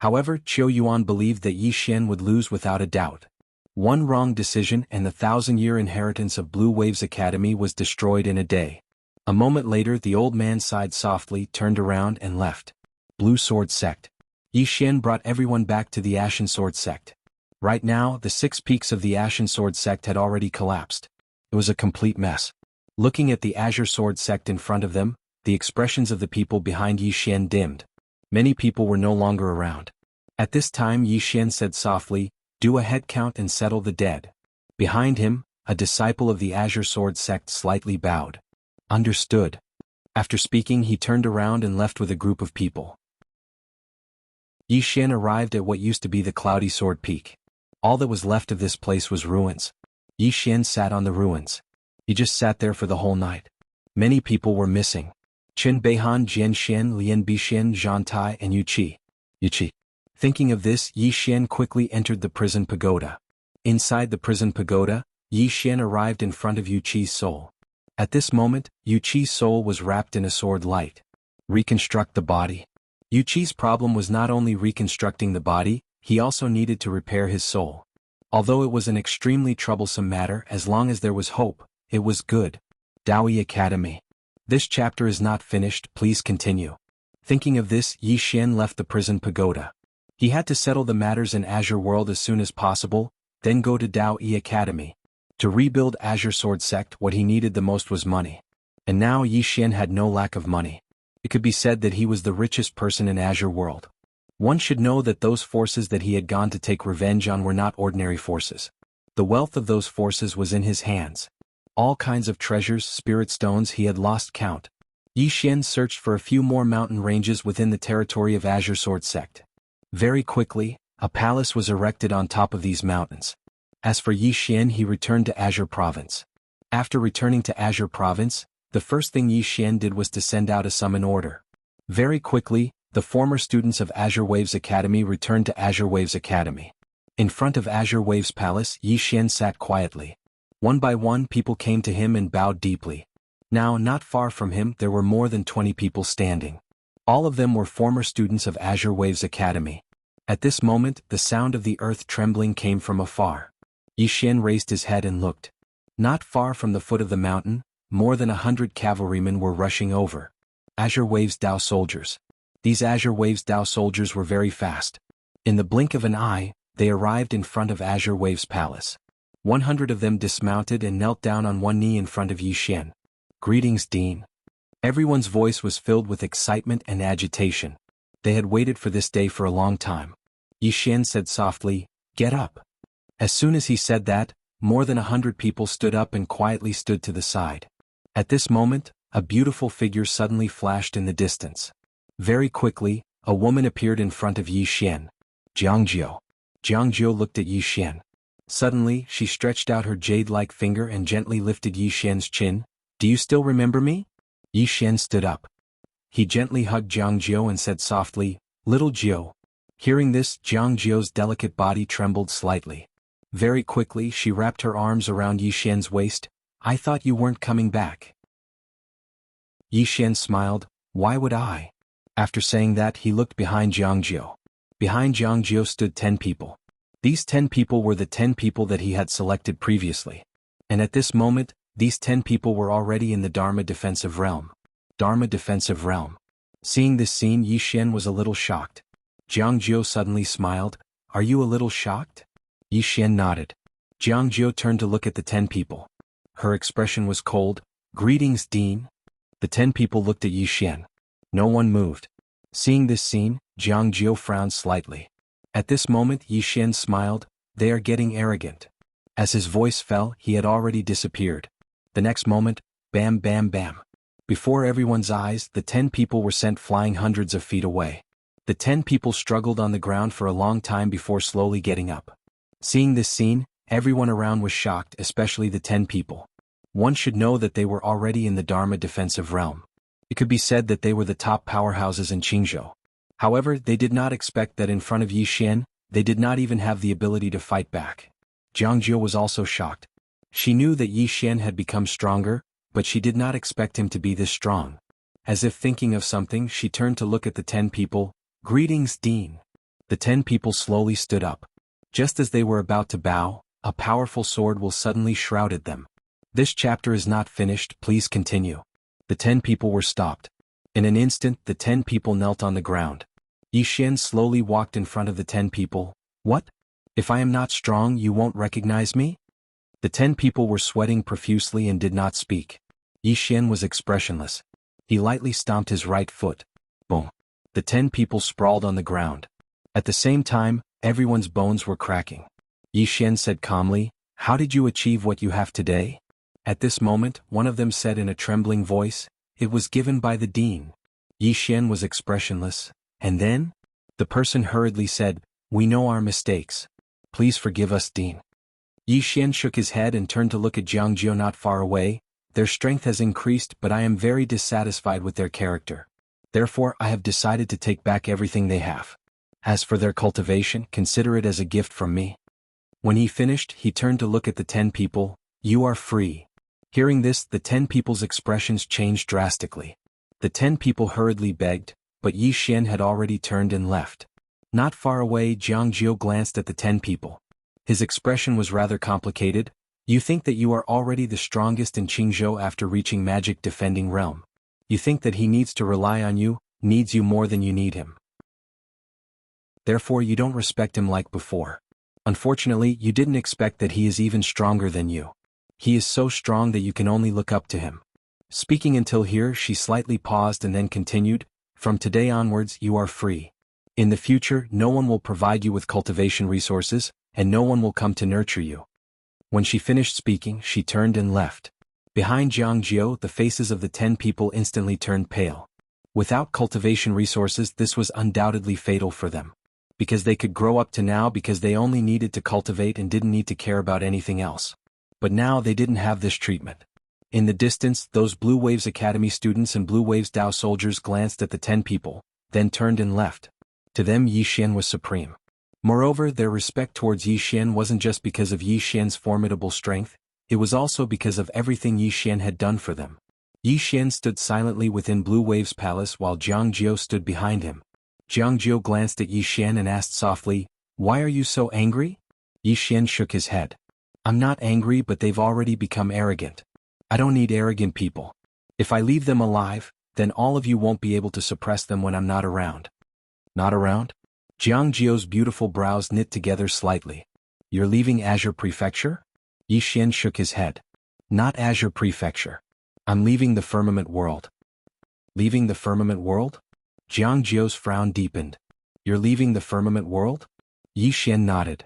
However, Qiu Yuan believed that Yi Xian would lose without a doubt. One wrong decision and the 1,000-year inheritance of Blue Waves Academy was destroyed in a day. A moment later, the old man sighed softly, turned around and left. Blue Sword Sect. Yi Xian brought everyone back to the Ashen Sword Sect. Right now, the 6 peaks of the Ashen Sword Sect had already collapsed. It was a complete mess. Looking at the Azure Sword Sect in front of them, the expressions of the people behind Yi Xian dimmed. Many people were no longer around. At this time, Yi Xian said softly, "Do a head count and settle the dead." Behind him, a disciple of the Azure Sword Sect slightly bowed. "Understood." After speaking, he turned around and left with a group of people. Yi Xian arrived at what used to be the Cloudy Sword Peak. All that was left of this place was ruins. Yi Xian sat on the ruins. He just sat there for the whole night. Many people were missing. Qin Beihan, Jian Xian, Lian Bixian, Zhan Tai, and Yu Qi. Thinking of this, Yi Xian quickly entered the prison pagoda. Inside the prison pagoda, Yi Xian arrived in front of Yu Qi's soul. At this moment, Yu Qi's soul was wrapped in a sword light. Reconstruct the body. Yu Qi's problem was not only reconstructing the body, he also needed to repair his soul. Although it was an extremely troublesome matter, as long as there was hope, it was good. Daoi Academy. This chapter is not finished, please continue. Thinking of this, Yi Xian left the prison pagoda. He had to settle the matters in Azure World as soon as possible, then go to Daoi Academy. To rebuild Azure Sword Sect, what he needed the most was money. And now Yi Xian had no lack of money. It could be said that he was the richest person in Azure World. One should know that those forces that he had gone to take revenge on were not ordinary forces. The wealth of those forces was in his hands. All kinds of treasures, spirit stones, he had lost count. Yi Xian searched for a few more mountain ranges within the territory of Azure Sword Sect. Very quickly, a palace was erected on top of these mountains. As for Yi Xian, he returned to Azure Province. After returning to Azure Province, the first thing Yi Xian did was to send out a summon order. Very quickly, the former students of Azure Waves Academy returned to Azure Waves Academy. In front of Azure Waves Palace, Yi Xian sat quietly. One by one, people came to him and bowed deeply. Now, not far from him, there were more than 20 people standing. All of them were former students of Azure Waves Academy. At this moment, the sound of the earth trembling came from afar. Yi Xian raised his head and looked. Not far from the foot of the mountain, more than 100 cavalrymen were rushing over. Azure Waves Dao soldiers. These Azure Waves Dao soldiers were very fast. In the blink of an eye, they arrived in front of Azure Waves Palace. 100 of them dismounted and knelt down on one knee in front of Yi Xian. Greetings, Dean. Everyone's voice was filled with excitement and agitation. They had waited for this day for a long time. Yi Xian said softly, "Get up." As soon as he said that, more than 100 people stood up and quietly stood to the side. At this moment, a beautiful figure suddenly flashed in the distance. Very quickly, a woman appeared in front of Yi Xian. Jiangjiu. Jiangjiu looked at Yi Xian. Suddenly, she stretched out her jade-like finger and gently lifted Yi Xian's chin. "Do you still remember me?" Yi Xian stood up. He gently hugged Jiangjiu and said softly, "Little Jiu." Hearing this, Jiangjiu's delicate body trembled slightly. Very quickly, she wrapped her arms around Yi Xian's waist. "I thought you weren't coming back." Yi Xian smiled. "Why would I?" After saying that, he looked behind Jiangjiu. Behind Jiangjiu stood 10 people. These 10 people were the 10 people that he had selected previously. And at this moment, these 10 people were already in the Dharma Defensive Realm. Dharma Defensive Realm. Seeing this scene, Yi Xian was a little shocked. Jiangjiu suddenly smiled. "Are you a little shocked?" Yi Xian nodded. Jiangjiu turned to look at the 10 people. Her expression was cold. "Greetings, Dean." The 10 people looked at Yi Xian. No one moved. Seeing this scene, Jiangjiu frowned slightly. At this moment, Yi Xian smiled. "They are getting arrogant." As his voice fell, he had already disappeared. The next moment, bam bam bam. Before everyone's eyes, the 10 people were sent flying hundreds of feet away. The 10 people struggled on the ground for a long time before slowly getting up. Seeing this scene, everyone around was shocked, especially the 10 people. One should know that they were already in the Dharma Defensive Realm. It could be said that they were the top powerhouses in Qingzhou. However, they did not expect that in front of Yi Xian, they did not even have the ability to fight back. Jiangjiu was also shocked. She knew that Yi Xian had become stronger, but she did not expect him to be this strong. As if thinking of something, she turned to look at the 10 people. "Greetings, Dean." The 10 people slowly stood up. Just as they were about to bow, a powerful sword will suddenly shrouded them. This chapter is not finished, please continue. The 10 people were stopped. In an instant, the 10 people knelt on the ground. Yi Xian slowly walked in front of the 10 people. "What? If I am not strong, you won't recognize me?" The 10 people were sweating profusely and did not speak. Yi Xian was expressionless. He lightly stomped his right foot. Boom. The 10 people sprawled on the ground. At the same time, everyone's bones were cracking. Yi Xian said calmly, "How did you achieve what you have today?" At this moment, one of them said in a trembling voice, "It was given by the Dean." Yi Xian was expressionless. "And then?" The person hurriedly said, "We know our mistakes. Please forgive us, Dean." Yi Xian shook his head and turned to look at Jiangjiu not far away. "Their strength has increased, but I am very dissatisfied with their character. Therefore, I have decided to take back everything they have. As for their cultivation, consider it as a gift from me." When he finished, he turned to look at the 10 people. "You are free." Hearing this, the 10 people's expressions changed drastically. The 10 people hurriedly begged, but Yi Xian had already turned and left. Not far away, Jiang Jiu glanced at the 10 people. His expression was rather complicated. You think that you are already the strongest in Qingzhou after reaching magic defending realm. You think that he needs to rely on you, needs you more than you need him. Therefore you don't respect him like before. Unfortunately, you didn't expect that he is even stronger than you. He is so strong that you can only look up to him. Speaking until here, she slightly paused and then continued, from today onwards you are free. In the future, no one will provide you with cultivation resources, and no one will come to nurture you. When she finished speaking, she turned and left. Behind Jiang Jiu, the faces of the 10 people instantly turned pale. Without cultivation resources, this was undoubtedly fatal for them. Because they could grow up to now because they only needed to cultivate and didn't need to care about anything else. But now they didn't have this treatment. In the distance, those Blue Waves Academy students and Blue Waves Dao soldiers glanced at the 10 people, then turned and left. To them, Yi Xian was supreme. Moreover, their respect towards Yi Xian wasn't just because of Yi Xian's formidable strength, it was also because of everything Yi Xian had done for them. Yi Xian stood silently within Blue Wave's palace while Jiang Jiu stood behind him. Jiang Jiu glanced at Yi Xian and asked softly, "Why are you so angry?" Yi Xian shook his head. "I'm not angry, but they've already become arrogant. I don't need arrogant people. If I leave them alive, then all of you won't be able to suppress them when I'm not around." Not around? Jiang Jiu's beautiful brows knit together slightly. You're leaving Azure Prefecture? Yi Xian shook his head. Not Azure Prefecture. I'm leaving the Firmament World. Leaving the Firmament World? Jiang Jiu's frown deepened. You're leaving the Firmament World? Yi Xian nodded.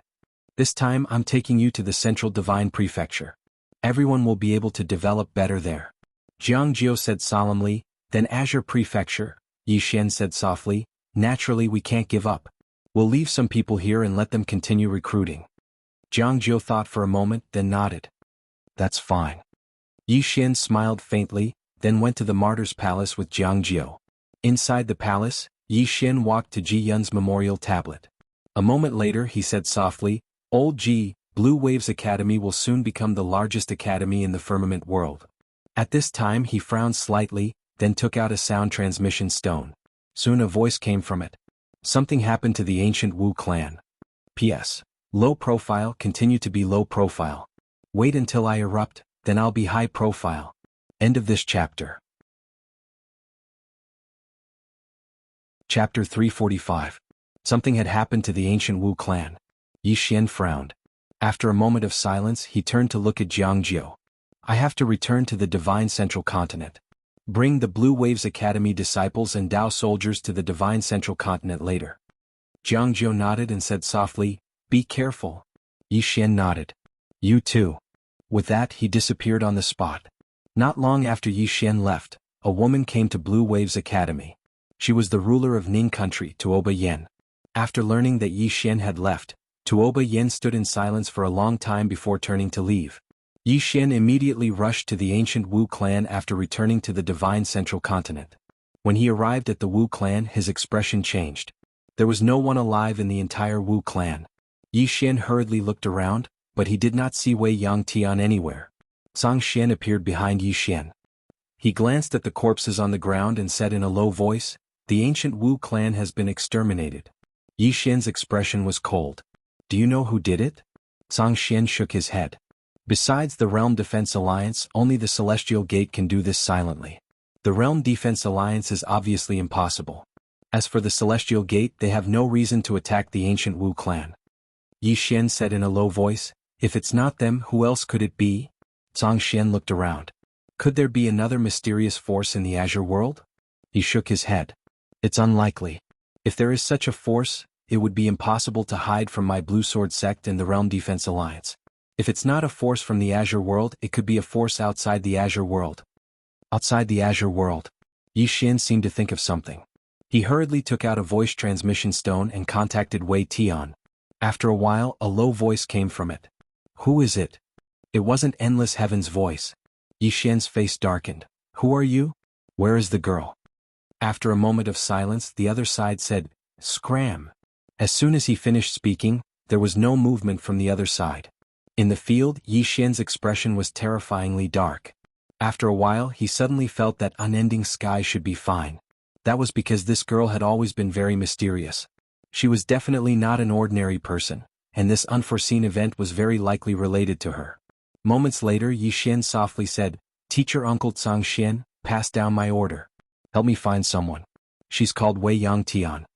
This time I'm taking you to the Central Divine Prefecture. Everyone will be able to develop better there. Jiang Jiu said solemnly, then Azure Prefecture, Yi Xian said softly, naturally we can't give up. We'll leave some people here and let them continue recruiting. Jiang Jiu thought for a moment, then nodded. That's fine. Yi Xian smiled faintly, then went to the Martyr's Palace with Jiang Jiu. Inside the palace, Yi Xian walked to Ji Yun's memorial tablet. A moment later he said softly, Old Ji, Blue Waves Academy will soon become the largest academy in the firmament world. At this time he frowned slightly, then took out a sound transmission stone. Soon a voice came from it. Something happened to the ancient Wu clan. P.S. Low profile, continue to be low profile. Wait until I erupt, then I'll be high profile. End of this chapter. Chapter 345. Something had happened to the ancient Wu clan. Yi Xian frowned. After a moment of silence he turned to look at Jiang Jiu. I have to return to the Divine Central Continent. Bring the Blue Waves Academy disciples and Dao soldiers to the Divine Central Continent later. Jiang Jiu nodded and said softly, Be careful. Yi Xian nodded. You too. With that he disappeared on the spot. Not long after Yi Xian left, a woman came to Blue Waves Academy. She was the ruler of Ning country, Tuoba Yen. After learning that Yi Xian had left, Tuoba Yen stood in silence for a long time before turning to leave. Yi Xian immediately rushed to the ancient Wu clan after returning to the Divine Central Continent. When he arrived at the Wu clan his expression changed. There was no one alive in the entire Wu clan. Yi Xian hurriedly looked around, but he did not see Wei Yangtian anywhere. Zhang Xian appeared behind Yi Xian. He glanced at the corpses on the ground and said in a low voice, The ancient Wu clan has been exterminated. Yi Xian's expression was cold. Do you know who did it? Zhang Xian shook his head. Besides the Realm Defense Alliance, only the Celestial Gate can do this silently. The Realm Defense Alliance is obviously impossible. As for the Celestial Gate, they have no reason to attack the ancient Wu clan. Yi Xian said in a low voice, If it's not them, who else could it be? Zhang Xian looked around. Could there be another mysterious force in the Azure world? He shook his head. It's unlikely. If there is such a force, it would be impossible to hide from my Blue Sword sect and the Realm Defense Alliance. If it's not a force from the Azure world, it could be a force outside the Azure world. Outside the Azure world. Yi Xian seemed to think of something. He hurriedly took out a voice transmission stone and contacted Wei Tian. After a while, a low voice came from it. Who is it? It wasn't Endless Heaven's voice. Yi Xian's face darkened. Who are you? Where is the girl? After a moment of silence, the other side said, Scram. As soon as he finished speaking, there was no movement from the other side. In the field, Yi Xian's expression was terrifyingly dark. After a while he suddenly felt that unending sky should be fine. That was because this girl had always been very mysterious. She was definitely not an ordinary person, and this unforeseen event was very likely related to her. Moments later Yi Xian softly said, "Teacher Uncle Tsang Xian, pass down my order. Help me find someone. She's called Wei Yang Tian."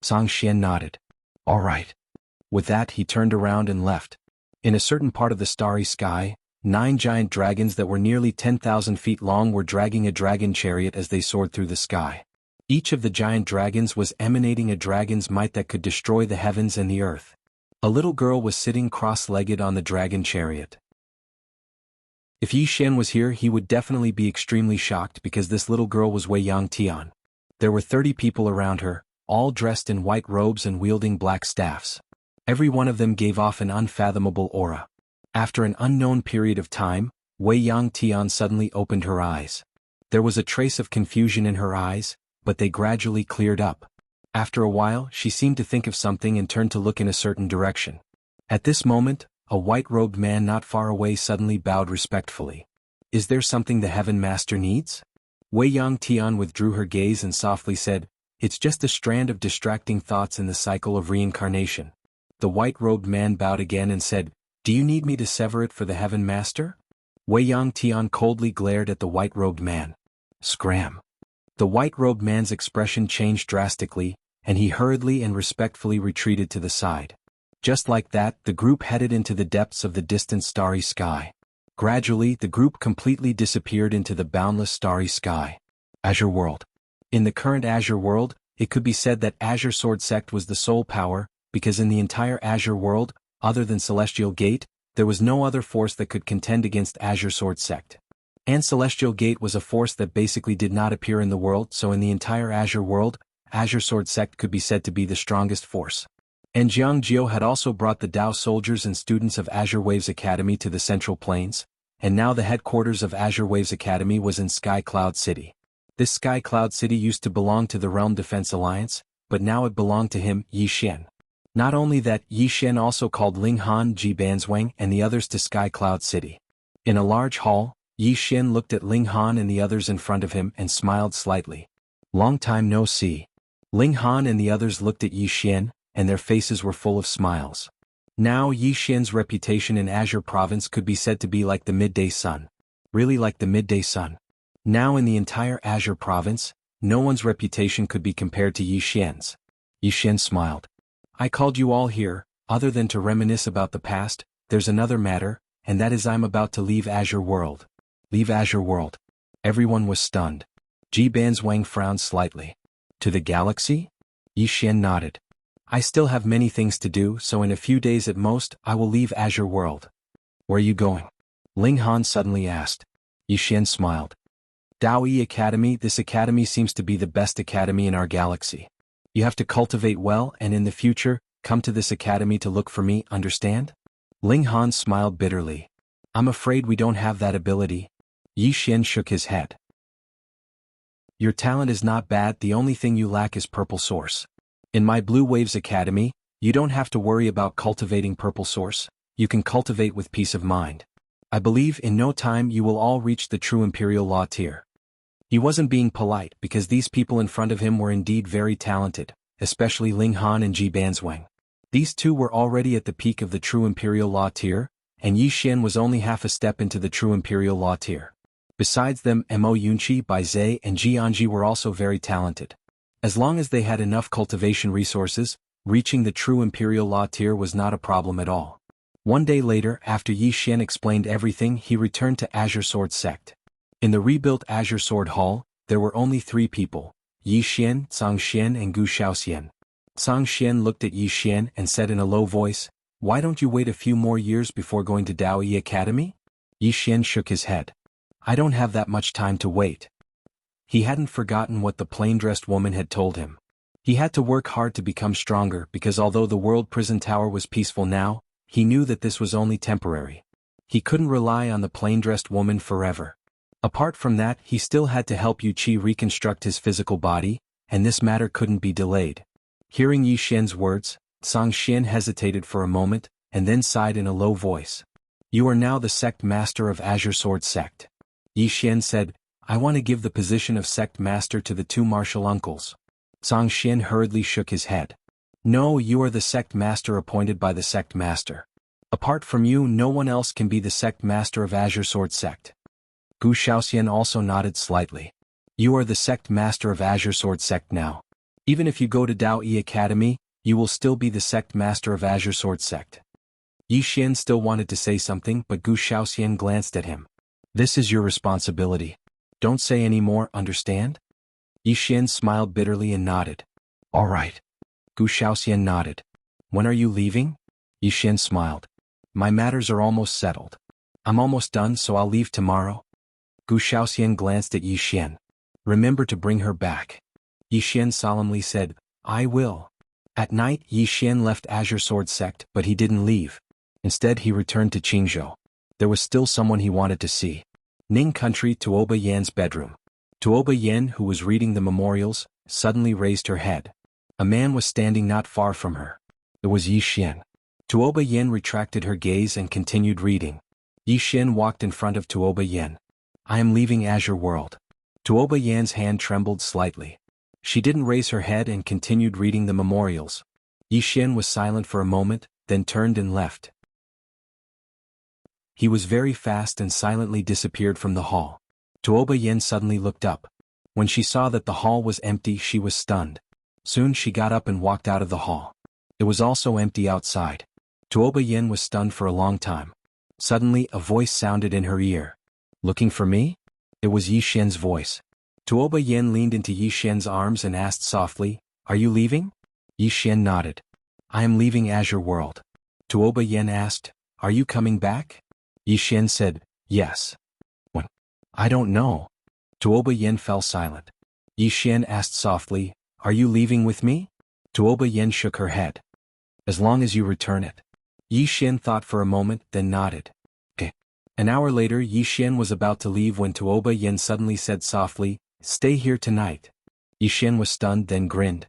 Tsang Xian nodded. "All right." With that he turned around and left. In a certain part of the starry sky, 9 giant dragons that were nearly 10,000 feet long were dragging a dragon chariot as they soared through the sky. Each of the giant dragons was emanating a dragon's might that could destroy the heavens and the earth. A little girl was sitting cross-legged on the dragon chariot. If Yi Xian was here he would definitely be extremely shocked because this little girl was Wei Yang Tian. There were 30 people around her, all dressed in white robes and wielding black staffs. Every one of them gave off an unfathomable aura. After an unknown period of time, Wei Yang Tian suddenly opened her eyes. There was a trace of confusion in her eyes, but they gradually cleared up. After a while she seemed to think of something and turned to look in a certain direction. At this moment, a white-robed man not far away suddenly bowed respectfully. "Is there something the Heaven Master needs?" Wei Yang Tian withdrew her gaze and softly said, "It's just a strand of distracting thoughts in the cycle of reincarnation." The white-robed man bowed again and said, "Do you need me to sever it for the Heaven Master?" Wei Yang Tian coldly glared at the white-robed man. Scram. The white-robed man's expression changed drastically, and he hurriedly and respectfully retreated to the side. Just like that, the group headed into the depths of the distant starry sky. Gradually, the group completely disappeared into the boundless starry sky. Azure World. In the current Azure World, it could be said that Azure Sword Sect was the sole power, because in the entire Azure World, other than Celestial Gate, there was no other force that could contend against Azure Sword Sect. And Celestial Gate was a force that basically did not appear in the world, so in the entire Azure World, Azure Sword Sect could be said to be the strongest force. And Jiang Jiao had also brought the Dao soldiers and students of Azure Waves Academy to the Central Plains, and now the headquarters of Azure Waves Academy was in Sky Cloud City. This Sky Cloud City used to belong to the Realm Defense Alliance, but now it belonged to him, Yi Xian. Not only that, Yi Xian also called Ling Han, Ji Banzwang and the others to Sky Cloud City. In a large hall, Yi Xian looked at Ling Han and the others in front of him and smiled slightly. "Long time no see." Ling Han and the others looked at Yi Xian, and their faces were full of smiles. Now Yi Xian's reputation in Azure Province could be said to be like the midday sun. Really like the midday sun. Now in the entire Azure Province, no one's reputation could be compared to Yi Xian's. Yi Xian smiled. "I called you all here, other than to reminisce about the past, there's another matter, and that is I'm about to leave Azure World." "Leave Azure World?" Everyone was stunned. Ji Banzwang frowned slightly. "To the galaxy?" Yi Xian nodded. "I still have many things to do, so in a few days at most, I will leave Azure World." "Where are you going?" Ling Han suddenly asked. Yi Xian smiled. "Dao Yi Academy. This academy seems to be the best academy in our galaxy. You have to cultivate well and in the future, come to this academy to look for me, understand?" Ling Han smiled bitterly. "I'm afraid we don't have that ability." Yi Xian shook his head. "Your talent is not bad, the only thing you lack is Purple Source. In my Blue Waves Academy, you don't have to worry about cultivating Purple Source, you can cultivate with peace of mind. I believe in no time you will all reach the true Imperial Law tier." He wasn't being polite because these people in front of him were indeed very talented, especially Ling Han and Ji Banzwang. These two were already at the peak of the true Imperial Law tier, and Yi Xian was only half a step into the true Imperial Law tier. Besides them, Mo Yunqi, Bai Zhe and Jianji were also very talented. As long as they had enough cultivation resources, reaching the true Imperial Law tier was not a problem at all. One day later, after Yi Xian explained everything, he returned to Azure Sword Sect. In the rebuilt Azure Sword Hall, there were only 3 people, Yi Xian, Tsang Xian and Gu Xiaoxian. Tsang Xian looked at Yi Xian and said in a low voice, "Why don't you wait a few more years before going to Dao Yi Academy?" Yi Xian shook his head. "I don't have that much time to wait." He hadn't forgotten what the plain-dressed woman had told him. He had to work hard to become stronger because although the World Prison Tower was peaceful now, he knew that this was only temporary. He couldn't rely on the plain-dressed woman forever. Apart from that, he still had to help Yu Qi reconstruct his physical body, and this matter couldn't be delayed. Hearing Yi Xian's words, Tsang Xian hesitated for a moment, and then sighed in a low voice. "You are now the sect master of Azure Sword Sect." Yi Xian said, I want to give the position of sect master to the two martial uncles. Zhang Xian hurriedly shook his head. No, you are the sect master appointed by the sect master. Apart from you, no one else can be the sect master of Azure Sword Sect. Gu Shaoxian also nodded slightly. You are the sect master of Azure Sword Sect now. Even if you go to Dao Yi Academy, you will still be the sect master of Azure Sword Sect. Yi Xian still wanted to say something, but Gu Shaoxian glanced at him. This is your responsibility. Don't say any more, understand? Yi Xian smiled bitterly and nodded. All right. Gu Shaoxian nodded. When are you leaving? Yi Xian smiled. My matters are almost settled. I'm almost done, so I'll leave tomorrow. Gu Shaoxian glanced at Yi Xian. Remember to bring her back. Yi Xian solemnly said, I will. At night, Yi Xian left Azure Sword Sect, but he didn't leave. Instead, he returned to Qingzhou. There was still someone he wanted to see. Ning Country, Tuoba Yan's bedroom. Tuoba Yan, who was reading the memorials, suddenly raised her head. A man was standing not far from her. It was Yi Xian. Tuoba Yan retracted her gaze and continued reading. Yi Xian walked in front of Tuoba Yan. I am leaving Azure World. Tuoba Yan's hand trembled slightly. She didn't raise her head and continued reading the memorials. Yi Xian was silent for a moment, then turned and left. He was very fast and silently disappeared from the hall. Tuoba Yan suddenly looked up. When she saw that the hall was empty, she was stunned. Soon she got up and walked out of the hall. It was also empty outside. Tuoba Yan was stunned for a long time. Suddenly, a voice sounded in her ear. Looking for me? It was Yi Xian's voice. Tuoba Yan leaned into Yi Xian's arms and asked softly, Are you leaving? Yi Xian nodded. I am leaving Azure World. Tuoba Yan asked, Are you coming back? Yi Xian said, Yes. When? I don't know. Tuoba Yan fell silent. Yi Xian asked softly, Are you leaving with me? Tuoba Yan shook her head. As long as you return it. Yi Xian thought for a moment, then nodded. Okay. An hour later, Yi Xian was about to leave when Tuoba Yan suddenly said softly, Stay here tonight. Yi Xian was stunned, then grinned.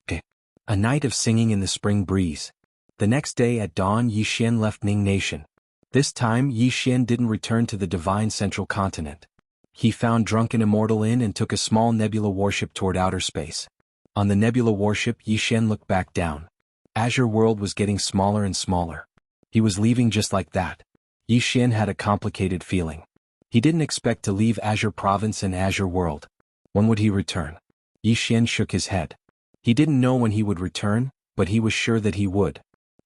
Okay. A night of singing in the spring breeze. The next day at dawn, Yi Xian left Ning Nation. This time, Yi Xian didn't return to the divine central continent. He found Drunken Immortal Inn and took a small nebula warship toward outer space. On the nebula warship, Yi Xian looked back down. Azure World was getting smaller and smaller. He was leaving just like that. Yi Xian had a complicated feeling. He didn't expect to leave Azure Province and Azure World. When would he return? Yi Xian shook his head. He didn't know when he would return, but he was sure that he would.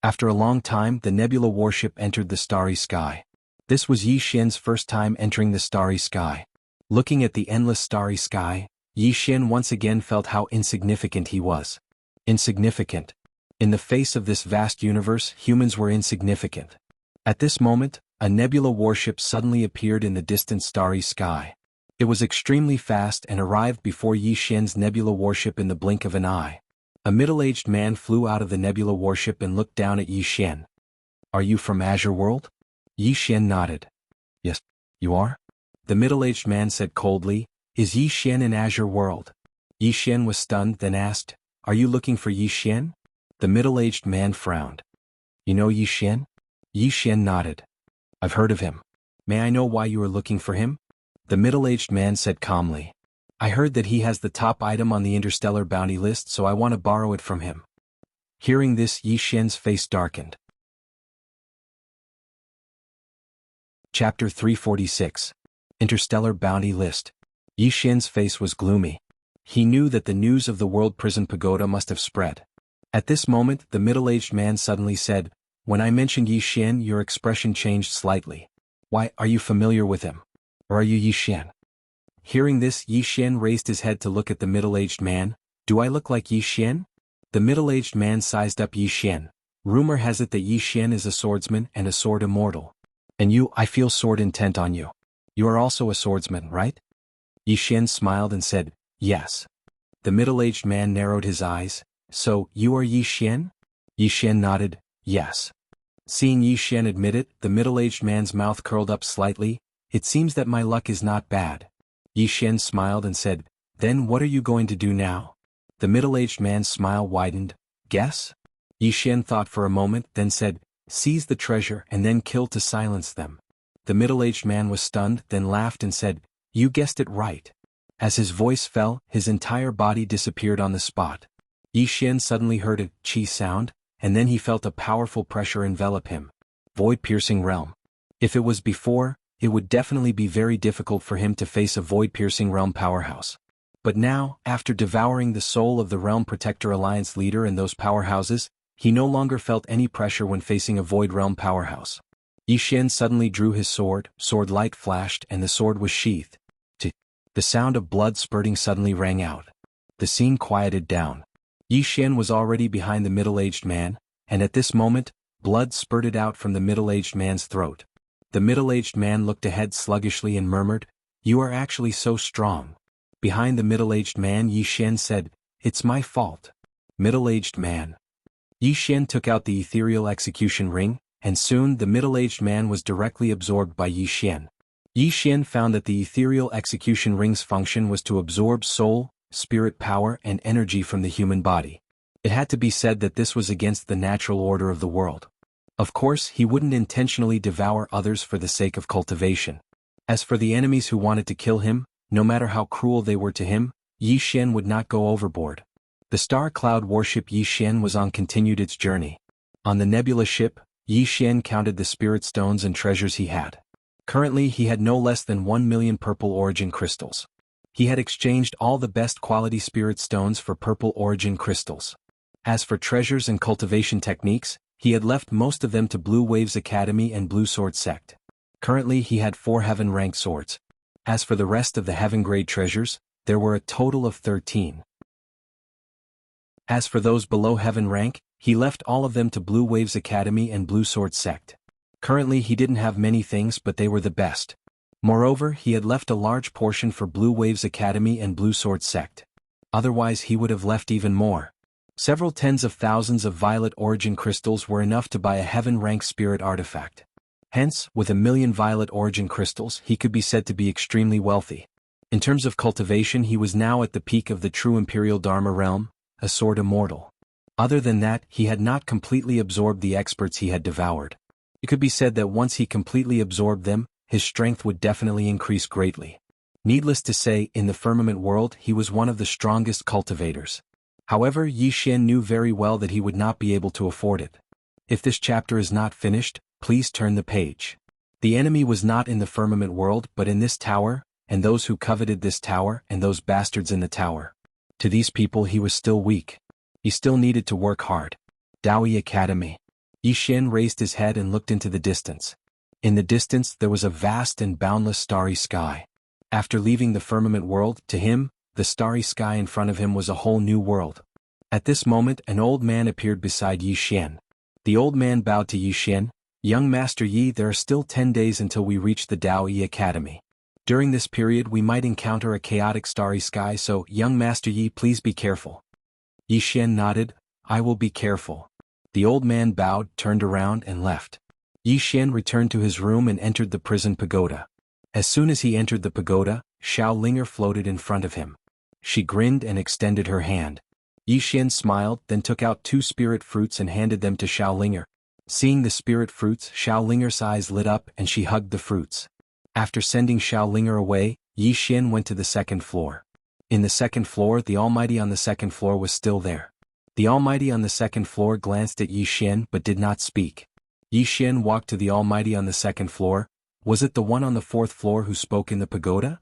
After a long time, the nebula warship entered the starry sky. This was Yi Xian's first time entering the starry sky. Looking at the endless starry sky, Yi Xian once again felt how insignificant he was. Insignificant. In the face of this vast universe, humans were insignificant. At this moment, a nebula warship suddenly appeared in the distant starry sky. It was extremely fast and arrived before Yi Xian's nebula warship in the blink of an eye. A middle-aged man flew out of the nebula warship and looked down at Yi Xian. Are you from Azure World? Yi Xian nodded. Yes, you are? The middle-aged man said coldly, Is Yi Xian in Azure World? Yi Xian was stunned, then asked, Are you looking for Yi Xian? The middle-aged man frowned. You know Yi Xian? Yi Xian nodded. I've heard of him. May I know why you are looking for him? The middle-aged man said calmly. I heard that he has the top item on the interstellar bounty list, so I want to borrow it from him. Hearing this, Yi Xian's face darkened. Chapter 346. Interstellar Bounty List. Yi Xian's face was gloomy. He knew that the news of the World Prison Pagoda must have spread. At this moment, the middle-aged man suddenly said, When I mentioned Yi Xian, your expression changed slightly. Why, are you familiar with him? Or are you Yi Xian? Hearing this, Yi Xian raised his head to look at the middle-aged man. Do I look like Yi Xian? The middle-aged man sized up Yi Xian. Rumor has it that Yi Xian is a swordsman and a sword immortal. And you, I feel sword intent on you. You are also a swordsman, right? Yi Xian smiled and said, Yes. The middle-aged man narrowed his eyes. So, you are Yi Xian? Yi Xian nodded, Yes. Seeing Yi Xian admit it, the middle-aged man's mouth curled up slightly. It seems that my luck is not bad. Yi Xian smiled and said, Then what are you going to do now? The middle-aged man's smile widened. Guess? Yi Xian thought for a moment, then said, Seize the treasure and then kill to silence them. The middle-aged man was stunned, then laughed and said, "You guessed it right." As his voice fell, his entire body disappeared on the spot. Yi Xian suddenly heard a "chi" sound, and then he felt a powerful pressure envelop him. Void-piercing realm. If it was before, it would definitely be very difficult for him to face a void-piercing realm powerhouse. But now, after devouring the soul of the Realm Protector Alliance leader and those powerhouses, he no longer felt any pressure when facing a void realm powerhouse. Yi Xian suddenly drew his sword, sword light flashed and the sword was sheathed. The sound of blood spurting suddenly rang out. The scene quieted down. Yi Xian was already behind the middle-aged man, and at this moment, blood spurted out from the middle-aged man's throat. The middle-aged man looked ahead sluggishly and murmured, "You are actually so strong." Behind the middle-aged man, Yi Xian said, "It's my fault." Middle-aged man. Yi Xian took out the ethereal execution ring, and soon the middle-aged man was directly absorbed by Yi Xian. Yi Xian found that the ethereal execution ring's function was to absorb soul, spirit power and energy from the human body. It had to be said that this was against the natural order of the world. Of course, he wouldn't intentionally devour others for the sake of cultivation. As for the enemies who wanted to kill him, no matter how cruel they were to him, Yi Xian would not go overboard. The star cloud warship Yi Xian was on continued its journey. On the nebula ship, Yi Xian counted the spirit stones and treasures he had. Currently he had no less than 1 million purple origin crystals. He had exchanged all the best quality spirit stones for purple origin crystals. As for treasures and cultivation techniques, he had left most of them to Blue Waves Academy and Blue Sword Sect. Currently he had 4 heaven-ranked swords. As for the rest of the heaven-grade treasures, there were a total of 13. As for those below heaven rank, he left all of them to Blue Waves Academy and Blue Sword Sect. Currently he didn't have many things but they were the best. Moreover, he had left a large portion for Blue Waves Academy and Blue Sword Sect. Otherwise he would have left even more. Several tens of thousands of violet origin crystals were enough to buy a heaven-ranked spirit artifact. Hence, with 1 million violet origin crystals he could be said to be extremely wealthy. In terms of cultivation he was now at the peak of the true Imperial Dharma realm, a sword immortal. Other than that, he had not completely absorbed the experts he had devoured. It could be said that once he completely absorbed them, his strength would definitely increase greatly. Needless to say, in the firmament world he was one of the strongest cultivators. However, Yi Xian knew very well that he would not be able to afford it. If this chapter is not finished, please turn the page. The enemy was not in the firmament world but in this tower, and those who coveted this tower and those bastards in the tower. To these people he was still weak. He still needed to work hard. Daoi Academy. Yi Xian raised his head and looked into the distance. In the distance there was a vast and boundless starry sky. After leaving the firmament world, to him, the starry sky in front of him was a whole new world. At this moment an old man appeared beside Yi Xian. The old man bowed to Yi Xian. "Young Master Yi, there are still 10 days until we reach the Daoi Academy. During this period we might encounter a chaotic starry sky, so, young Master Yi, please be careful." Yi Xian nodded, "I will be careful." The old man bowed, turned around and left. Yi Xian returned to his room and entered the prison pagoda. As soon as he entered the pagoda, Xiao Linger floated in front of him. She grinned and extended her hand. Yi Xian smiled, then took out 2 spirit fruits and handed them to Xiao Linger. Seeing the spirit fruits, Xiao Linger's eyes lit up and she hugged the fruits. After sending Xiao Linger away, Yi Xian went to the 2nd floor. In the 2nd floor, the Almighty on the 2nd floor was still there. The Almighty on the 2nd floor glanced at Yi Xian but did not speak. Yi Xian walked to the Almighty on the 2nd floor. Was it the one on the 4th floor who spoke in the pagoda?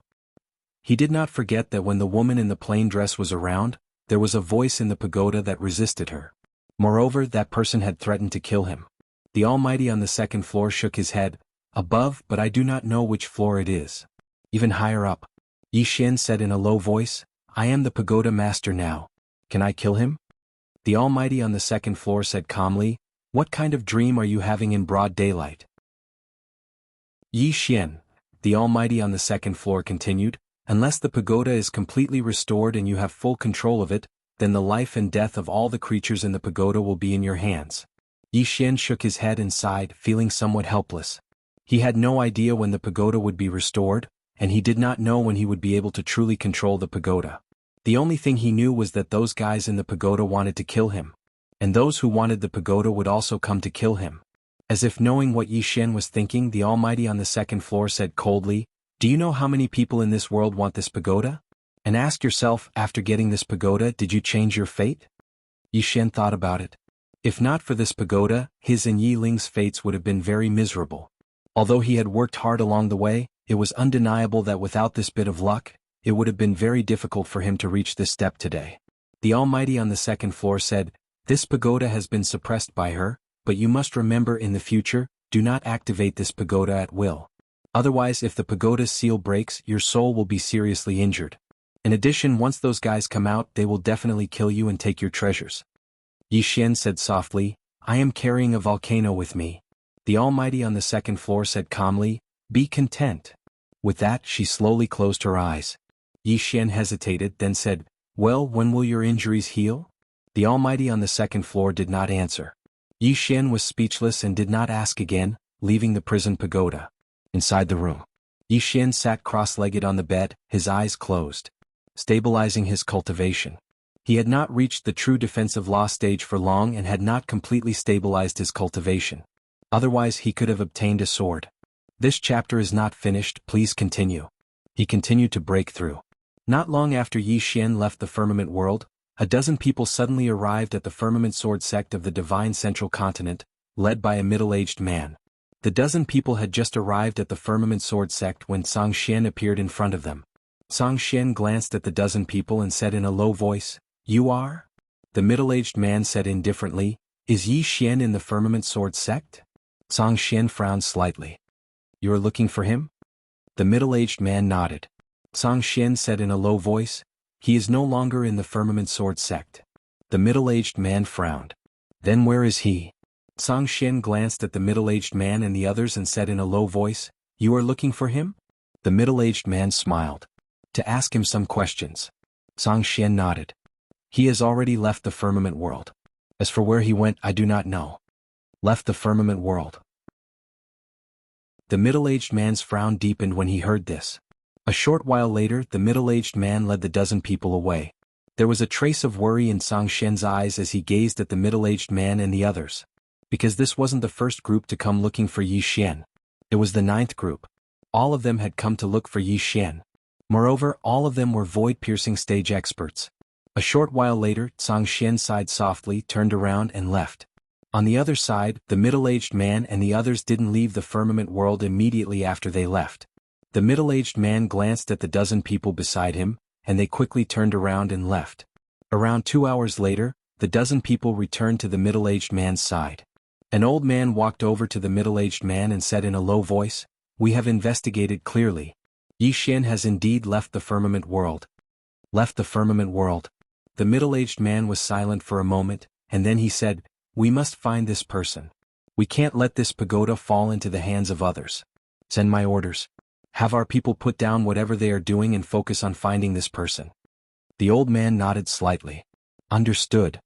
He did not forget that when the woman in the plain dress was around, there was a voice in the pagoda that resisted her. Moreover, that person had threatened to kill him. The Almighty on the 2nd floor shook his head. "Above, but I do not know which floor it is." "Even higher up." Yi Xian said in a low voice, "I am the pagoda master now. Can I kill him?" The Almighty on the 2nd floor said calmly, "What kind of dream are you having in broad daylight?" Yi Xian, the Almighty on the 2nd floor continued, "Unless the pagoda is completely restored and you have full control of it, then the life and death of all the creatures in the pagoda will be in your hands." Yi Xian shook his head and sighed, feeling somewhat helpless. He had no idea when the pagoda would be restored, and he did not know when he would be able to truly control the pagoda. The only thing he knew was that those guys in the pagoda wanted to kill him. And those who wanted the pagoda would also come to kill him. As if knowing what Yi Xian was thinking, the Almighty on the second floor said coldly, "Do you know how many people in this world want this pagoda? And ask yourself, after getting this pagoda, did you change your fate?" Yi Xian thought about it. If not for this pagoda, his and Yi Ling's fates would have been very miserable. Although he had worked hard along the way, it was undeniable that without this bit of luck, it would have been very difficult for him to reach this step today. The Almighty on the second floor said, "This pagoda has been suppressed by her, but you must remember in the future, do not activate this pagoda at will. Otherwise, if the pagoda's seal breaks, your soul will be seriously injured. In addition, once those guys come out, they will definitely kill you and take your treasures." Yi Xian said softly, "I am carrying a volcano with me." The Almighty on the second floor said calmly, "Be content." With that, she slowly closed her eyes. Yi Xian hesitated, then said, "Well, when will your injuries heal?" The Almighty on the second floor did not answer. Yi Xian was speechless and did not ask again, leaving the prison pagoda. Inside the room, Yi Xian sat cross-legged on the bed, his eyes closed, stabilizing his cultivation. He had not reached the true defensive law stage for long and had not completely stabilized his cultivation. Otherwise he could have obtained a sword. "This chapter is not finished, please continue." He continued to break through. Not long after Yi Xian left the firmament world, a dozen people suddenly arrived at the firmament sword sect of the divine central continent, led by a middle-aged man. The dozen people had just arrived at the firmament sword sect when Song Xian appeared in front of them. Song Xian glanced at the dozen people and said in a low voice, "You are?" The middle-aged man said indifferently, "Is Yi Xian in the firmament sword sect?" Song Xian frowned slightly. "You are looking for him?" The middle-aged man nodded. Song Xian said in a low voice, "He is no longer in the firmament sword sect." The middle-aged man frowned. "Then where is he?" Song Xian glanced at the middle-aged man and the others and said in a low voice, "You are looking for him?" The middle-aged man smiled. "To ask him some questions." Song Xian nodded. "He has already left the firmament world. As for where he went, I do not know." Left the firmament world. The middle-aged man's frown deepened when he heard this. A short while later, the middle-aged man led the dozen people away. There was a trace of worry in Song Xian's eyes as he gazed at the middle-aged man and the others. Because this wasn't the first group to come looking for Yi Xian. It was the 9th group. All of them had come to look for Yi Xian. Moreover, all of them were void-piercing stage experts. A short while later, Song Xian sighed softly, turned around and left. On the other side, the middle-aged man and the others didn't leave the firmament world immediately after they left. The middle-aged man glanced at the dozen people beside him, and they quickly turned around and left. Around 2 hours later, the dozen people returned to the middle-aged man's side. An old man walked over to the middle-aged man and said in a low voice, "We have investigated clearly. Yi Xian has indeed left the firmament world." Left the firmament world. The middle-aged man was silent for a moment, and then he said, "We must find this person. We can't let this pagoda fall into the hands of others. Send my orders. Have our people put down whatever they are doing and focus on finding this person." The old man nodded slightly. "Understood."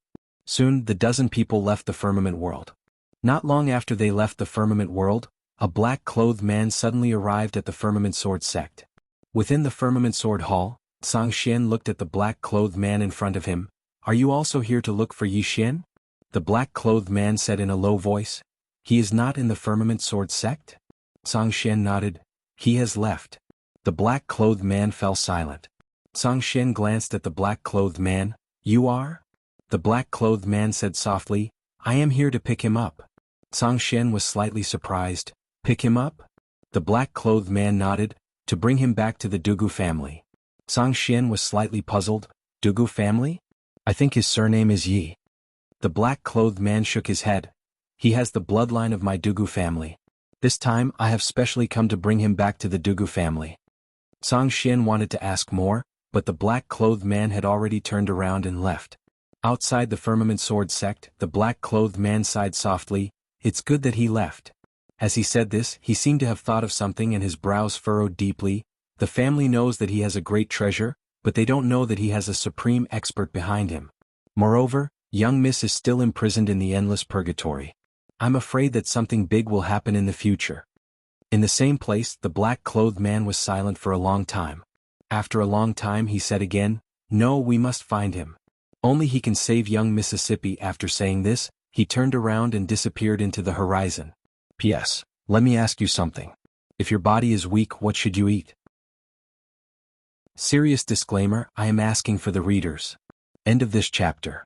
Soon, the dozen people left the firmament world. Not long after they left the firmament world, a black-clothed man suddenly arrived at the firmament sword sect. Within the firmament sword hall, Song Xian looked at the black-clothed man in front of him. "Are you also here to look for Yi Xian?" The black-clothed man said in a low voice, "He is not in the firmament sword sect?" Song Xian nodded. "He has left." The black-clothed man fell silent. Song Xian glanced at the black-clothed man. "You are?" The black-clothed man said softly, "I am here to pick him up." Song Xian was slightly surprised. "Pick him up?" The black-clothed man nodded. "To bring him back to the Dugu family." Song Xian was slightly puzzled. "Dugu family? I think his surname is Yi." The black-clothed man shook his head. "He has the bloodline of my Dugu family. This time I have specially come to bring him back to the Dugu family." Song Xian wanted to ask more, but the black-clothed man had already turned around and left. Outside the firmament sword sect, the black-clothed man sighed softly. "It's good that he left." As he said this, he seemed to have thought of something and his brows furrowed deeply. The family knows that he has a great treasure, but they don't know that he has a supreme expert behind him. Moreover, young Miss is still imprisoned in the endless purgatory. I'm afraid that something big will happen in the future. In the same place, the black-clothed man was silent for a long time. After a long time he said again, "No, we must find him. Only he can save young Mississippi." After saying this, he turned around and disappeared into the horizon. P.S. Let me ask you something. If your body is weak, what should you eat? Serious disclaimer, I am asking for the readers. End of this chapter.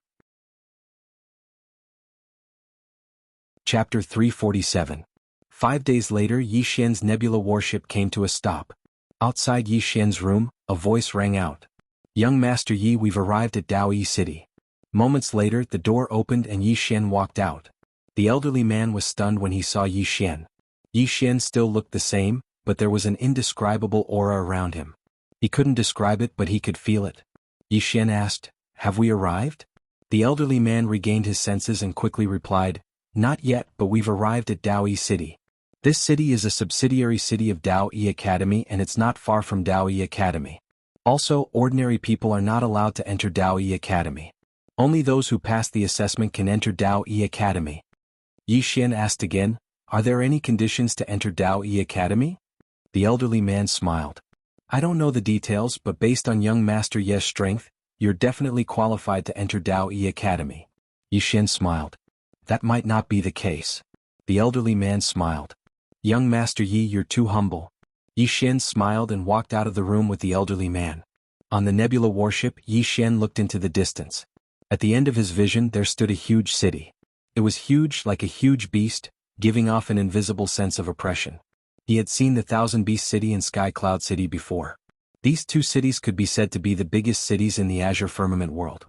Chapter 347. 5 days later, Yi Xian's nebula warship came to a stop. Outside Yi Xian's room, a voice rang out. Young Master Yi, we've arrived at Daoyi City. Moments later, the door opened and Yi Xian walked out. The elderly man was stunned when he saw Yi Xian. Yi Xian still looked the same, but there was an indescribable aura around him. He couldn't describe it, but he could feel it. Yi Xian asked, "Have we arrived?" The elderly man regained his senses and quickly replied, "Not yet, but we've arrived at Daoyi City. This city is a subsidiary city of Daoyi Academy and it's not far from Daoyi Academy. Also, ordinary people are not allowed to enter Daoyi Academy. Only those who pass the assessment can enter Daoyi Academy." Yi Xian asked again, "Are there any conditions to enter Daoyi Academy?" The elderly man smiled. "I don't know the details, but based on young Master Ye's strength, you're definitely qualified to enter Daoyi Academy." Yi Xian smiled. "That might not be the case." The elderly man smiled. "Young Master Yi, you're too humble." Yi Xian smiled and walked out of the room with the elderly man. On the nebula warship, Yi Xian looked into the distance. At the end of his vision there stood a huge city. It was huge like a huge beast, giving off an invisible sense of oppression. He had seen the Thousand Beast City and Sky Cloud City before. These two cities could be said to be the biggest cities in the Azure Firmament world.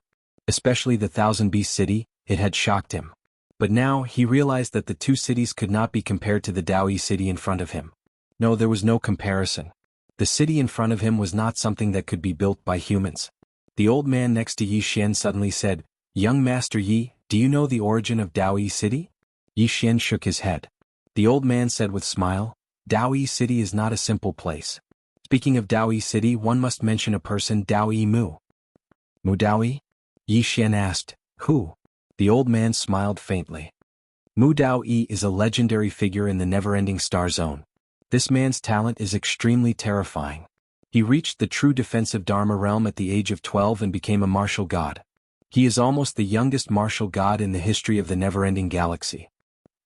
Especially the Thousand Beast City, it had shocked him. But now, he realized that the two cities could not be compared to the Daoyi City in front of him. No, there was no comparison. The city in front of him was not something that could be built by humans. The old man next to Yi Xian suddenly said, "Young Master Yi, do you know the origin of Daoyi City?" Yi Xian shook his head. The old man said with smile, "Daoyi City is not a simple place. Speaking of Daoyi City, one must mention a person, Daoyi Mu." "Mu Daoyi?" Yi Xian asked. "Who?" The old man smiled faintly. Mu Daoyi is a legendary figure in the never-ending star zone. This man's talent is extremely terrifying. He reached the true defensive Dharma realm at the age of 12 and became a martial god. He is almost the youngest martial god in the history of the never-ending galaxy.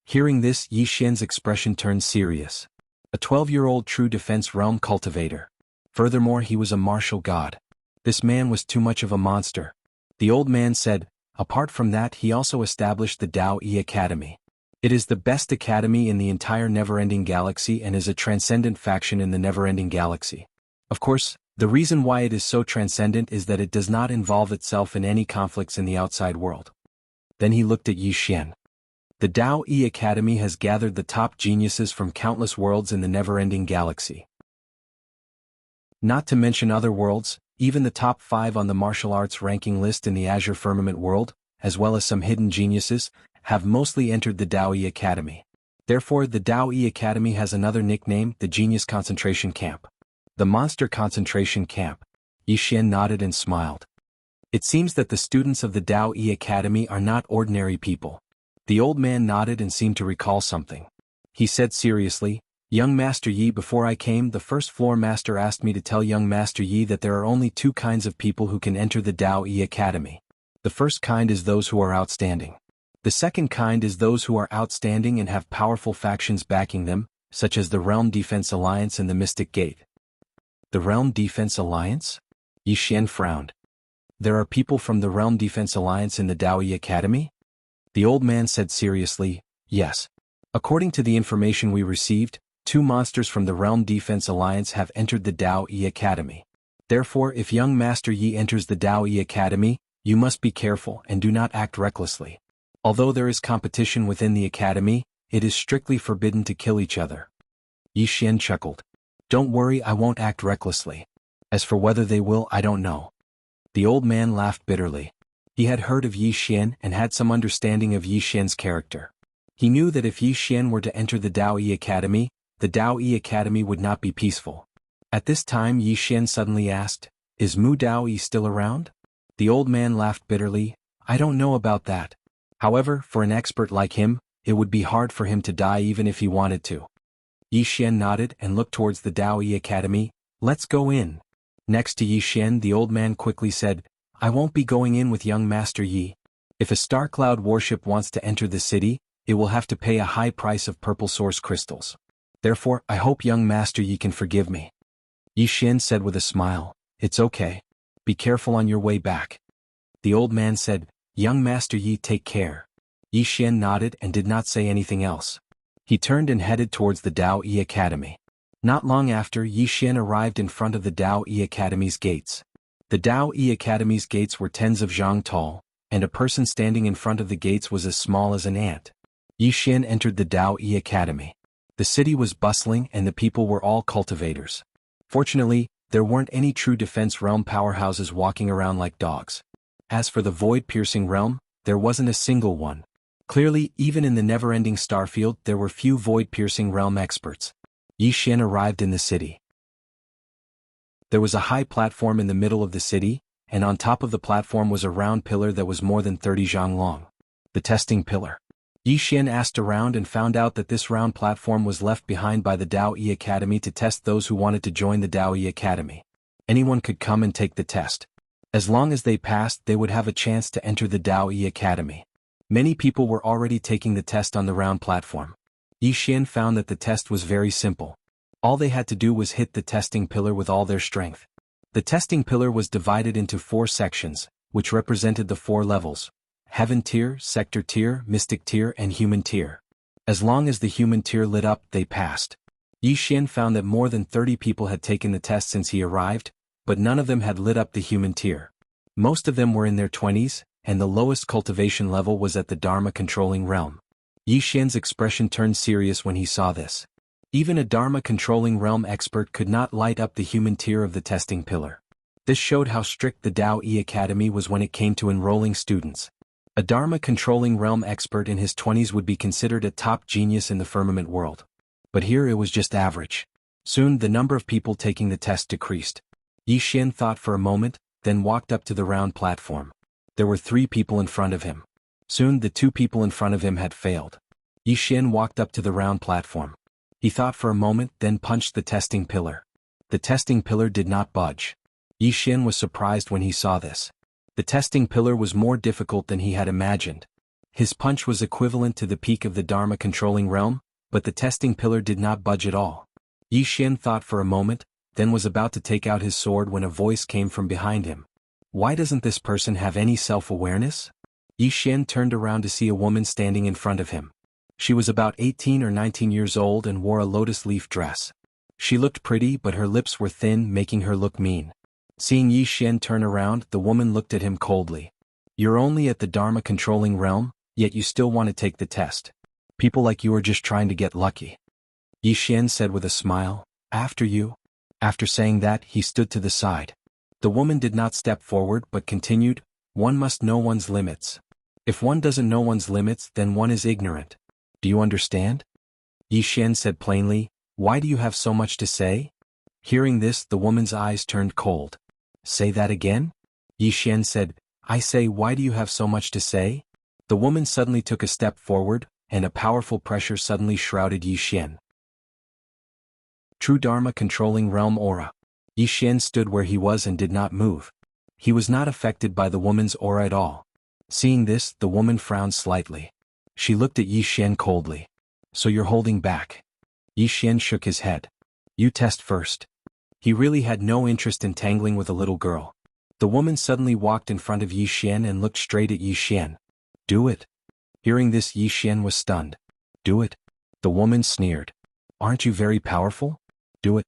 Hearing this, Yi Xian's expression turned serious. A 12-year-old true defense realm cultivator. Furthermore, he was a martial god. This man was too much of a monster. The old man said, "Apart from that, he also established the Daoyi Academy. It is the best academy in the entire never-ending galaxy and is a transcendent faction in the never-ending galaxy. Of course, the reason why it is so transcendent is that it does not involve itself in any conflicts in the outside world." Then he looked at Yi Xian. "The Daoyi Academy has gathered the top geniuses from countless worlds in the never-ending galaxy. Not to mention other worlds, even the top 5 on the martial arts ranking list in the Azure Firmament world, as well as some hidden geniuses, have mostly entered the Daoyi Academy. Therefore, the Daoyi Academy has another nickname, the Genius Concentration Camp. The Monster Concentration Camp." Yi Xian nodded and smiled. "It seems that the students of the Daoyi Academy are not ordinary people." The old man nodded and seemed to recall something. He said seriously, "Young Master Yi, before I came, the first floor master asked me to tell young Master Yi that there are only 2 kinds of people who can enter the Daoyi Academy. The first kind is those who are outstanding. The second kind is those who are outstanding and have powerful factions backing them, such as the Realm Defense Alliance and the Mystic Gate." "The Realm Defense Alliance?" Yi Xian frowned. "There are people from the Realm Defense Alliance in the Daoyi Academy?" The old man said seriously, "Yes. According to the information we received, 2 monsters from the Realm Defense Alliance have entered the Daoyi Academy. Therefore, if young Master Yi enters the Daoyi Academy, you must be careful and do not act recklessly. Although there is competition within the academy, it is strictly forbidden to kill each other." Yi Xian chuckled. "Don't worry, I won't act recklessly. As for whether they will, I don't know." The old man laughed bitterly. He had heard of Yi Xian and had some understanding of Yi Xian's character. He knew that if Yi Xian were to enter the Daoyi Academy, the Daoyi Academy would not be peaceful. At this time Yi Xian suddenly asked, "Is Mu Daoyi still around?" The old man laughed bitterly. "I don't know about that. However, for an expert like him, it would be hard for him to die even if he wanted to." Yi Xian nodded and looked towards the Daoyi Academy. "Let's go in." Next to Yi Xian, the old man quickly said, "I won't be going in with young Master Yi. If a Star Cloud warship wants to enter the city, it will have to pay a high price of purple source crystals. Therefore, I hope young Master Yi can forgive me. Yi Xian said with a smile, It's okay. Be careful on your way back. The old man said, Young Master Yi, take care. Yi Xian nodded and did not say anything else. He turned and headed towards the Dao Yi Academy. Not long after, Yi Xian arrived in front of the Dao Yi Academy's gates. The Dao Yi Academy's gates were tens of zhang tall, and a person standing in front of the gates was as small as an ant. Yi Xian entered the Dao Yi Academy. The city was bustling and the people were all cultivators. Fortunately, there weren't any true defense realm powerhouses walking around like dogs. As for the void-piercing realm, there wasn't a single one. Clearly, even in the never-ending starfield, there were few void-piercing realm experts. Yi Xian arrived in the city. There was a high platform in the middle of the city, and on top of the platform was a round pillar that was more than 30 zhang long. The testing pillar. Yi Xian asked around and found out that this round platform was left behind by the Dao Yi Academy to test those who wanted to join the Dao Yi Academy. Anyone could come and take the test. As long as they passed, they would have a chance to enter the Dao Yi Academy. Many people were already taking the test on the round platform. Yi Xian found that the test was very simple. All they had to do was hit the testing pillar with all their strength. The testing pillar was divided into 4 sections, which represented the 4 levels: Heaven tier, Sector tier, Mystic tier, and Human tier. As long as the Human tier lit up, they passed. Yi Xian found that more than 30 people had taken the test since he arrived, but none of them had lit up the Human tier. Most of them were in their 20s, and the lowest cultivation level was at the Dharma-controlling realm. Yi Xian's expression turned serious when he saw this. Even a Dharma-controlling realm expert could not light up the Human tier of the testing pillar. This showed how strict the Dao Yi Academy was when it came to enrolling students. A Dharma-controlling realm expert in his 20s would be considered a top genius in the firmament world. But here it was just average. Soon the number of people taking the test decreased. Yi Xian thought for a moment, then walked up to the round platform. There were 3 people in front of him. Soon the 2 people in front of him had failed. Yi Xian walked up to the round platform. He thought for a moment, then punched the testing pillar. The testing pillar did not budge. Yi Xian was surprised when he saw this. The testing pillar was more difficult than he had imagined. His punch was equivalent to the peak of the Dharma-controlling realm, but the testing pillar did not budge at all. Yi Xian thought for a moment, then was about to take out his sword when a voice came from behind him. Why doesn't this person have any self-awareness? Yi Xian turned around to see a woman standing in front of him. She was about 18 or 19 years old and wore a lotus leaf dress. She looked pretty, but her lips were thin, making her look mean. Seeing Yi Xian turn around, the woman looked at him coldly. You're only at the Dharma-controlling realm, yet you still want to take the test. People like you are just trying to get lucky. Yi Xian said with a smile, After you. After saying that, he stood to the side. The woman did not step forward but continued, One must know one's limits. If one doesn't know one's limits, then one is ignorant. Do you understand? Yi Xian said plainly, Why do you have so much to say? Hearing this, the woman's eyes turned cold. Say that again? Yi Xian said, I say, why do you have so much to say? The woman suddenly took a step forward, and a powerful pressure suddenly shrouded Yi Xian. True Dharma-controlling realm aura. Yi Xian stood where he was and did not move. He was not affected by the woman's aura at all. Seeing this, the woman frowned slightly. She looked at Yi Xian coldly. So you're holding back? Yi Xian shook his head. You test first. He really had no interest in tangling with a little girl. The woman suddenly walked in front of Yi Xian and looked straight at Yi Xian. Do it. Hearing this, Yi Xian was stunned. Do it? The woman sneered. Aren't you very powerful? Do it.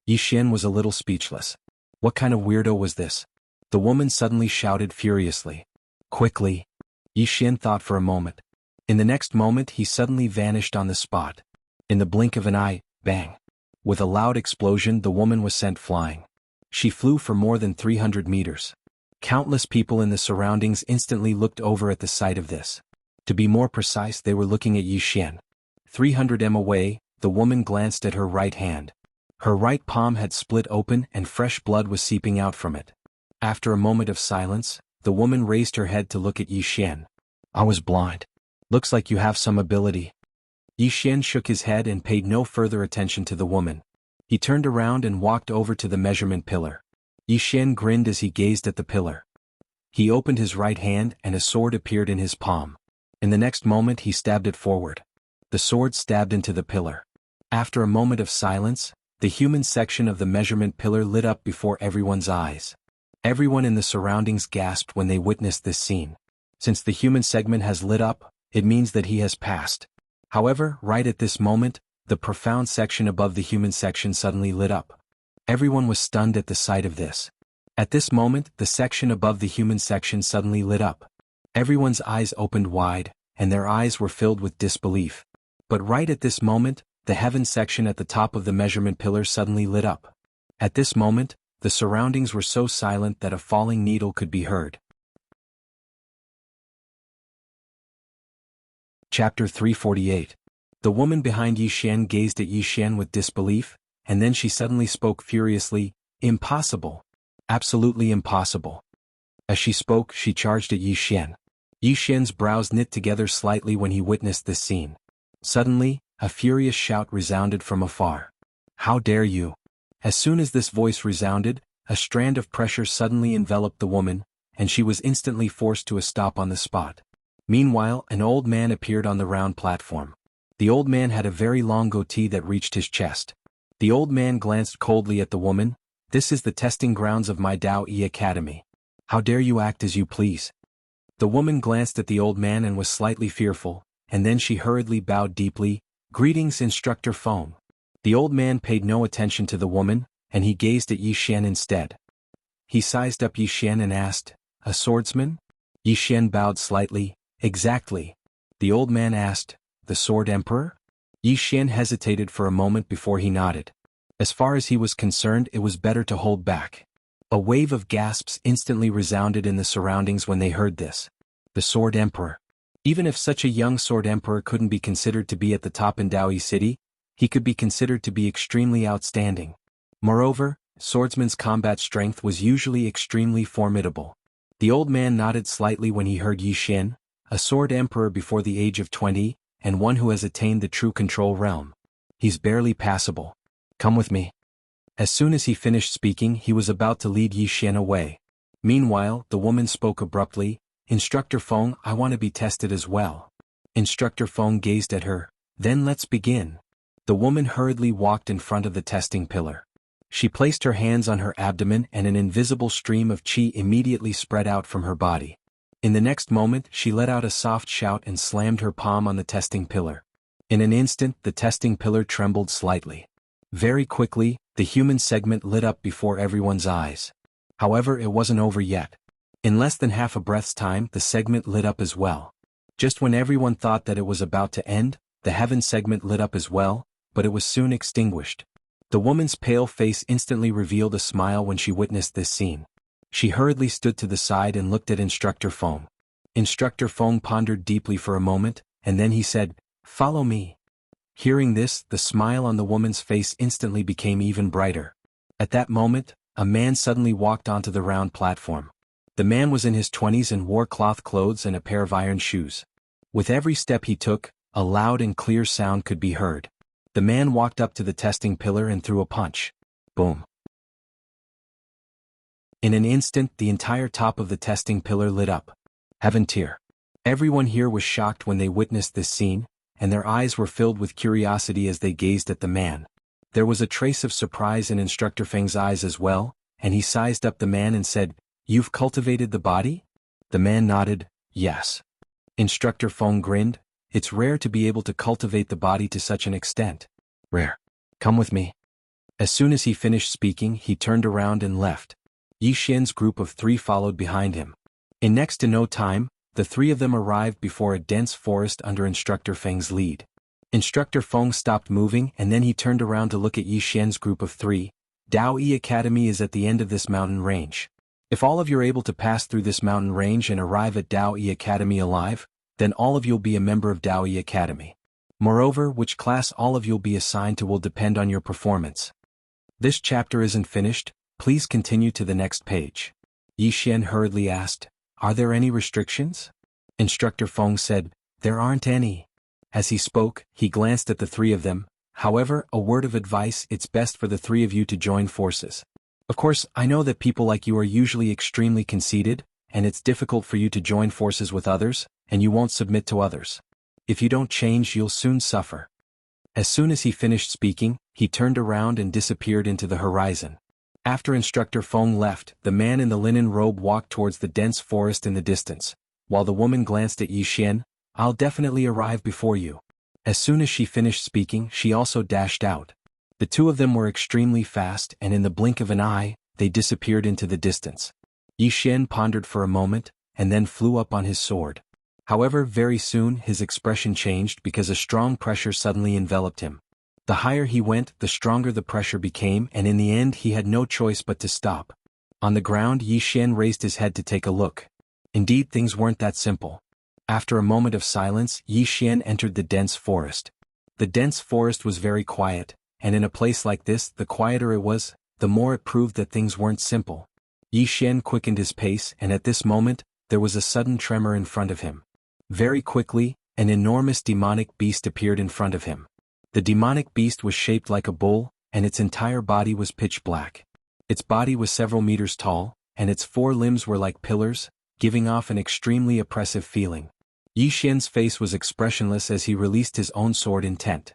Yi Xian was a little speechless. What kind of weirdo was this? The woman suddenly shouted furiously. Quickly. Yi Xian thought for a moment. In the next moment he suddenly vanished on the spot. In the blink of an eye, bang. With a loud explosion, the woman was sent flying. She flew for more than 300 meters. Countless people in the surroundings instantly looked over at the sight of this. To be more precise, they were looking at Yi Xian. 300 m away, the woman glanced at her right hand. Her right palm had split open and fresh blood was seeping out from it. After a moment of silence, the woman raised her head to look at Yi Xian. I was blind. Looks like you have some ability. Yi Xian shook his head and paid no further attention to the woman. He turned around and walked over to the measurement pillar. Yi Xian grinned as he gazed at the pillar. He opened his right hand and a sword appeared in his palm. In the next moment he stabbed it forward. The sword stabbed into the pillar. After a moment of silence, the human section of the measurement pillar lit up before everyone's eyes. Everyone in the surroundings gasped when they witnessed this scene. Since the human segment has lit up, it means that he has passed. However, right at this moment, the profound section above the human section suddenly lit up. Everyone was stunned at the sight of this. At this moment, the section above the human section suddenly lit up. Everyone's eyes opened wide, and their eyes were filled with disbelief. But right at this moment, the heaven section at the top of the measurement pillar suddenly lit up. At this moment, the surroundings were so silent that a falling needle could be heard. Chapter 348. The woman behind Yi Xian gazed at Yi Xian with disbelief, and then she suddenly spoke furiously, "Impossible! Absolutely impossible!" As she spoke, she charged at Yi Xian. Yi Xian's brows knit together slightly when he witnessed this scene. Suddenly, a furious shout resounded from afar. "How dare you!" As soon as this voice resounded, a strand of pressure suddenly enveloped the woman, and she was instantly forced to a stop on the spot. Meanwhile, an old man appeared on the round platform. The old man had a very long goatee that reached his chest. The old man glanced coldly at the woman. "This is the testing grounds of my Dao Yi Academy. How dare you act as you please?" The woman glanced at the old man and was slightly fearful, and then she hurriedly bowed deeply. "Greetings, Instructor Feng." The old man paid no attention to the woman, and he gazed at Yi Xian instead. He sized up Yi Xian and asked, "A swordsman?" Yi Xian bowed slightly. "Exactly." The old man asked, "The Sword Emperor?" Yi Xian hesitated for a moment before he nodded. As far as he was concerned, it was better to hold back. A wave of gasps instantly resounded in the surroundings when they heard this. The Sword Emperor. Even if such a young Sword Emperor couldn't be considered to be at the top in Daoyi City, he could be considered to be extremely outstanding. Moreover, swordsman's combat strength was usually extremely formidable. The old man nodded slightly when he heard Yi Xian, a Sword Emperor before the age of 20, and one who has attained the true control realm. He's barely passable. Come with me. As soon as he finished speaking, he was about to lead Yi Xian away. Meanwhile, the woman spoke abruptly, "Instructor Feng, I want to be tested as well." Instructor Feng gazed at her. "Then let's begin." The woman hurriedly walked in front of the testing pillar. She placed her hands on her abdomen and an invisible stream of qi immediately spread out from her body. In the next moment, she let out a soft shout and slammed her palm on the testing pillar. In an instant, the testing pillar trembled slightly. Very quickly, the human segment lit up before everyone's eyes. However, it wasn't over yet. In less than half a breath's time, the segment lit up as well. Just when everyone thought that it was about to end, the heaven segment lit up as well, but it was soon extinguished. The woman's pale face instantly revealed a smile when she witnessed this scene. She hurriedly stood to the side and looked at Instructor Feng. Instructor Feng pondered deeply for a moment, and then he said, "Follow me." Hearing this, the smile on the woman's face instantly became even brighter. At that moment, a man suddenly walked onto the round platform. The man was in his 20s and wore cloth clothes and a pair of iron shoes. With every step he took, a loud and clear sound could be heard. The man walked up to the testing pillar and threw a punch. Boom. In an instant, the entire top of the testing pillar lit up. Heaven tier. Everyone here was shocked when they witnessed this scene, and their eyes were filled with curiosity as they gazed at the man. There was a trace of surprise in Instructor Feng's eyes as well, and he sized up the man and said, "You've cultivated the body?" The man nodded, "Yes." Instructor Feng grinned. "It's rare to be able to cultivate the body to such an extent." "Rare. Come with me." As soon as he finished speaking, he turned around and left. Yi Xian's group of 3 followed behind him. In next to no time, the 3 of them arrived before a dense forest under Instructor Feng's lead. Instructor Feng stopped moving and then he turned around to look at Yi Xian's group of 3. Dao Yi Academy is at the end of this mountain range. If all of you are able to pass through this mountain range and arrive at Dao Yi Academy alive, then all of you'll be a member of Dao Yi Academy. Moreover, which class all of you'll be assigned to will depend on your performance. This chapter isn't finished, please continue to the next page. Yi Xian hurriedly asked, "Are there any restrictions?" Instructor Feng said, "There aren't any." As he spoke, he glanced at the 3 of them. "However, a word of advice, it's best for the 3 of you to join forces. Of course, I know that people like you are usually extremely conceited, and it's difficult for you to join forces with others, and you won't submit to others. If you don't change, you'll soon suffer. As soon as he finished speaking, he turned around and disappeared into the horizon. After Instructor Feng left, the man in the linen robe walked towards the dense forest in the distance, while the woman glanced at Yi Xian. "I'll definitely arrive before you." As soon as she finished speaking, she also dashed out. The two of them were extremely fast, and in the blink of an eye, they disappeared into the distance. Yi Xian pondered for a moment, and then flew up on his sword. However, very soon his expression changed because a strong pressure suddenly enveloped him. The higher he went, the stronger the pressure became, and in the end he had no choice but to stop. On the ground, Yi Xian raised his head to take a look. Indeed, things weren't that simple. After a moment of silence, Yi Xian entered the dense forest. The dense forest was very quiet, and in a place like this, the quieter it was, the more it proved that things weren't simple. Yi Xian quickened his pace, and at this moment, there was a sudden tremor in front of him. Very quickly, an enormous demonic beast appeared in front of him. The demonic beast was shaped like a bull, and its entire body was pitch black. Its body was several meters tall, and its 4 limbs were like pillars, giving off an extremely oppressive feeling. Yi Xian's face was expressionless as he released his own sword intent.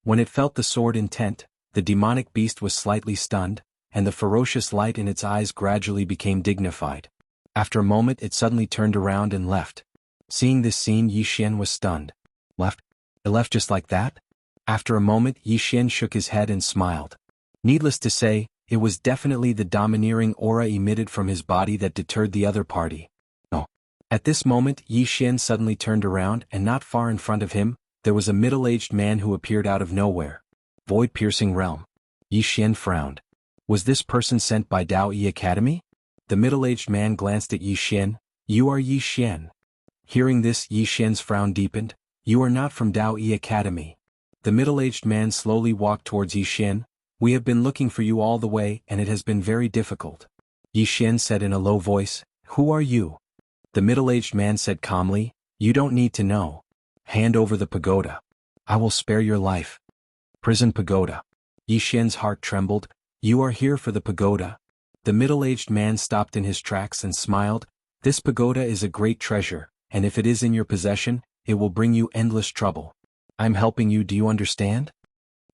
When it felt the sword intent, the demonic beast was slightly stunned, and the ferocious light in its eyes gradually became dignified. After a moment, it suddenly turned around and left. Seeing this scene, Yi Xian was stunned. Left? It left just like that? After a moment, Yi Xian shook his head and smiled. Needless to say, it was definitely the domineering aura emitted from his body that deterred the other party. Oh. At this moment, Yi Xian suddenly turned around, and not far in front of him, there was a middle-aged man who appeared out of nowhere. Void-piercing realm. Yi Xian frowned. Was this person sent by Dao Yi Academy? The middle-aged man glanced at Yi Xian. "You are Yi Xian." Hearing this, Yi Xian's frown deepened. "You are not from Dao Yi Academy." The middle-aged man slowly walked towards Yi Xian. "We have been looking for you all the way, and it has been very difficult." Yi Xian said in a low voice, "Who are you?" The middle-aged man said calmly, "You don't need to know. Hand over the pagoda. I will spare your life." Prison pagoda. Yi Xian's heart trembled. "You are here for the pagoda?" The middle-aged man stopped in his tracks and smiled. "This pagoda is a great treasure, and if it is in your possession, it will bring you endless trouble. I'm helping you, do you understand?"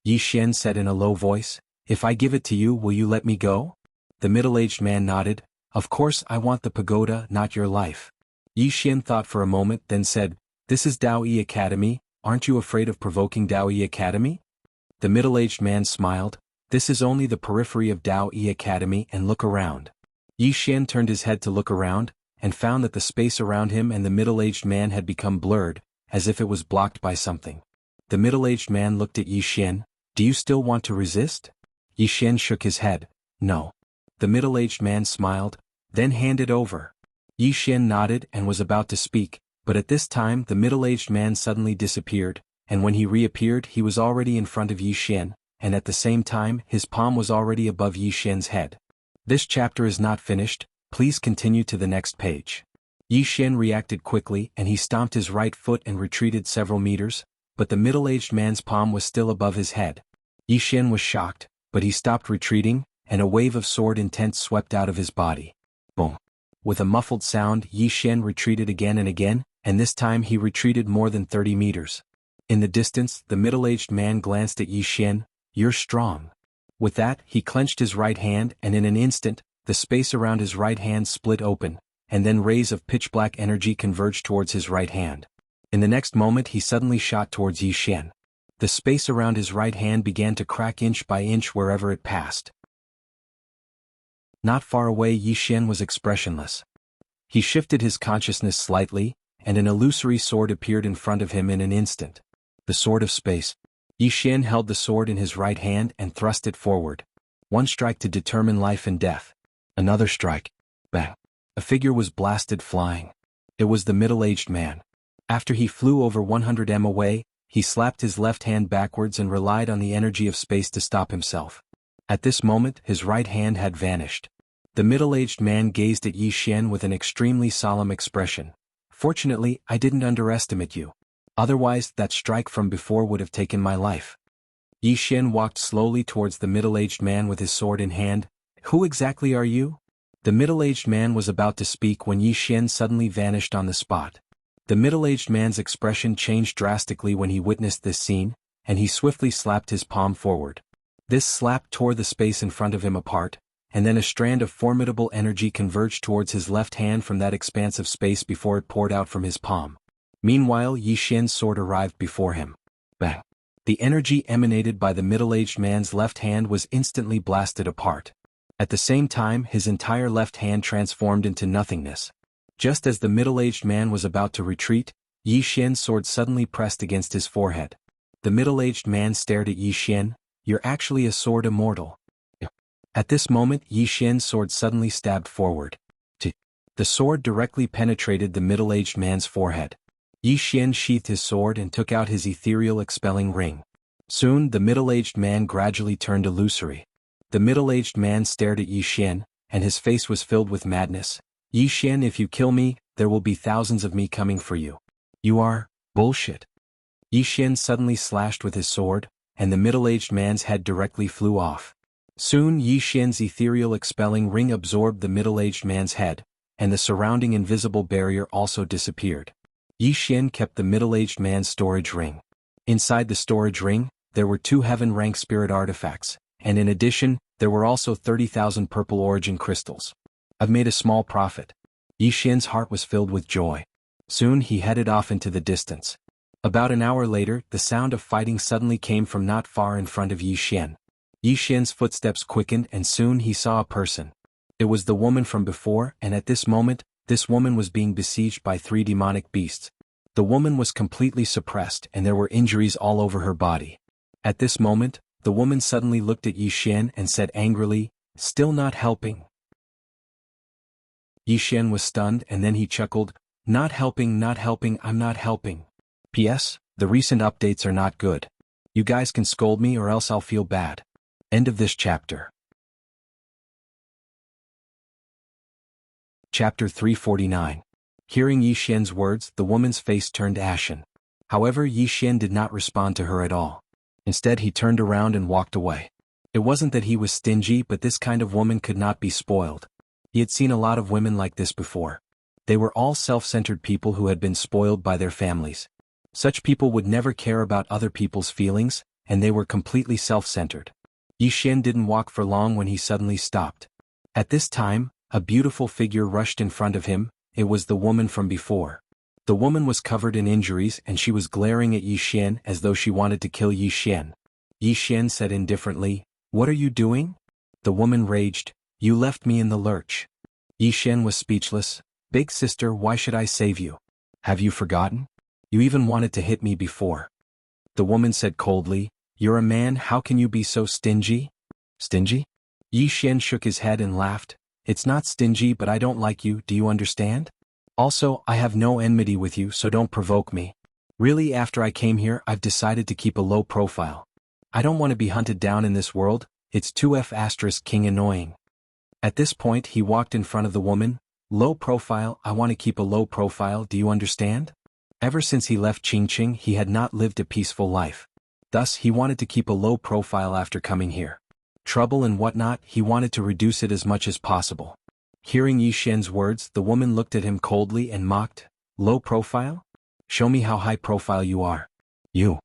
Yi Xian said in a low voice, "If I give it to you, will you let me go?" The middle-aged man nodded. "Of course, I want the pagoda, not your life." Yi Xian thought for a moment, then said, "This is Dao Yi Academy, aren't you afraid of provoking Dao Yi Academy?" The middle-aged man smiled. "This is only the periphery of Dao Yi Academy, and look around." Yi Xian turned his head to look around, and found that the space around him and the middle-aged man had become blurred, as if it was blocked by something. The middle-aged man looked at Yi Xian. "Do you still want to resist?" Yi Xian shook his head. "No." The middle-aged man smiled. "Then hand it over." Yi Xian nodded and was about to speak, but at this time the middle-aged man suddenly disappeared, and when he reappeared he was already in front of Yi Xian, and at the same time his palm was already above Yi Xian's head. This chapter is not finished, please continue to the next page. Yi Xian reacted quickly and he stomped his right foot and retreated several meters, but the middle-aged man's palm was still above his head. Yi Xian was shocked, but he stopped retreating, and a wave of sword intent swept out of his body. Boom. With a muffled sound, Yi Xian retreated again and again, and this time he retreated more than 30 meters. In the distance, the middle-aged man glanced at Yi Xian. "You're strong." With that, he clenched his right hand, and in an instant, the space around his right hand split open, and then rays of pitch-black energy converged towards his right hand. In the next moment he suddenly shot towards Yi Xian. The space around his right hand began to crack inch by inch wherever it passed. Not far away, Yi Xian was expressionless. He shifted his consciousness slightly, and an illusory sword appeared in front of him in an instant. The sword of space. Yi Xian held the sword in his right hand and thrust it forward. One strike to determine life and death. Another strike. Bang. A figure was blasted flying. It was the middle-aged man. After he flew over 100 m away, he slapped his left hand backwards and relied on the energy of space to stop himself. At this moment, his right hand had vanished. The middle-aged man gazed at Yi Xian with an extremely solemn expression. "Fortunately, I didn't underestimate you. Otherwise, that strike from before would have taken my life." Yi Xian walked slowly towards the middle-aged man with his sword in hand. "Who exactly are you?" The middle-aged man was about to speak when Yi Xian suddenly vanished on the spot. The middle-aged man's expression changed drastically when he witnessed this scene, and he swiftly slapped his palm forward. This slap tore the space in front of him apart, and then a strand of formidable energy converged towards his left hand from that expanse of space before it poured out from his palm. Meanwhile, Yi Xian's sword arrived before him. Bang! The energy emanated by the middle-aged man's left hand was instantly blasted apart. At the same time, his entire left hand transformed into nothingness. Just as the middle-aged man was about to retreat, Yi Xian's sword suddenly pressed against his forehead. The middle-aged man stared at Yi Xian. "You're actually a sword immortal." At this moment, Yi Xian's sword suddenly stabbed forward. The sword directly penetrated the middle-aged man's forehead. Yi Xian sheathed his sword and took out his ethereal expelling ring. Soon, the middle-aged man gradually turned illusory. The middle-aged man stared at Yi Xian, and his face was filled with madness. "Yi Xian, if you kill me, there will be thousands of me coming for you. You are bullshit." Yi Xian suddenly slashed with his sword, and the middle-aged man's head directly flew off. Soon Yi Xian's ethereal expelling ring absorbed the middle-aged man's head, and the surrounding invisible barrier also disappeared. Yi Xian kept the middle-aged man's storage ring. Inside the storage ring, there were 2 heaven-rank spirit artifacts, and in addition, there were also 30,000 purple origin crystals. "I've made a small profit." Yi Xian's heart was filled with joy. Soon he headed off into the distance. About an hour later, the sound of fighting suddenly came from not far in front of Yi Xian. Yi Xian's footsteps quickened and soon he saw a person. It was the woman from before, and at this moment, this woman was being besieged by 3 demonic beasts. The woman was completely suppressed and there were injuries all over her body. At this moment, the woman suddenly looked at Yi Xian and said angrily, "Still not helping?" Yi Xian was stunned and then he chuckled, not helping, I'm not helping. P.S. The recent updates are not good. You guys can scold me or else I'll feel bad." End of this chapter. Chapter 349. Hearing Yi Xian's words, the woman's face turned ashen. However, Yi Xian did not respond to her at all. Instead, he turned around and walked away. It wasn't that he was stingy, but this kind of woman could not be spoiled. He had seen a lot of women like this before. They were all self-centered people who had been spoiled by their families. Such people would never care about other people's feelings, and they were completely self-centered. Yi Xian didn't walk for long when he suddenly stopped. At this time, a beautiful figure rushed in front of him. It was the woman from before. The woman was covered in injuries and she was glaring at Yi Xian as though she wanted to kill Yi Xian. Yi Xian said indifferently, "What are you doing?" The woman raged, "You left me in the lurch." Yi Xian was speechless. "Big sister, why should I save you? Have you forgotten? You even wanted to hit me before." The woman said coldly, "You're a man, how can you be so stingy?" "Stingy?" Yi Xian shook his head and laughed. "It's not stingy, but I don't like you, do you understand? Also, I have no enmity with you, so don't provoke me. Really, after I came here, I've decided to keep a low profile. I don't want to be hunted down in this world, it's too king annoying." At this point he walked in front of the woman. "Low profile, I want to keep a low profile, do you understand?" Ever since he left Qingqing he had not lived a peaceful life. Thus he wanted to keep a low profile after coming here. Trouble and whatnot, he wanted to reduce it as much as possible. Hearing Yi Xian's words, the woman looked at him coldly and mocked, "Low profile? Show me how high profile you are. You."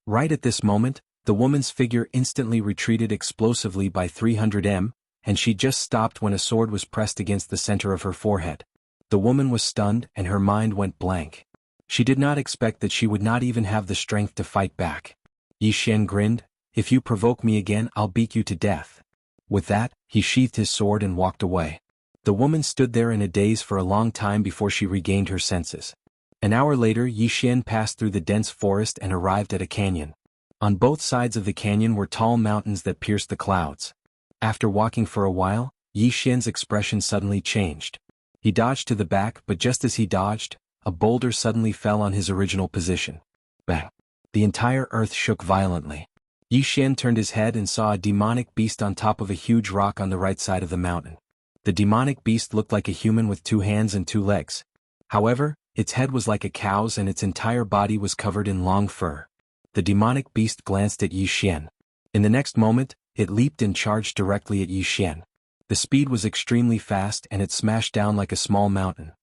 Right at this moment, the woman's figure instantly retreated explosively by 300 m, and she just stopped when a sword was pressed against the center of her forehead. The woman was stunned and her mind went blank. She did not expect that she would not even have the strength to fight back. Yi Xian grinned, "If you provoke me again, I'll beat you to death." With that, he sheathed his sword and walked away. The woman stood there in a daze for a long time before she regained her senses. An hour later, Yi Xian passed through the dense forest and arrived at a canyon. On both sides of the canyon were tall mountains that pierced the clouds. After walking for a while, Yi Xian's expression suddenly changed. He dodged to the back, but just as he dodged, a boulder suddenly fell on his original position. Bang! The entire earth shook violently. Yi Xian turned his head and saw a demonic beast on top of a huge rock on the right side of the mountain. The demonic beast looked like a human with 2 hands and 2 legs. However, its head was like a cow's and its entire body was covered in long fur. The demonic beast glanced at Yi Xian. In the next moment, it leaped and charged directly at Yi Xian. The speed was extremely fast and it smashed down like a small mountain.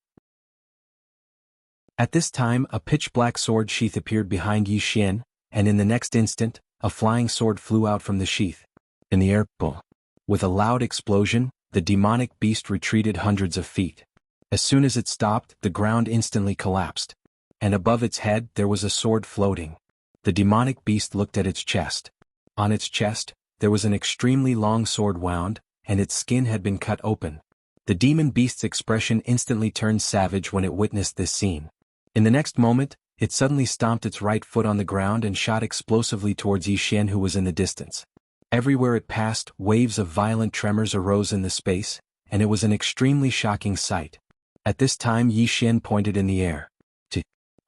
At this time a pitch-black sword sheath appeared behind Yi Xian, and in the next instant, a flying sword flew out from the sheath. In the air, with a loud explosion, the demonic beast retreated hundreds of feet. As soon as it stopped, the ground instantly collapsed. And above its head there was a sword floating. The demonic beast looked at its chest. On its chest, there was an extremely long sword wound, and its skin had been cut open. The demon beast's expression instantly turned savage when it witnessed this scene. In the next moment, it suddenly stomped its right foot on the ground and shot explosively towards Yi Xian, who was in the distance. Everywhere it passed, waves of violent tremors arose in the space, and it was an extremely shocking sight. At this time Yi Xian pointed in the air.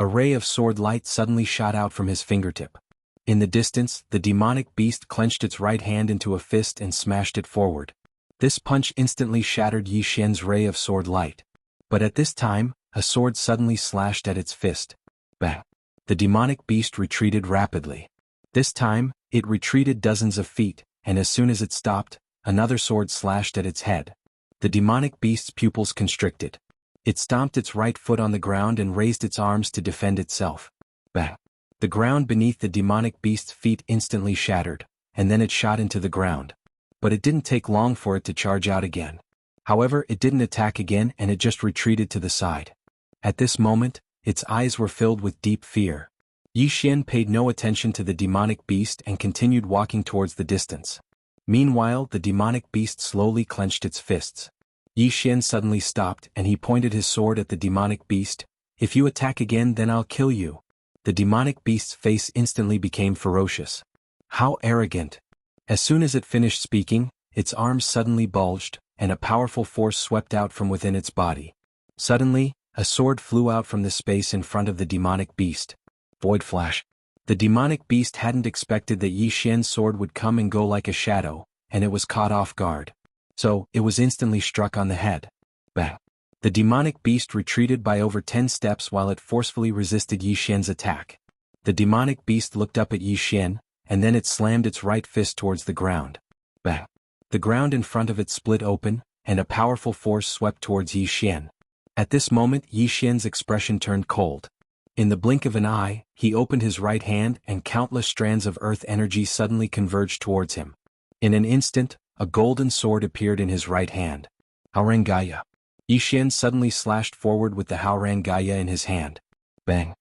A ray of sword light suddenly shot out from his fingertip. In the distance, the demonic beast clenched its right hand into a fist and smashed it forward. This punch instantly shattered Yi Xian's ray of sword light. But at this time, a sword suddenly slashed at its fist. Bang! The demonic beast retreated rapidly. This time, it retreated dozens of feet, and as soon as it stopped, another sword slashed at its head. The demonic beast's pupils constricted. It stomped its right foot on the ground and raised its arms to defend itself. Bang! The ground beneath the demonic beast's feet instantly shattered, and then it shot into the ground. But it didn't take long for it to charge out again. However, it didn't attack again and it just retreated to the side. At this moment, its eyes were filled with deep fear. Yi Xian paid no attention to the demonic beast and continued walking towards the distance. Meanwhile, the demonic beast slowly clenched its fists. Yi Xian suddenly stopped and he pointed his sword at the demonic beast. "If you attack again, then I'll kill you." The demonic beast's face instantly became ferocious. How arrogant! As soon as it finished speaking, its arms suddenly bulged, and a powerful force swept out from within its body. Suddenly, a sword flew out from the space in front of the demonic beast. Void flash. The demonic beast hadn't expected that Yi Xian's sword would come and go like a shadow, and it was caught off guard. So, it was instantly struck on the head. Bang! The demonic beast retreated by over 10 steps while it forcefully resisted Yi Xian's attack. The demonic beast looked up at Yi Xian, and then it slammed its right fist towards the ground. Bang! The ground in front of it split open, and a powerful force swept towards Yi Xian. At this moment Yi Xian's expression turned cold. In the blink of an eye, he opened his right hand and countless strands of earth energy suddenly converged towards him. In an instant, a golden sword appeared in his right hand. Haurangaya. Yi Xian suddenly slashed forward with the Haurangaya in his hand. Bang!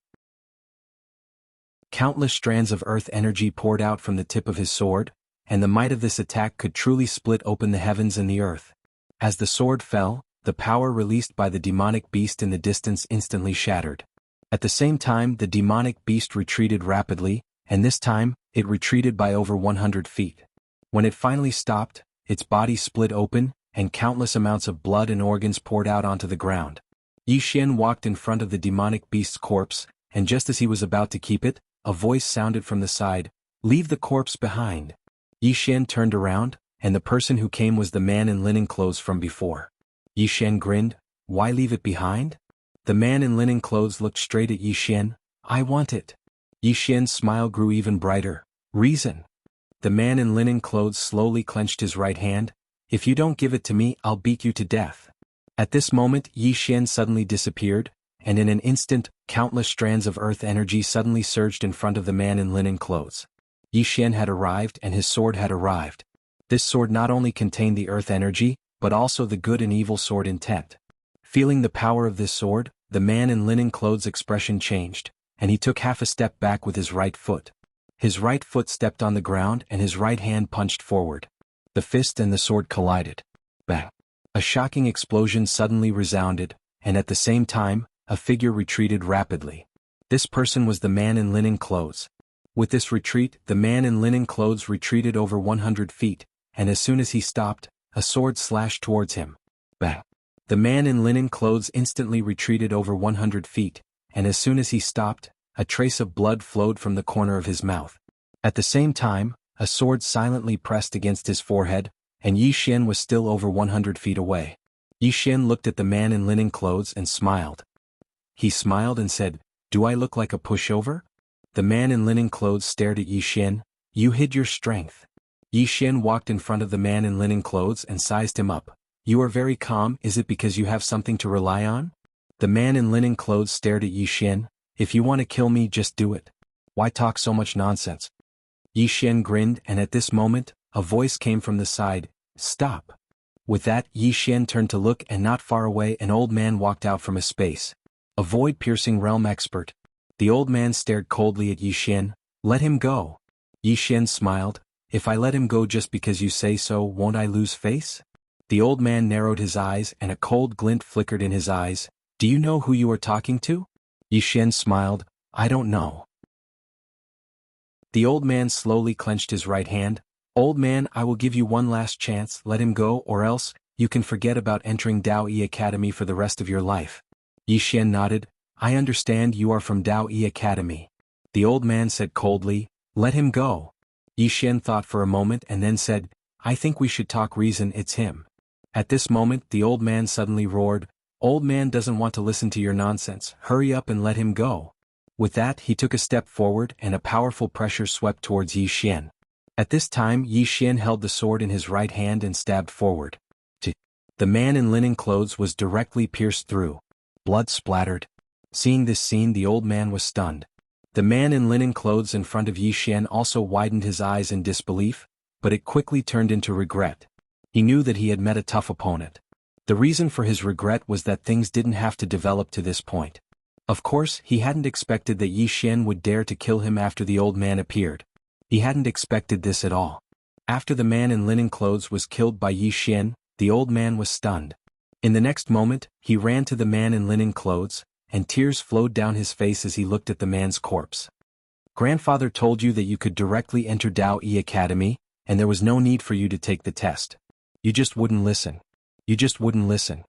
Countless strands of earth energy poured out from the tip of his sword, and the might of this attack could truly split open the heavens and the earth. As the sword fell, the power released by the demonic beast in the distance instantly shattered. At the same time the demonic beast retreated rapidly, and this time, it retreated by over 100 feet. When it finally stopped, its body split open, and countless amounts of blood and organs poured out onto the ground. Yi Xian walked in front of the demonic beast's corpse, and just as he was about to keep it, a voice sounded from the side, "Leave the corpse behind." Yi Xian turned around, and the person who came was the man in linen clothes from before. Yi Xian grinned, "Why leave it behind?" The man in linen clothes looked straight at Yi Xian. "I want it." Yi Xian's smile grew even brighter. "Reason." The man in linen clothes slowly clenched his right hand. "If you don't give it to me, I'll beat you to death." At this moment Yi Xian suddenly disappeared, and in an instant, countless strands of earth energy suddenly surged in front of the man in linen clothes. Yi Xian had arrived and his sword had arrived. This sword not only contained the earth energy, but also the good and evil sword intent. Feeling the power of this sword, the man in linen clothes' expression changed, and he took half a step back with his right foot. His right foot stepped on the ground and his right hand punched forward. The fist and the sword collided. Bang! A shocking explosion suddenly resounded, and at the same time, a figure retreated rapidly. This person was the man in linen clothes. With this retreat, the man in linen clothes retreated over 100 feet, and as soon as he stopped, a sword slashed towards him. Bang! The man in linen clothes instantly retreated over 100 feet, and as soon as he stopped, a trace of blood flowed from the corner of his mouth. At the same time, a sword silently pressed against his forehead, and Yi Xian was still over 100 feet away. Yi Xian looked at the man in linen clothes and smiled. He smiled and said, "Do I look like a pushover?" The man in linen clothes stared at Yi Xian. "You hid your strength. Yi Xian walked in front of the man in linen clothes and sized him up. You are very calm, is it because you have something to rely on? The man in linen clothes stared at Yi Xian. If you want to kill me, just do it. Why talk so much nonsense? Yi Xian grinned, and at this moment, a voice came from the side. Stop. With that, Yi Xian turned to look, and not far away an old man walked out from a space. A void-piercing realm expert. The old man stared coldly at Yi Xian. Let him go. Yi Xian smiled. If I let him go just because you say so, won't I lose face? The old man narrowed his eyes, and a cold glint flickered in his eyes. Do you know who you are talking to? Yi Xian smiled. I don't know. The old man slowly clenched his right hand. Old man, I will give you one last chance, let him go, or else, you can forget about entering Dao Yi Academy for the rest of your life. Yi Xian nodded. I understand you are from Dao Yi Academy. The old man said coldly, let him go. Yi Xian thought for a moment and then said, I think we should talk reason, it's him. At this moment the old man suddenly roared, Old man doesn't want to listen to your nonsense, hurry up and let him go. With that he took a step forward and a powerful pressure swept towards Yi Xian. At this time Yi Xian held the sword in his right hand and stabbed forward. The man in linen clothes was directly pierced through. Blood splattered. Seeing this scene the old man was stunned. The man in linen clothes in front of Yi Xian also widened his eyes in disbelief, but it quickly turned into regret. He knew that he had met a tough opponent. The reason for his regret was that things didn't have to develop to this point. Of course, he hadn't expected that Yi Xian would dare to kill him after the old man appeared. He hadn't expected this at all. After the man in linen clothes was killed by Yi Xian, the old man was stunned. In the next moment, he ran to the man in linen clothes, and tears flowed down his face as he looked at the man's corpse. Grandfather told you that you could directly enter Dao Yi Academy, and there was no need for you to take the test. You just wouldn't listen. You just wouldn't listen.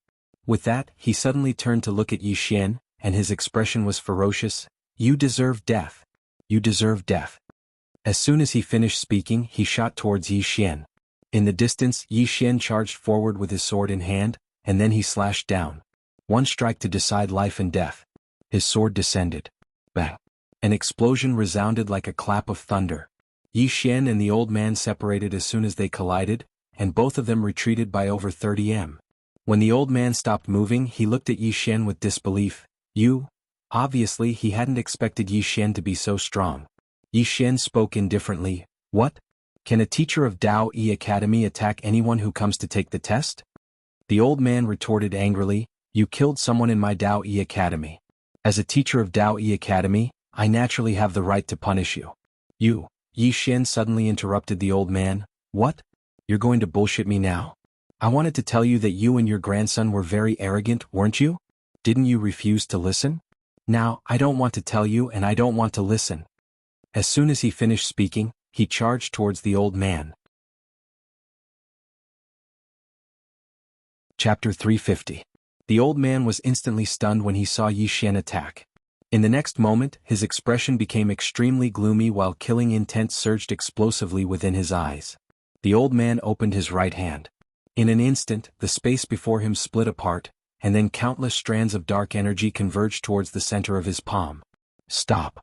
With that, he suddenly turned to look at Yi Xian, and his expression was ferocious. You deserve death. You deserve death. As soon as he finished speaking, he shot towards Yi Xian. In the distance, Yi Xian charged forward with his sword in hand, and then he slashed down. One strike to decide life and death. His sword descended. Bang! An explosion resounded like a clap of thunder. Yi Xian and the old man separated as soon as they collided, and both of them retreated by over 30 m. When the old man stopped moving, he looked at Yi Xian with disbelief. You? Obviously he hadn't expected Yi Xian to be so strong. Yi Xian spoke indifferently. What? Can a teacher of Dao Yi Academy attack anyone who comes to take the test? The old man retorted angrily. You killed someone in my Dao Yi Academy. As a teacher of Dao Yi Academy, I naturally have the right to punish you. You? Yi Xian suddenly interrupted the old man. What? You're going to bullshit me now? I wanted to tell you that you and your grandson were very arrogant, weren't you? Didn't you refuse to listen? Now, I don't want to tell you and I don't want to listen. As soon as he finished speaking, he charged towards the old man. Chapter 350. The old man was instantly stunned when he saw Yi Xian attack. In the next moment, his expression became extremely gloomy while killing intent surged explosively within his eyes. The old man opened his right hand. In an instant, the space before him split apart, and then countless strands of dark energy converged towards the center of his palm. Stop!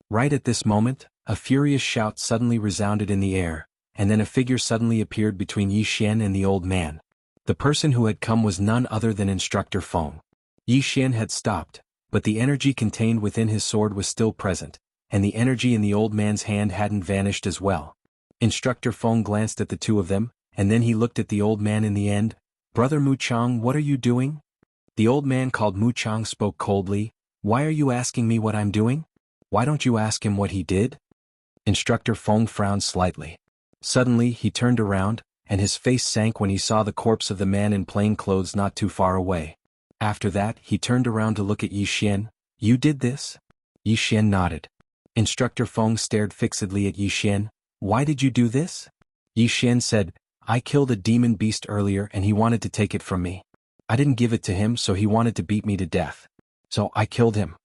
Right at this moment, a furious shout suddenly resounded in the air, and then a figure suddenly appeared between Yi Xian and the old man. The person who had come was none other than Instructor Feng. Yi Xian had stopped, but the energy contained within his sword was still present, and the energy in the old man's hand hadn't vanished as well. Instructor Feng glanced at the two of them, and then he looked at the old man in the end. Brother Mu Chang, what are you doing? The old man called Mu Chang spoke coldly. Why are you asking me what I'm doing? Why don't you ask him what he did? Instructor Feng frowned slightly. Suddenly he turned around, and his face sank when he saw the corpse of the man in plain clothes not too far away. After that he turned around to look at Yi Xian. You did this? Yi Xian nodded. Instructor Feng stared fixedly at Yi Xian. Why did you do this? Yi Xian said, I killed a demon beast earlier and he wanted to take it from me. I didn't give it to him, so he wanted to beat me to death. So I killed him.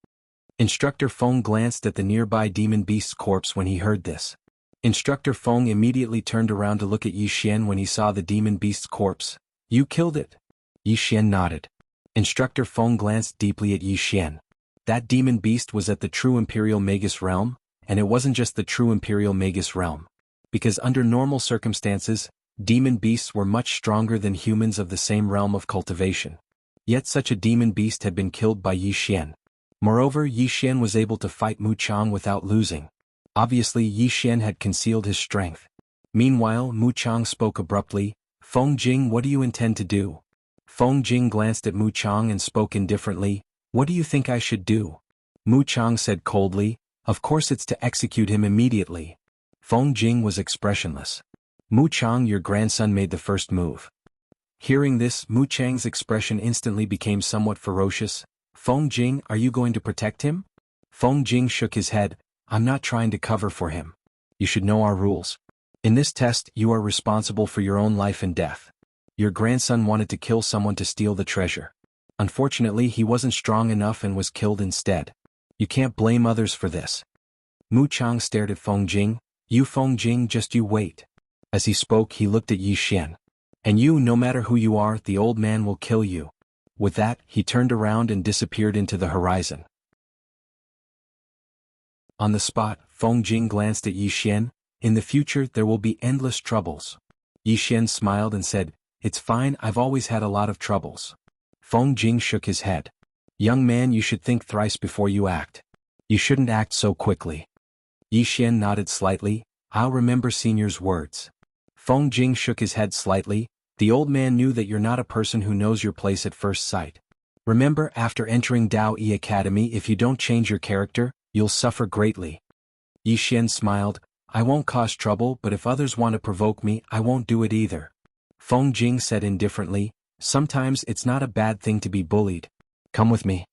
Instructor Feng glanced at the nearby demon beast's corpse when he heard this. Instructor Feng immediately turned around to look at Yi Xian when he saw the demon beast's corpse. You killed it? Yi Xian nodded. Instructor Feng glanced deeply at Yi Xian. That demon beast was at the true Imperial Magus realm, and it wasn't just the true Imperial Magus realm. because under normal circumstances, demon beasts were much stronger than humans of the same realm of cultivation. Yet such a demon beast had been killed by Yi Xian. Moreover, Yi Xian was able to fight Mu Chang without losing. Obviously, Yi Xian had concealed his strength. Meanwhile, Mu Chang spoke abruptly, "Feng Jing, what do you intend to do?" Feng Jing glanced at Mu Chang and spoke indifferently, "What do you think I should do?" Mu Chang said coldly, "Of course it's to execute him immediately." Feng Jing was expressionless. "Mu Chang, your grandson made the first move." Hearing this, Mu Chang's expression instantly became somewhat ferocious. "Feng Jing, are you going to protect him?" Feng Jing shook his head, "I'm not trying to cover for him. You should know our rules. In this test, you are responsible for your own life and death. Your grandson wanted to kill someone to steal the treasure. Unfortunately, he wasn't strong enough and was killed instead. You can't blame others for this." Mu Chang stared at Feng Jing. "You Feng Jing, just you wait." As he spoke, he looked at Yi Xian. "And you, no matter who you are, the old man will kill you." With that, he turned around and disappeared into the horizon. On the spot, Feng Jing glanced at Yi Xian. "In the future there will be endless troubles." Yi Xian smiled and said, "It's fine, I've always had a lot of troubles." Feng Jing shook his head. "Young man, you should think thrice before you act. You shouldn't act so quickly." Yi Xian nodded slightly. "I'll remember senior's words." Feng Jing shook his head slightly. "The old man knew that you're not a person who knows your place at first sight. Remember, after entering Dao Yi Academy, if you don't change your character, you'll suffer greatly." Yi Xian smiled. "I won't cause trouble, but if others want to provoke me, I won't do it either." Feng Jing said indifferently, "Sometimes it's not a bad thing to be bullied. Come with me."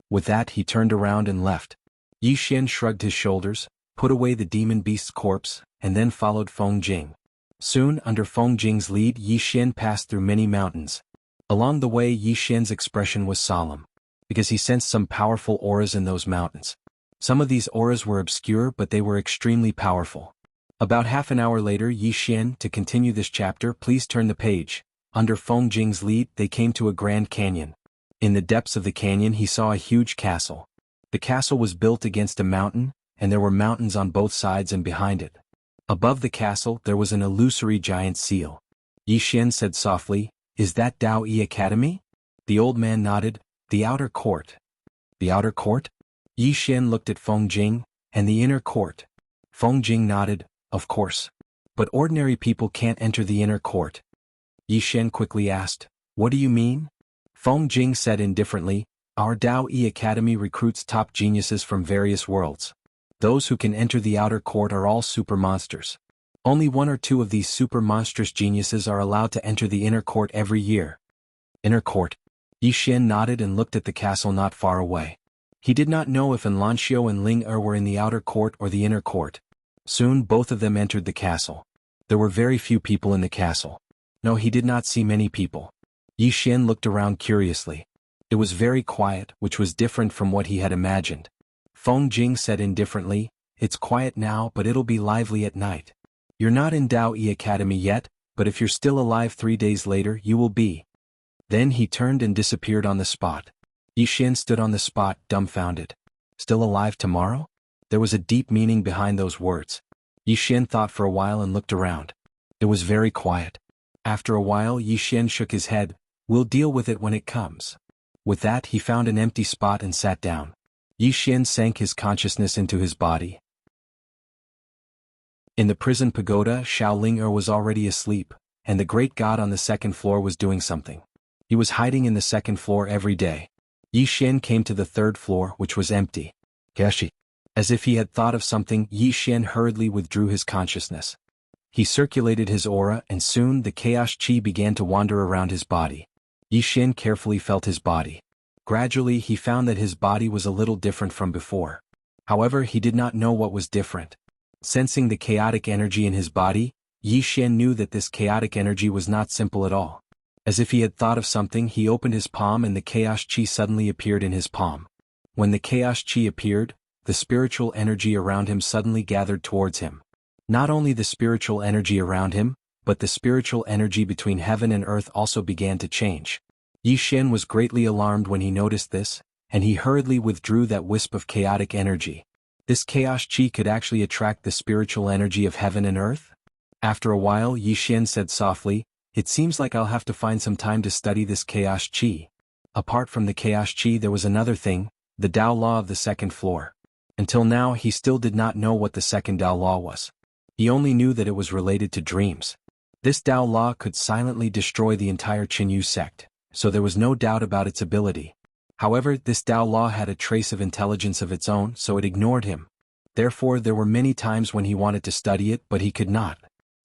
With that, he turned around and left. Yi Xian shrugged his shoulders, put away the demon beast's corpse, and then followed Feng Jing. Soon, under Feng Jing's lead, Yi Xian passed through many mountains. Along the way, Yi Xian's expression was solemn, because he sensed some powerful auras in those mountains. Some of these auras were obscure, but they were extremely powerful. About half an hour later, Yi Xian, to continue this chapter, please turn the page. Under Feng Jing's lead, they came to a grand canyon. In the depths of the canyon, he saw a huge castle. The castle was built against a mountain, and there were mountains on both sides and behind it. Above the castle, there was an illusory giant seal. Yi Xian said softly, "Is that Dao Yi Academy?" The old man nodded. "The outer court." "The outer court?" Yi Xian looked at Feng Jing. "And the inner court?" Feng Jing nodded. "Of course. But ordinary people can't enter the inner court." Yi Xian quickly asked, "What do you mean?" Feng Jing said indifferently, "Our Dao Yi Academy recruits top geniuses from various worlds. Those who can enter the outer court are all super monsters. Only one or two of these super monstrous geniuses are allowed to enter the inner court every year." Inner court? Yi Xian nodded and looked at the castle not far away. He did not know if Lanxiu and Ling Er were in the outer court or the inner court. Soon both of them entered the castle. There were very few people in the castle. No, he did not see many people. Yi Xian looked around curiously. It was very quiet, which was different from what he had imagined. Feng Jing said indifferently, "It's quiet now, but it'll be lively at night. You're not in Dao Yi Academy yet, but if you're still alive 3 days later, you will be." Then he turned and disappeared on the spot. Yi Xian stood on the spot, dumbfounded. Still alive tomorrow? There was a deep meaning behind those words. Yi Xian thought for a while and looked around. It was very quiet. After a while, Yi Xian shook his head. "We'll deal with it when it comes." With that, he found an empty spot and sat down. Yi Xian sank his consciousness into his body. In the prison pagoda, Xiao Er was already asleep, and the great god on the second floor was doing something. He was hiding in the second floor every day. Yi Xian came to the third floor, which was empty. Gashi. As if he had thought of something, Yi Xian hurriedly withdrew his consciousness. He circulated his aura, and soon the chaos chi began to wander around his body. Yi Xian carefully felt his body. Gradually, he found that his body was a little different from before. However, he did not know what was different. Sensing the chaotic energy in his body, Yi Xian knew that this chaotic energy was not simple at all. As if he had thought of something, he opened his palm and the chaos chi suddenly appeared in his palm. When the chaos chi appeared, the spiritual energy around him suddenly gathered towards him. Not only the spiritual energy around him, but the spiritual energy between heaven and earth also began to change. Yi Xian was greatly alarmed when he noticed this, and he hurriedly withdrew that wisp of chaotic energy. This chaos chi could actually attract the spiritual energy of heaven and earth? After a while Yi Xian said softly, "It seems like I'll have to find some time to study this chaos chi." Apart from the chaos chi there was another thing, the Tao law of the second floor. Until now he still did not know what the second Tao law was. He only knew that it was related to dreams. This Tao law could silently destroy the entire Qinyu sect, so there was no doubt about its ability. However, this Tao law had a trace of intelligence of its own, so it ignored him. Therefore there were many times when he wanted to study it but he could not.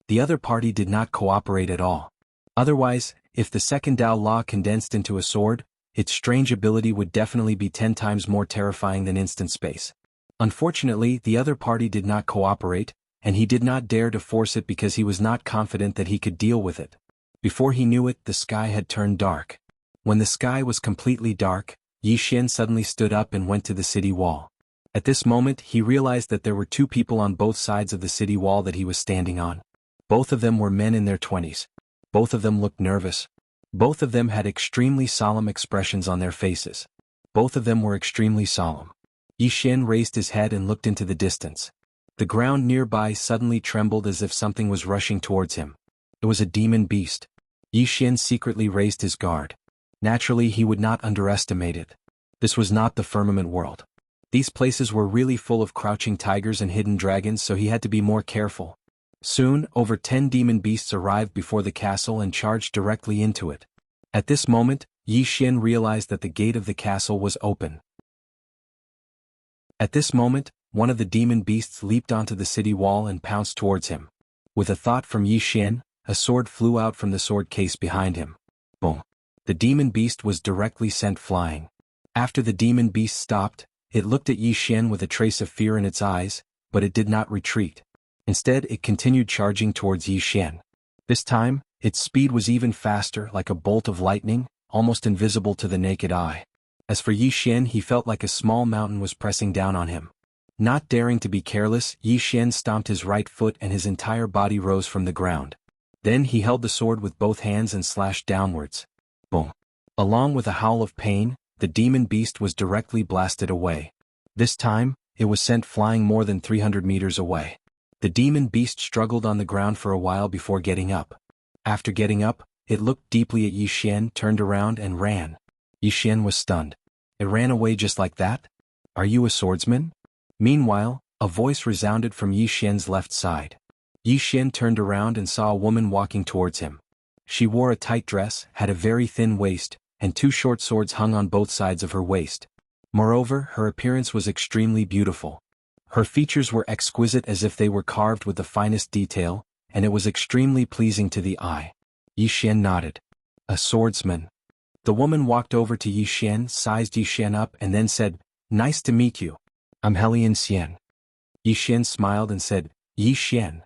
The other party did not cooperate at all. Otherwise, if the second Tao law condensed into a sword, its strange ability would definitely be 10 times more terrifying than instant space. Unfortunately, the other party did not cooperate, and he did not dare to force it because he was not confident that he could deal with it. Before he knew it, the sky had turned dark. When the sky was completely dark, Yi Xian suddenly stood up and went to the city wall. At this moment he realized that there were two people on both sides of the city wall that he was standing on. Both of them were men in their 20s. Both of them looked nervous. Both of them had extremely solemn expressions on their faces. Both of them were extremely solemn. Yi Xian raised his head and looked into the distance. The ground nearby suddenly trembled as if something was rushing towards him. It was a demon beast. Yi Xian secretly raised his guard. Naturally he would not underestimate it. This was not the firmament world. These places were really full of crouching tigers and hidden dragons, so he had to be more careful. Soon, over 10 demon beasts arrived before the castle and charged directly into it. At this moment, Yi Xian realized that the gate of the castle was open. At this moment, one of the demon beasts leaped onto the city wall and pounced towards him. With a thought from Yi Xian, a sword flew out from the sword case behind him. Boom! The demon beast was directly sent flying. After the demon beast stopped, it looked at Yi Xian with a trace of fear in its eyes, but it did not retreat. Instead, it continued charging towards Yi Xian. This time, its speed was even faster, like a bolt of lightning, almost invisible to the naked eye. As for Yi Xian, he felt like a small mountain was pressing down on him. Not daring to be careless, Yi Xian stomped his right foot and his entire body rose from the ground. Then he held the sword with both hands and slashed downwards. Boom! Along with a howl of pain, the demon beast was directly blasted away. This time, it was sent flying more than 300 meters away. The demon beast struggled on the ground for a while before getting up. After getting up, it looked deeply at Yi Xian, turned around and ran. Yi Xian was stunned. It ran away just like that? Are you a swordsman? Meanwhile, a voice resounded from Yi Xian's left side. Yi Xian turned around and saw a woman walking towards him. She wore a tight dress, had a very thin waist, and 2 short swords hung on both sides of her waist. Moreover, her appearance was extremely beautiful. Her features were exquisite as if they were carved with the finest detail, and it was extremely pleasing to the eye. Yi Xian nodded. A swordsman. The woman walked over to Yi Xian, sized Yi Xian up and then said, "Nice to meet you. I'm Helian Xian." Yi Xian smiled and said, "Yi Xian."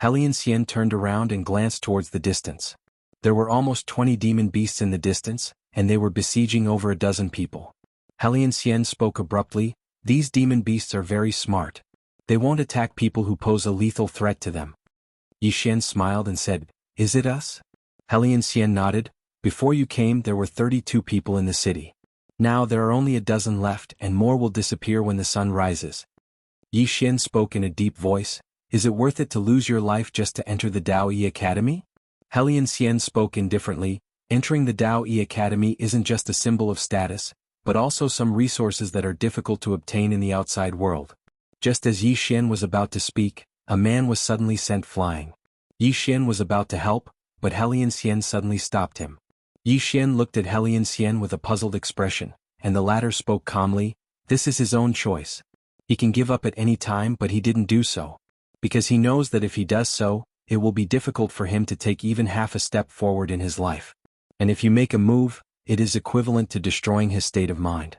Helian Xian turned around and glanced towards the distance. There were almost 20 demon beasts in the distance, and they were besieging over a dozen people. Helian Xian spoke abruptly, "These demon beasts are very smart. They won't attack people who pose a lethal threat to them." Yi Xian smiled and said, "Is it us?" Helian Xian nodded. "Before you came there were 32 people in the city. Now there are only a dozen left and more will disappear when the sun rises." Yi Xian spoke in a deep voice, "Is it worth it to lose your life just to enter the Dao Yi Academy?" Helian Xian spoke indifferently, "Entering the Dao Yi Academy isn't just a symbol of status, but also some resources that are difficult to obtain in the outside world." Just as Yi Xian was about to speak, a man was suddenly sent flying. Yi Xian was about to help, but Helian Xian suddenly stopped him. Yi Xian looked at Helian Xian with a puzzled expression, and the latter spoke calmly, "This is his own choice. He can give up at any time, but he didn't do so. Because he knows that if he does so, it will be difficult for him to take even half a step forward in his life. And if you make a move, it is equivalent to destroying his state of mind."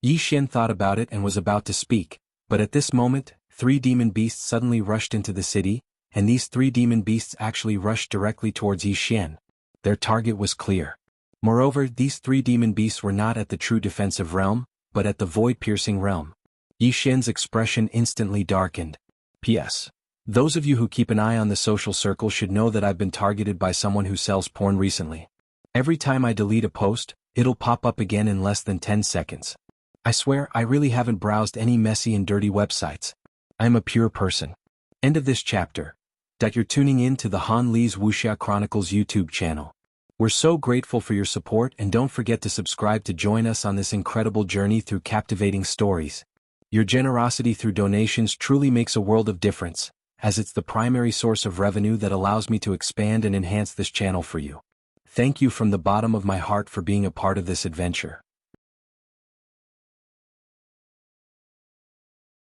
Yi Xian thought about it and was about to speak, but at this moment, 3 demon beasts suddenly rushed into the city, and these 3 demon beasts actually rushed directly towards Yi Xian. Their target was clear. Moreover, these 3 demon beasts were not at the true defensive realm, but at the void-piercing realm. Yi Xian's expression instantly darkened. P.S. Those of you who keep an eye on the social circle should know that I've been targeted by someone who sells porn recently. Every time I delete a post, it'll pop up again in less than 10 seconds. I swear I really haven't browsed any messy and dirty websites. I'm a pure person. End of this chapter. You're tuning in to the Han Lee's Wuxia Chronicles YouTube channel. We're so grateful for your support, and don't forget to subscribe to join us on this incredible journey through captivating stories. Your generosity through donations truly makes a world of difference, as it's the primary source of revenue that allows me to expand and enhance this channel for you. Thank you from the bottom of my heart for being a part of this adventure.